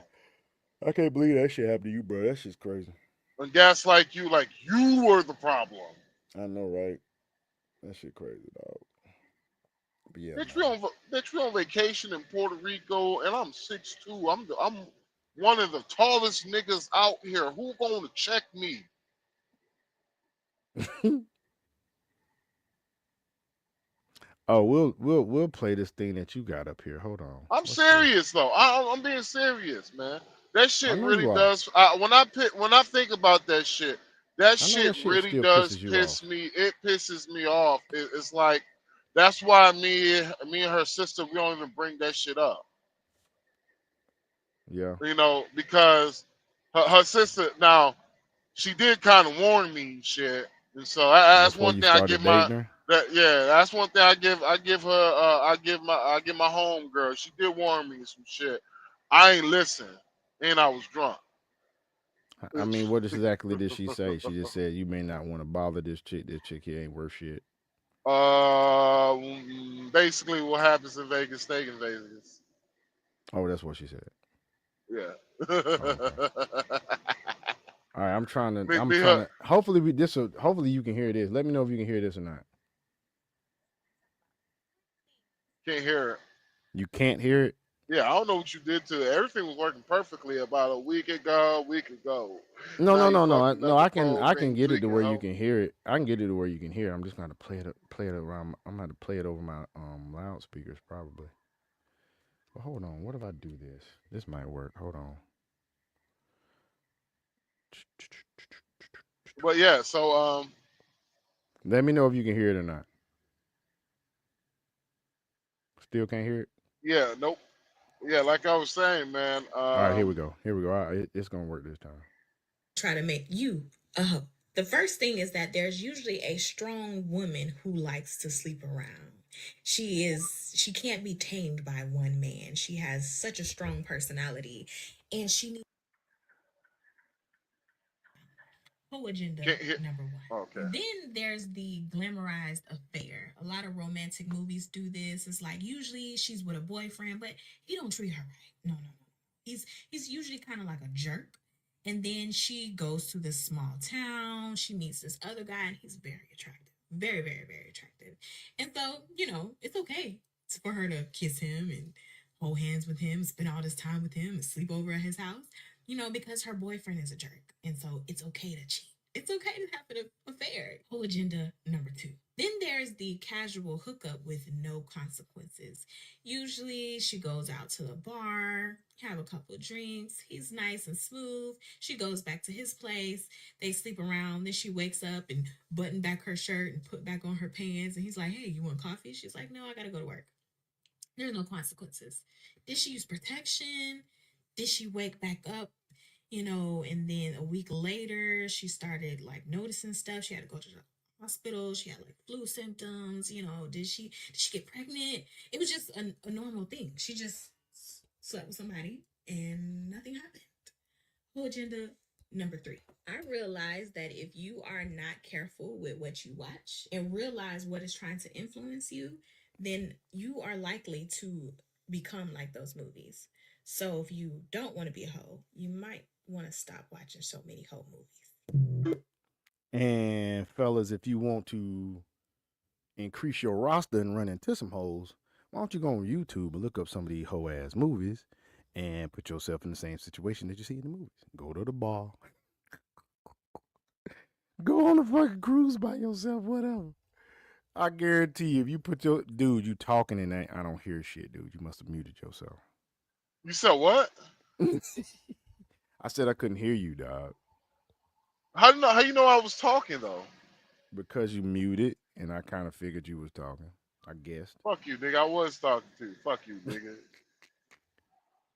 I can't believe that shit happened to you, bro. That shit's crazy. And gaslight you like you were the problem. I know, right? That shit crazy, dog. But yeah, Bitch, we on vacation in Puerto Rico, and I'm 6'2". I'm one of the tallest niggas out here. Who gonna check me? Oh, we'll play this thing that you got up here. Hold on. I'm serious though. I'm being serious, man. That shit really does. When I think about that shit shit really still does pisses you piss off. me. It pisses me off. It's like that's why me and her sister we don't even bring that shit up. Yeah. You know, because her sister now she did kind of warn me and shit, and so that's Before one you thing I started give my dating her? that's one thing I give her I give my home girl. She did warn me some shit. I ain't listen, and I was drunk. I mean, what exactly did she say? She just said you may not want to bother this chick. This chick here ain't worth shit. Basically, what happens in Vegas, stay in Vegas. Oh, that's what she said. Yeah. Okay. All right, I'm trying to. Hopefully hopefully you can hear this. Let me know if you can hear this or not. Can't hear it. You can't hear it? Yeah, I don't know what you did to it. Everything was working perfectly about a week ago. No. Now I can get it to where you hoe. can hear it. I can get it to where you can hear it. I'm just gonna play it around. I'm gonna play it over my loudspeakers probably. But hold on, what if I do this? This might work. Hold on. But yeah, so let me know if you can hear it or not. Still can't hear it? Yeah, nope. Yeah, like I was saying, man. All right, here we go. All right, it's gonna work this time. Try to make you a hoe. The first thing is that there's usually a strong woman who likes to sleep around. She can't be tamed by one man. She has such a strong personality, and she needs whole agenda number one. Okay. Then there's the glamorized affair. A lot of romantic movies do this. It's like usually she's with a boyfriend, but he don't treat her right. No. He's usually kind of like a jerk. And then she goes to this small town. She meets this other guy, and he's very attractive. Very, very, very attractive. And so, it's okay for her to kiss him and hold hands with him, spend all this time with him, and sleep over at his house, because her boyfriend is a jerk. And so it's okay to cheat. It's okay to have an affair. Whole agenda number 2. Then there's the casual hookup with no consequences. Usually she goes out to the bar, have a couple of drinks. He's nice and smooth. She goes back to his place. They sleep around. Then she wakes up and button back her shirt and put back on her pants. And he's like, hey, you want coffee? She's like, no, I got to go to work. There's no consequences. Did she use protection? Did she wake back up? And then a week later, she started like noticing stuff. She had to go to the hospital. She had like flu symptoms. Did she get pregnant? It was just a normal thing. She just slept with somebody and nothing happened. Whole agenda number 3. I realized that if you are not careful with what you watch and realize what is trying to influence you, then you are likely to become like those movies. So if you don't want to be a hoe, you might want to stop watching so many hoe movies. And fellas, if you want to increase your roster and run into some hoes, why don't you go on YouTube and look up some of these hoe ass movies and put yourself in the same situation that you see in the movies? Go to the bar. Go on a fucking cruise by yourself, whatever. I guarantee you, if you put your dude, you talking and I don't hear shit, dude. You must have muted yourself. You said what? I said I couldn't hear you, dog. How you know I was talking though? Because you muted, and I kind of figured you was talking. I guessed. Fuck you, nigga. I was talking to you. Fuck you, nigga.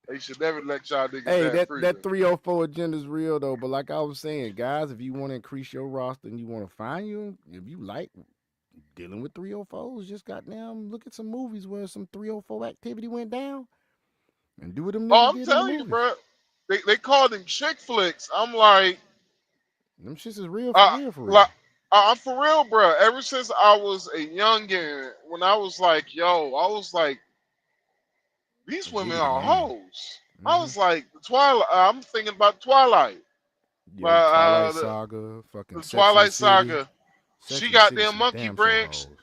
They should never let y'all niggas Hey, have that freedom. 304 agenda is real though. But like I was saying, guys, if you want to increase your roster and you want to find you, if you like dealing with 304s, just goddamn look at some movies where some 304 activity went down and do what them niggas Oh, I'm did in telling the you, movies. bro. They call them chick flicks. I'm like, them shits is real for real, for real. like, I'm for real, bro. Ever since I was a youngin', when I was like, these women are hoes. I was like, Twilight. I'm thinking about Twilight. Yeah, Twilight Saga, fucking the Sex Twilight and the City. Saga. Sex She and the got City them some monkey damn sure branch. hoes.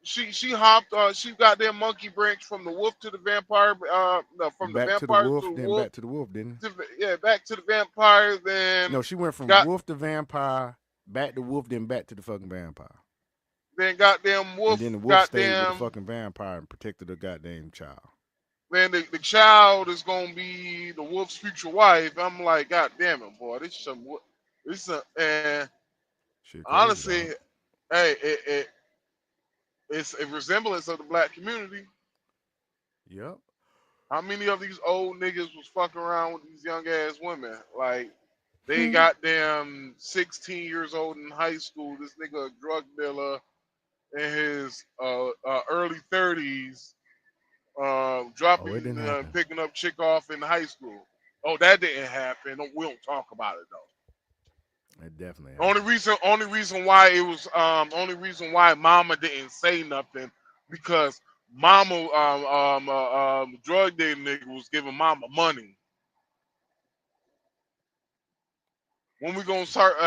She hopped. She got them monkey branch from the wolf to the vampire. No, from the Back to the vampire wolf, to the then wolf. back to the wolf, didn't it? Yeah, back to the vampire. Then No, she went from wolf to vampire, back to wolf, then back to the fucking vampire. Then goddamn wolf. And then the wolf stayed with the Goddamn. fucking vampire and protected the goddamn child. Then the child is gonna be the wolf's future wife. I'm like, God damn it, boy, and Shit crazy, honestly, dog. hey, it's a resemblance of the black community. Yep. How many of these old niggas was fucking around with these young ass women? Like, they got them 16 years old in high school. This nigga a drug dealer in his early 30s, picking up chick off in high school. Oh, that didn't happen. We don't talk about it though. It definitely happened. Only reason why it was only reason why Mama didn't say nothing, because Mama drug dealing nigga was giving Mama money. When we gonna start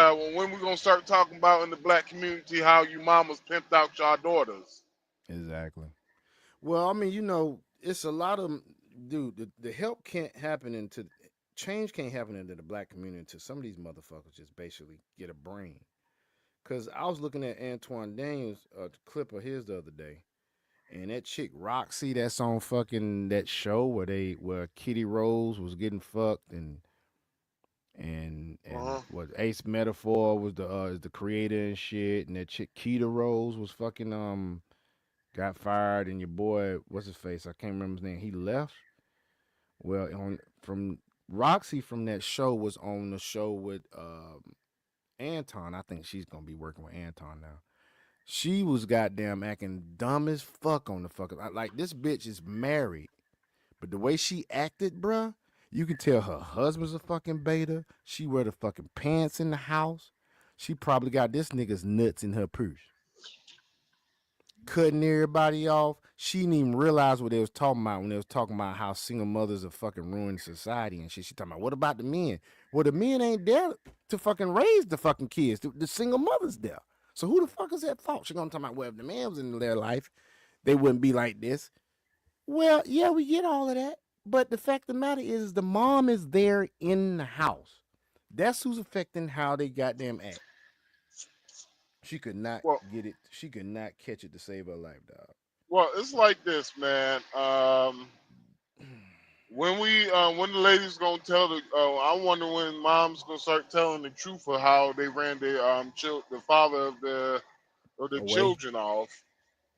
talking about in the black community how you mamas pimped out your daughters? Exactly. Well, I mean, it's a lot of dude. The help can't happen into change can't happen into the black community until some of these motherfuckers just basically get a brain. Cause I was looking at Antoine Daniels clip of his the other day, and that chick Roxy that's on fucking that show where Kitty Rose was getting fucked and what Ace Metaphor was the creator and shit, and that chick Keita Rose was fucking got fired, and your boy, what's his face? I can't remember his name. He left. Well, from Roxy from that show was on the show with Anton. I think she's gonna be working with Anton now. She was goddamn acting dumb as fuck on the fucking like this bitch is married, but the way she acted, bruh, you can tell her husband's a fucking beta. She wear the fucking pants in the house. She probably got this nigga's nuts in her purse. Cutting everybody off. She didn't even realize what they was talking about when they was talking about how single mothers are fucking ruining society and shit. She talking about, what about the men? Well, the men ain't there to fucking raise the fucking kids. The single mothers there. So who the fuck is at fault? She gonna talk about, well, if the man was in their life, they wouldn't be like this. Well, yeah, we get all of that. But the fact of the matter is the mom is there in the house. That's who's affecting how they goddamn act. She could not get it. She could not catch it to save her life, dog. Well, it's like this, man. When the ladies gonna tell I wonder when mom's gonna start telling the truth of how they ran their the father of the children off.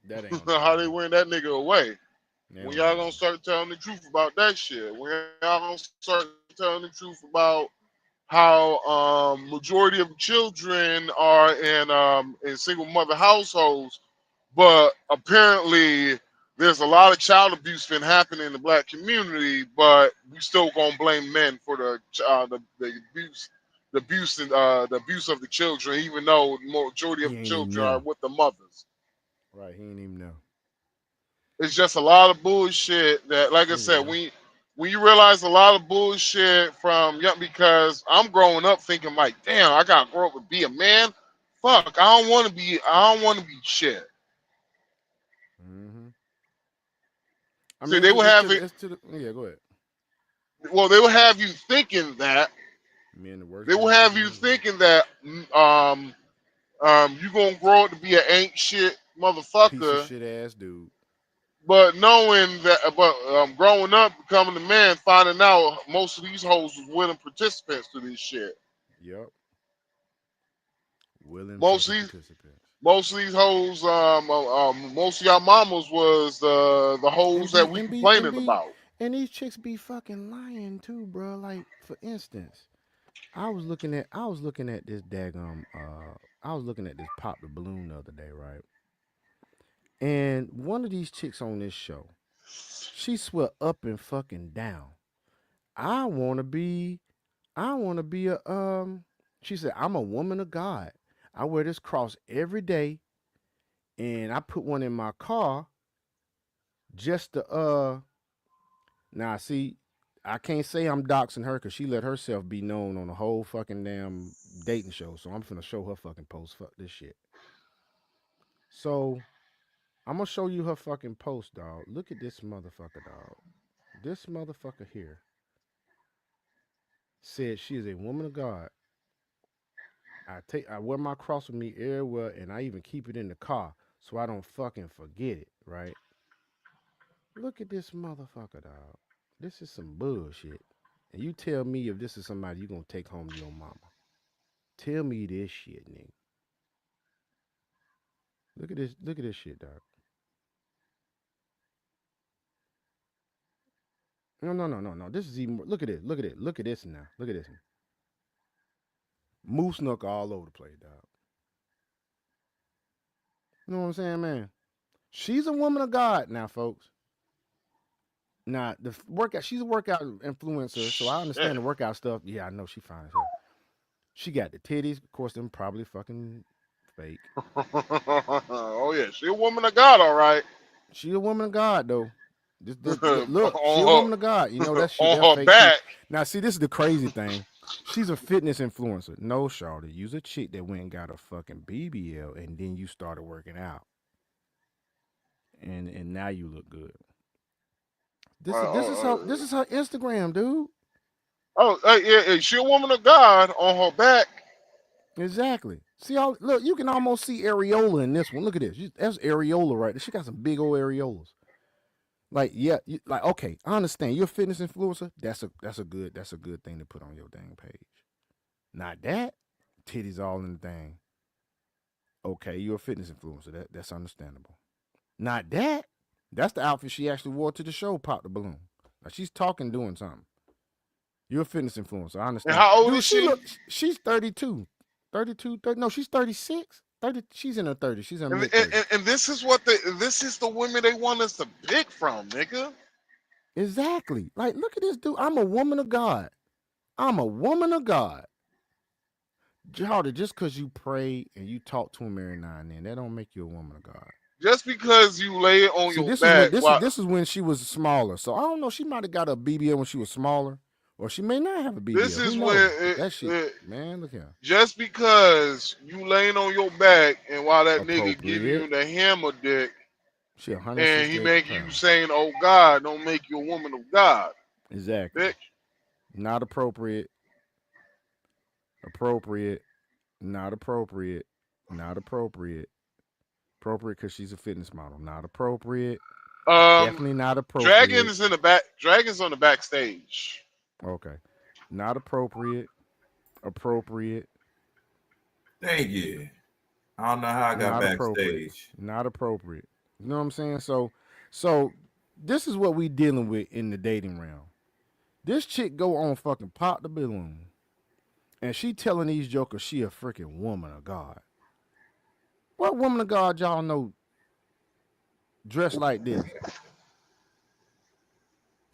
That ain't how they ran that nigga away. They When don't y'all know. gonna start telling the truth about that shit? When y'all gonna start telling the truth about how majority of children are in single mother households, but apparently there's a lot of child abuse been happening in the black community, but we still gonna blame men for the abuse, the abuse of the children, even though the majority of He the ain't even children are know. with the mothers. Right, he ain't even know. It's just a lot of bullshit that, like I said, Yeah. when you realize a lot of bullshit from young, because I'm growing up thinking like, damn, I gotta grow up and be a man. Fuck, I don't want to be shit. Mm-hmm. I See, mean, they will have it. it's to the yeah. Go ahead. Well, they will have you thinking that. Men, the worst They will motherfuckers have in you the world. thinking that you gonna grow up to be an ain't shit Piece of motherfucker. shit ass dude. But knowing that, growing up, becoming a man, finding out most of these hoes was willing participants to this shit. Yep. Willing Most of fucking these, participants. most of these hoes, most of y'all mamas was the hoes that we complaining about. And these chicks be fucking lying too, bro. Like, for instance, I was looking at this daggum I was looking at this Pop the Balloon the other day, right? And one of these chicks on this show, she swear up and fucking down. I wanna be a she said, I'm a woman of God. I wear this cross every day and I put one in my car just to now see, I can't say I'm doxing her because she let herself be known on the whole fucking damn dating show. So I'm finna show her fucking post. Fuck this shit. So I'm gonna show you her fucking post, dog. Look at this motherfucker, dog. This motherfucker here said she is a woman of God. I wear my cross with me everywhere, and I even keep it in the car so I don't fucking forget it. Right? Look at this motherfucker, dog. This is some bullshit. And you tell me if this is somebody you gonna take home to your mama. Tell me this shit, nigga. Look at this. Look at this shit, dog. No. This is even more. Look at this. Look at it. Look at this now. Look at this. Moose knuckle all over the place, dog. You know what I'm saying, man? She's a woman of God now, folks. Now the workout. She's a workout influencer, so I understand the workout stuff. Yeah, I know she fine as hell. She got the titties. Of course, them probably fucking fake. Oh yeah, she a woman of God, all right. She a woman of God though. Look, she a on woman of God. You know that shit. on That's her fake too. back. Now, see, this is the crazy thing. She's a fitness influencer. No, Shawty, use a chick that went and got a fucking BBL, and then you started working out, and now you look good. This is her Instagram, dude. Yeah, she a woman of God on her back. Exactly. See, look, you can almost see areola in this one. Look at this. That's areola right there. She got some big old areolas. Like, yeah, like, okay, I understand. You're a fitness influencer. That's a good thing to put on your dang page. Not that titties all in the thing. Okay, you're a fitness influencer. That's understandable. Not that. That's the outfit she actually wore to the show. Pop the Balloon. Like, she's talking, doing something. You're a fitness influencer. I understand. And how old Dude, is she? She's 32. 32, 30, no, she's 36. 30, she's in her 30s. She's in her And, mid and, 30s. and this is the women they want us to pick from, nigga. Exactly. Like, look at this dude. I'm a woman of God. I'm a woman of God. Harder, just because you pray and you talk to him every now and then, that don't make you a woman of God. Just because you lay it on See, your this back, is when she was smaller. So I don't know. She might have got a BBL when she was smaller, or she may not have a BBL. this Who is knows? where That shit, man. Look here. just because you laying on your back and while that nigga give you Appropriate. the hammer dick She and 168 he make you pounds. saying, "Oh God," don't make you a woman of God, Exactly. bitch. Not appropriate. Appropriate. Not appropriate. Not appropriate. Appropriate because she's a fitness model. Not appropriate. Definitely not appropriate. Dragon's in the back. Dragon's on the backstage. Okay. Not appropriate. Appropriate. Thank you. I don't know how I got Not appropriate. backstage. Not appropriate. You know what I'm saying? So this is what we dealing with in the dating realm. This chick go on fucking Pop the Balloon, and she telling these jokers she a freaking woman of God. What woman of God y'all know dressed like this?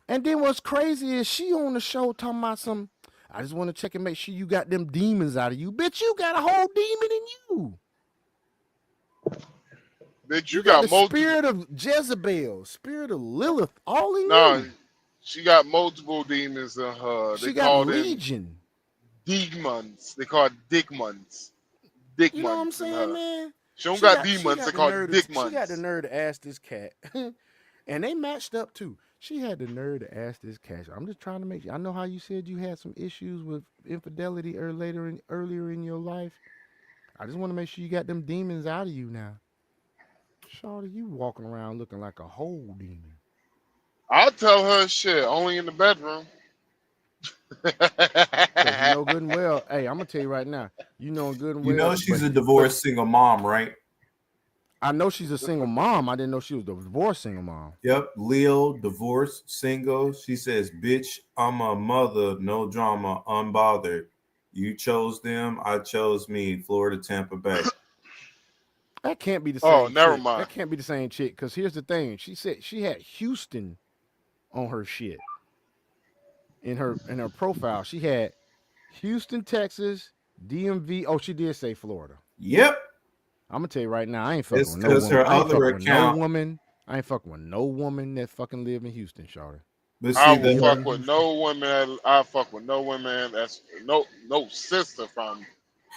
And then what's crazy is she on the show talking about some, I just want to check and make sure you got them demons out of you. Bitch, you got a whole demon in you. Bitch, You you got got the multiple. spirit of Jezebel, spirit of Lilith, all in No, you. she got multiple demons in her. She They got call them legion. demons. They call it dickmons. You know what I'm Dickmons in saying, her. man? She don't got She demons. They got the call it nerve. She got the dickmons. nerve to ask this cat, and they matched up too. She had the nerve to ask this cat. I'm just trying to make sure. I know how you said you had some issues with infidelity earlier in your life. I just want to make sure you got them demons out of you now. Shawty, you walking around looking like a whole demon. I'll tell her shit. Only in the bedroom. Cause you know good and well. Hey, I'm gonna tell you right now. You know good and You well. know she's a but divorced single mom, right? I know she's a single mom. I didn't know she was a divorced single mom. Yep, Leo, divorced, single. She says, "Bitch, I'm a mother, no drama, unbothered. You chose them, I chose me. Florida, Tampa Bay." That can't be the Oh, same never chick. mind. That can't be the same chick. Cause here's the thing. She said she had Houston on her shit. In her profile, she had Houston, Texas, DMV. Oh, she did say Florida. Yep, I'm gonna tell you right now, I ain't fucking it's with no because woman. her I ain't other fucking with no account. woman. I ain't fucking with no woman that fucking live in Houston, shawty. But I see, will Live the fuck in with Houston. no woman. I fuck with no woman. That's no sister from.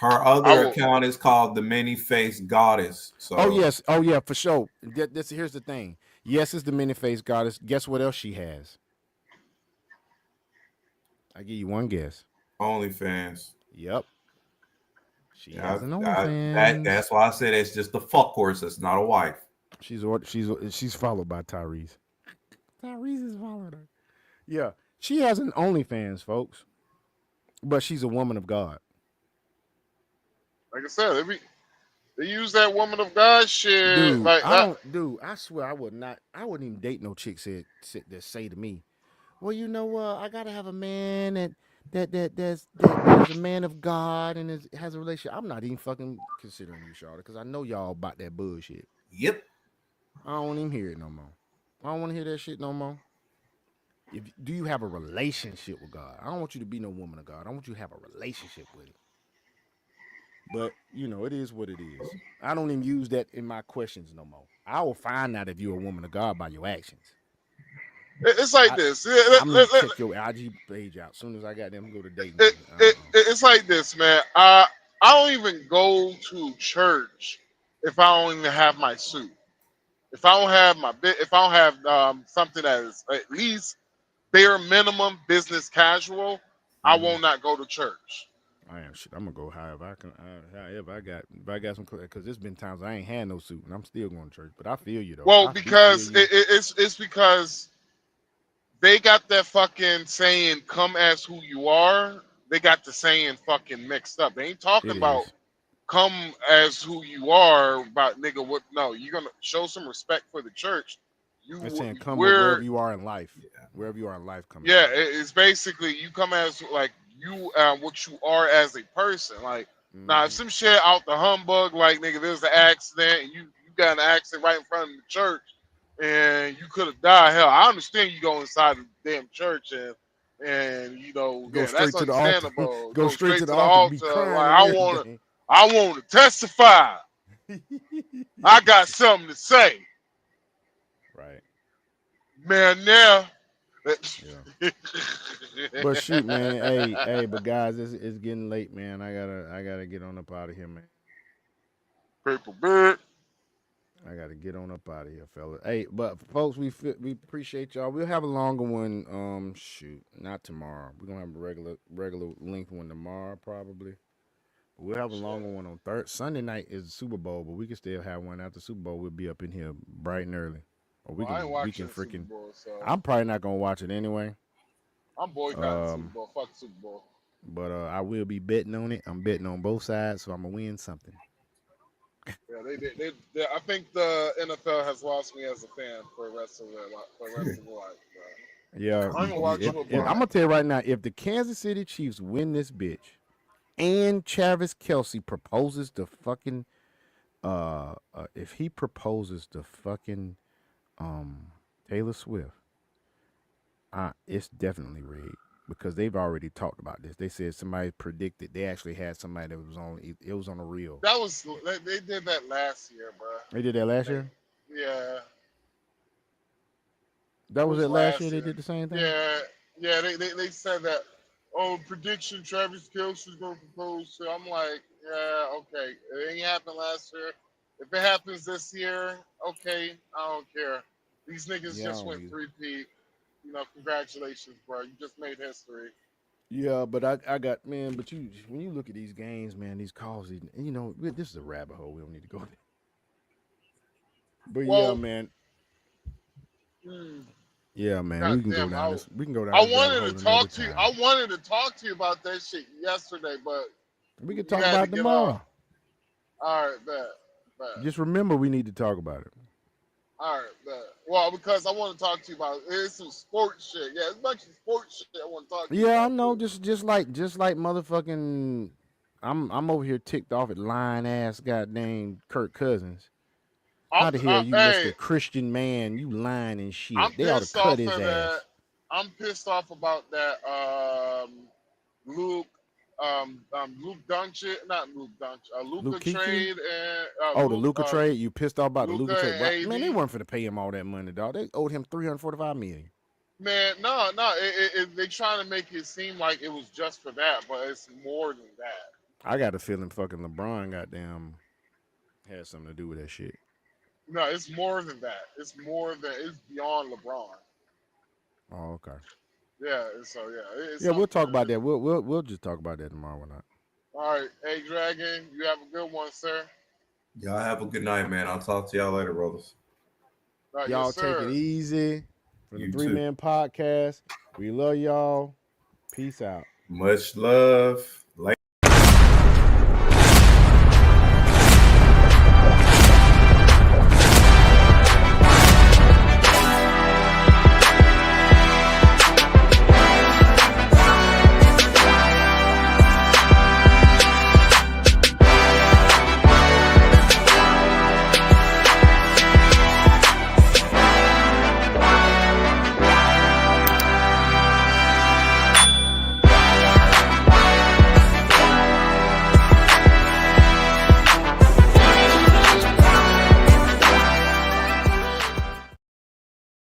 her I other will. account is called the Many-Faced Goddess. Oh So yes. Oh yeah, for sure. Here's the thing. Yes, it's the many faced goddess. Guess what else she has? I give you one guess. OnlyFans. Yep. She has That, an that OnlyFans. that's why I said it's just a fuck horse. It's not a wife. She's followed by Tyrese. Tyrese is followed her. Yeah, she has an OnlyFans, folks, but she's a woman of God. Like I said, they use that woman of God shit. Dude, Like I swear I wouldn't even date no chick that say to me, well, you know what, I gotta have a man that's a man of God and has a relationship. I'm not even fucking considering you, Charlotte, because I know y'all about that bullshit. Yep. I don't even hear it no more. I don't want to hear that shit no more. Do you have a relationship with God? I don't want you to be no woman of God. I want you to have a relationship with Him. But it is what it is. I don't even use that in my questions no more. I will find out if you're a woman of God by your actions. it's like this. I'm gonna check your IG page out as soon as I got them. Go to dating. It's like this, man. I don't even go to church if I don't even have my suit. If I don't have if I don't have something that is at least bare minimum business casual, I will not go to church. I am shit. I'm gonna go however I can. However I got some, because there's been times I ain't had no suit and I'm still going to church. But I feel you though. Well, because it's because they got that fucking saying "come as who you are." They got the saying fucking mixed up. They ain't talking about come as who you are, about nigga. What? No, you're gonna show some respect for the church. I'm saying come wherever you are in life. Yeah. Wherever you are in life, come. Yeah, it's basically you come as like you what you are as a person. Like now, if some shit out the humbug, like nigga, there's an accident, and you got an accident right in front of the church, and you could have died. Hell, I understand you go inside the damn church and go straight that's to the altar. understandable. Go straight to the altar. Be crying. Like I want to testify. I got something to say. Right. Man, now. Yeah. But shoot, man. Hey, but guys, it's getting late, man. I gotta get on up out of here, man. Paper bird. I gotta get on up out of here, fella. Hey, but folks, we appreciate y'all. We'll have a longer one. Shoot, not tomorrow. We're gonna have a regular length one tomorrow, probably. But we'll have a longer one on Sunday night is the Super Bowl, but we can still have one after Super Bowl. We'll be up in here bright and early. Or we can freaking. Super Bowl, so. I'm probably not gonna watch it anyway. I'm boycotting Super Bowl. Fuck Super Bowl. But I will be betting on it. I'm betting on both sides, so I'm gonna win something. Yeah, They I think the NFL has lost me as a fan for the rest of the life, bro. Yeah, I don't even watch football. I'm gonna tell you right now, if the Kansas City Chiefs win this bitch, and Travis Kelce proposes to fucking, if he proposes to fucking, Taylor Swift, it's definitely rigged because they've already talked about this. They said somebody predicted. They actually had somebody that was on. It was on a reel. They did that last year, bro. They did that last year. Yeah. That was it last year. They did the same thing. Yeah. They said that. Oh, prediction: Travis Kelce's gonna propose. So I'm like, yeah, okay. It ain't happened last year. If it happens this year, okay, I don't care. These niggas just went 3-peat. You know, congratulations, bro. You just made history. Yeah, but I got, man. But when you look at these games, man, these calls, you know, this is a rabbit hole. We don't need to go there. But Well, yeah, man. hmm. Yeah, man. God we can damn, go down this. We can go down. I this rabbit hole wanted to talk to you. another I time. wanted to talk to you about that shit yesterday, but We can you talk had about to it get tomorrow. off. All right, bet. Just remember, we need to talk about it. All right, bet. Well, because I want to talk to you about it's some sports shit. Yeah, it's a bunch of sports shit I want to talk to you Yeah, I about. know. Too. Just like motherfucking. I'm over here ticked off at lying ass goddamn Kirk Cousins. How the hell you, Mr. Christian man, you lying and shit? I'm They ought to pissed cut off his of ass. that. I'm pissed off about that. Luke Doncic, not Luke Doncic, Luka Luke Kiki? trade and the Luka trade. You pissed off about the Luka Luka trade? and Man, they AD. weren't finna pay him all that money, dog. They owed him $345 million. Man, no, they trying to make it seem like it was just for that, but it's more than that. I got a feeling fucking LeBron goddamn had something to do with that shit. No, it's more than that. It's beyond LeBron. Oh, okay. Yeah, so yeah. Yeah, we'll talk about that. We'll just talk about that tomorrow or not. All right, hey Dragon, you have a good one, sir. Y'all have a good night, man. I'll talk to y'all later, brothers. Right, Y'all yes, take it easy. For the 3 Man Podcast. We love y'all. Peace out. Much love.